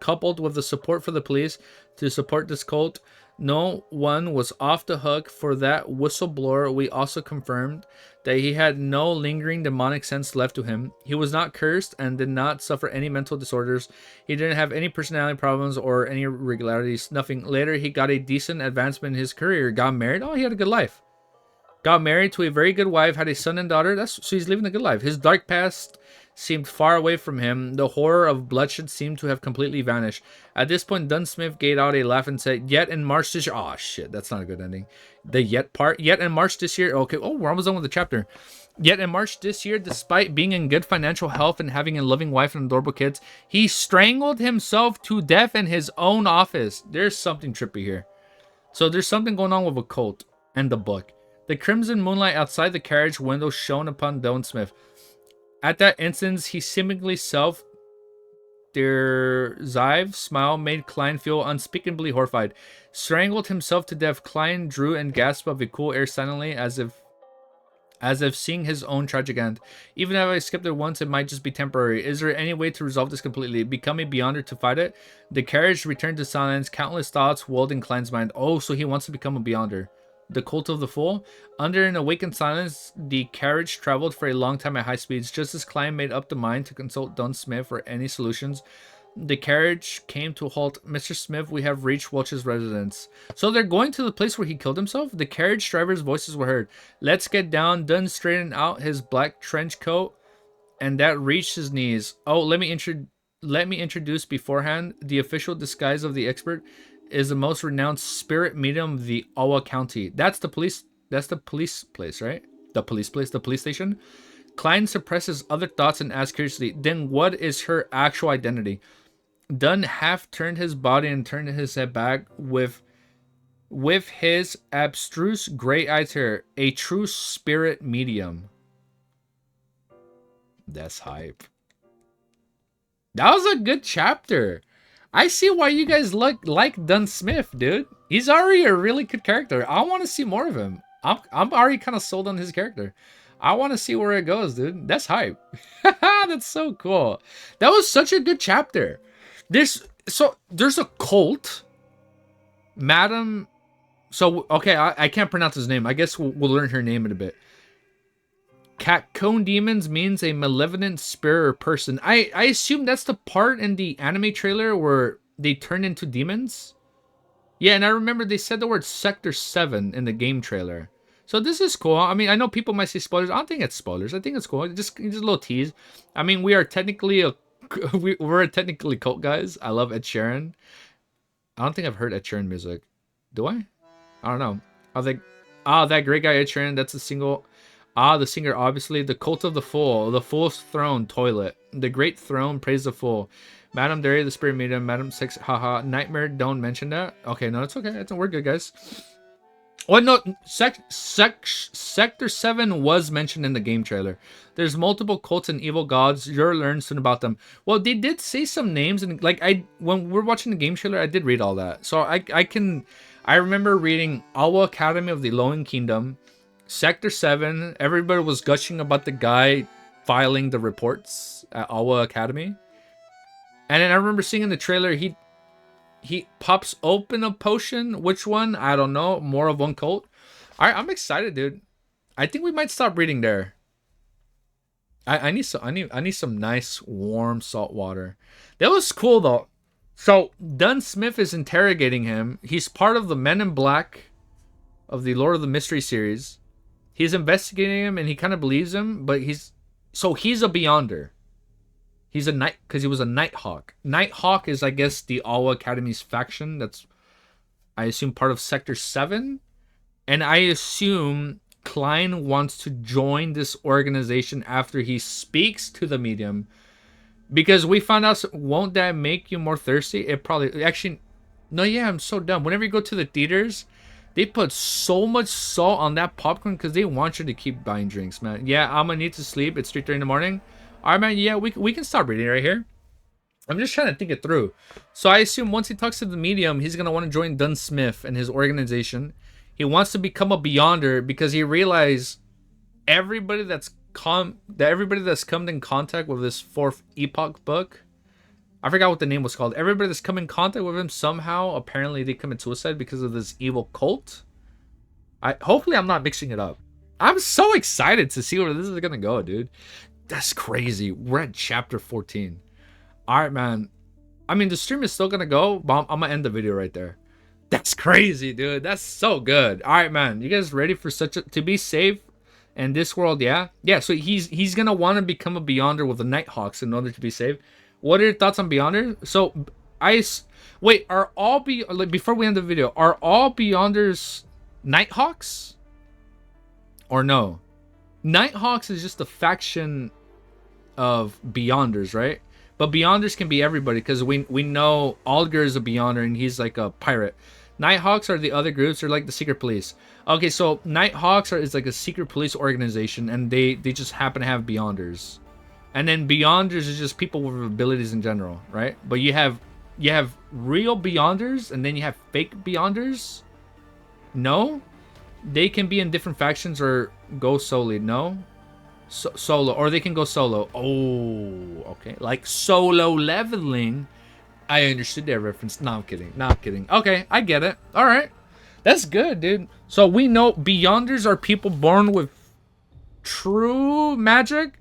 coupled with the support for the police to support this cult. No one was off the hook for that whistleblower. We also confirmed that he had no lingering demonic sense left to him. He was not cursed and did not suffer any mental disorders. He didn't have any personality problems or any irregularities. Nothing. Later, he got a decent advancement in his career. Got married. Oh, he had a good life. Got married to a very good wife. Had a son and daughter. So he's living a good life. His dark past seemed far away from him. The horror of bloodshed seemed to have completely vanished. At this point, Dunn Smith gave out a laugh and said, "Yet in March this year..." Oh, shit. That's not a good ending. The yet part. Yet in March this year... Okay. Oh, we're almost done with the chapter. Yet in March this year, despite being in good financial health and having a loving wife and adorable kids, he strangled himself to death in his own office. There's something trippy here. So there's something going on with a cult and the book. The crimson moonlight outside the carriage window shone upon Dunn Smith. At that instant, he seemingly their Zive smile made Klein feel unspeakably horrified. Strangled himself to death, Klein drew and gasped of a cool air silently, as if seeing his own tragic end. Even if I skipped it once, it might just be temporary. Is there any way to resolve this completely? Become a Beyonder to fight it? The carriage returned to silence. Countless thoughts whirled in Klein's mind. Oh, so he wants to become a Beyonder. The Cult of the Fool. Under an awakened silence, the carriage traveled for a long time at high speeds. Just as Klein made up the mind to consult Dunn Smith for any solutions, the carriage came to a halt. "Mr. Smith, we have reached Welch's residence." So they're going to the place where he killed himself? The carriage driver's voices were heard. "Let's get down." Dunn straightened out his black trench coat, and that reached his knees. "Oh, let me introduce beforehand. The official disguise of the expert is the most renowned spirit medium of the Awa County." That's the police. That's the police place, right? The police place, the police station. Klein suppresses other thoughts and asks curiously, "Then what is her actual identity?" Dunn half turned his body and turned his head back with his abstruse gray-eyed hair. "A true spirit medium." That's hype. That was a good chapter. I see why you guys like Dunn Smith, dude. He's already a really good character. I want to see more of him. I'm already kind of sold on his character. I want to see where it goes, dude. That's hype. That's so cool. That was such a good chapter. There's a cult. Madam. So, okay, I can't pronounce his name. I guess we'll learn her name in a bit. Catcone demons means a malevolent spirit or person. I assume that's the part in the anime trailer where they turn into demons. Yeah, and I remember they said the word Sector 7 in the game trailer. So this is cool. I mean, I know people might say spoilers. I don't think it's spoilers. I think it's cool. Just a little tease. I mean, we're technically cult guys. I love Ed Sheeran. I don't think I've heard Ed Sheeran music. Do I? I don't know. I think, that great guy Ed Sheeran. That's a single. The singer, obviously. The Cult of the Fool. The Fool's Throne, Toilet. The Great Throne, Praise the Fool. Madame Derry, the Spirit Medium. Madame Six, haha. Nightmare, don't mention that. Okay, no, it's okay. We're good, guys. Oh, no. Sector 7 was mentioned in the game trailer. There's multiple cults and evil gods. You'll learn soon about them. Well, they did say some names. And, like, when we're watching the game trailer, I did read all that. So, I remember reading Awa Academy of the Lowing Kingdom. Sector 7, everybody was gushing about the guy filing the reports at Awa Academy. And then I remember seeing in the trailer, he pops open a potion. Which one? I don't know. More of one cult. Alright, I'm excited, dude. I think we might stop reading there. I need some nice warm salt water. That was cool though. So Dunn Smith is interrogating him. He's part of the Men in Black of the Lord of the Mystery series. He's investigating him and he kind of believes him, but he's a Beyonder. He's a night because he was a Nighthawk. Nighthawk is, I guess, the All Academy's faction. That's, I assume, part of Sector 7. And I assume Klein wants to join this organization after he speaks to the medium. Because we found out, won't that make you more thirsty? It probably, actually, no, yeah, I'm so dumb. Whenever you go to the theaters, they put so much salt on that popcorn because they want you to keep buying drinks, man. Yeah, I'm gonna need to sleep. It's 3:30 in the morning. All right, man. Yeah, we can stop reading right here. I'm just trying to think it through. So I assume once he talks to the medium, he's gonna want to join Dunn Smith and his organization. He wants to become a Beyonder because he realized everybody that's come in contact with this fourth epoch book. I forgot what the name was called. Everybody that's come in contact with him somehow, apparently they commit suicide because of this evil cult. Hopefully I'm not mixing it up. I'm so excited to see where this is gonna go, dude. That's crazy. We're at chapter 14. All right, man. I mean, the stream is still gonna go, but I'm gonna end the video right there. That's crazy, dude. That's so good. All right, man. You guys ready for to be safe in this world? Yeah. So he's gonna want to become a Beyonder with the Nighthawks in order to be safe. What are your thoughts on Beyonder? So wait. Are all before we end the video? Are all Beyonders Nighthawks? Or no? Nighthawks is just a faction of Beyonders, right? But Beyonders can be everybody because we know Alger is a Beyonder and he's like a pirate. Nighthawks are the other groups. They're like the secret police. Okay, so Nighthawks is like a secret police organization and they just happen to have Beyonders. And then Beyonders is just people with abilities in general, right? But you have real Beyonders and then you have fake Beyonders. No? They can be in different factions or go solely. No? Solo. Or they can go solo. Oh, okay. Like solo leveling. I understood that reference. No, I'm kidding. Okay, I get it. All right. That's good, dude. So we know Beyonders are people born with true magic.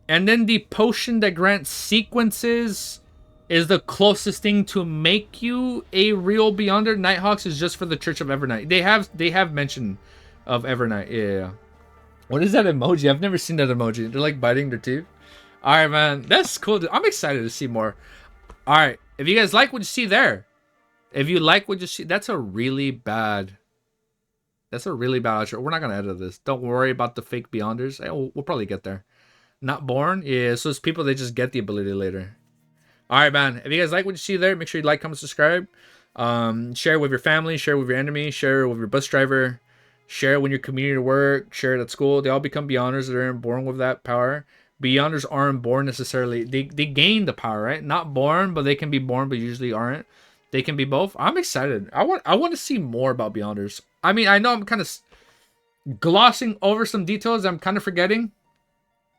And then the potion that grants sequences is the closest thing to make you a real Beyonder. Nighthawks is just for the Church of Evernight. They have mention of Evernight. Yeah. What is that emoji? I've never seen that emoji. They're like biting their teeth. All right, man. That's cool, dude. I'm excited to see more. All right. If you guys like what you see there, if you like what you see, that's a really bad outro. We're not going to edit this. Don't worry about the fake Beyonders. We'll probably get there. Not born? Yeah, so it's people that just get the ability later. All right, man. If you guys like what you see there, make sure you like, comment, subscribe. Share with your family. Share with your enemy. Share with your bus driver. Share when your community work. Share it at school. They all become Beyonders. They're born with that power. Beyonders aren't born necessarily. They gain the power, right? Not born, but they can be born, but usually aren't. They can be both. I'm excited. I want to see more about Beyonders. I mean, I know I'm kind of glossing over some details I'm kind of forgetting.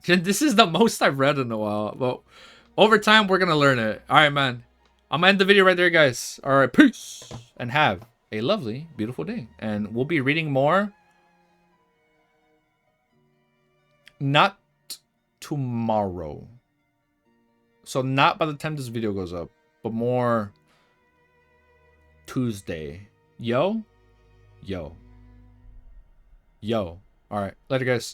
This is the most I've read in a while. But over time, we're going to learn it. All right, man. I'm going to end the video right there, guys. All right, peace. And have a lovely, beautiful day. And we'll be reading more. Not tomorrow. So not by the time this video goes up. But more Tuesday. Yo. All right. Later, guys.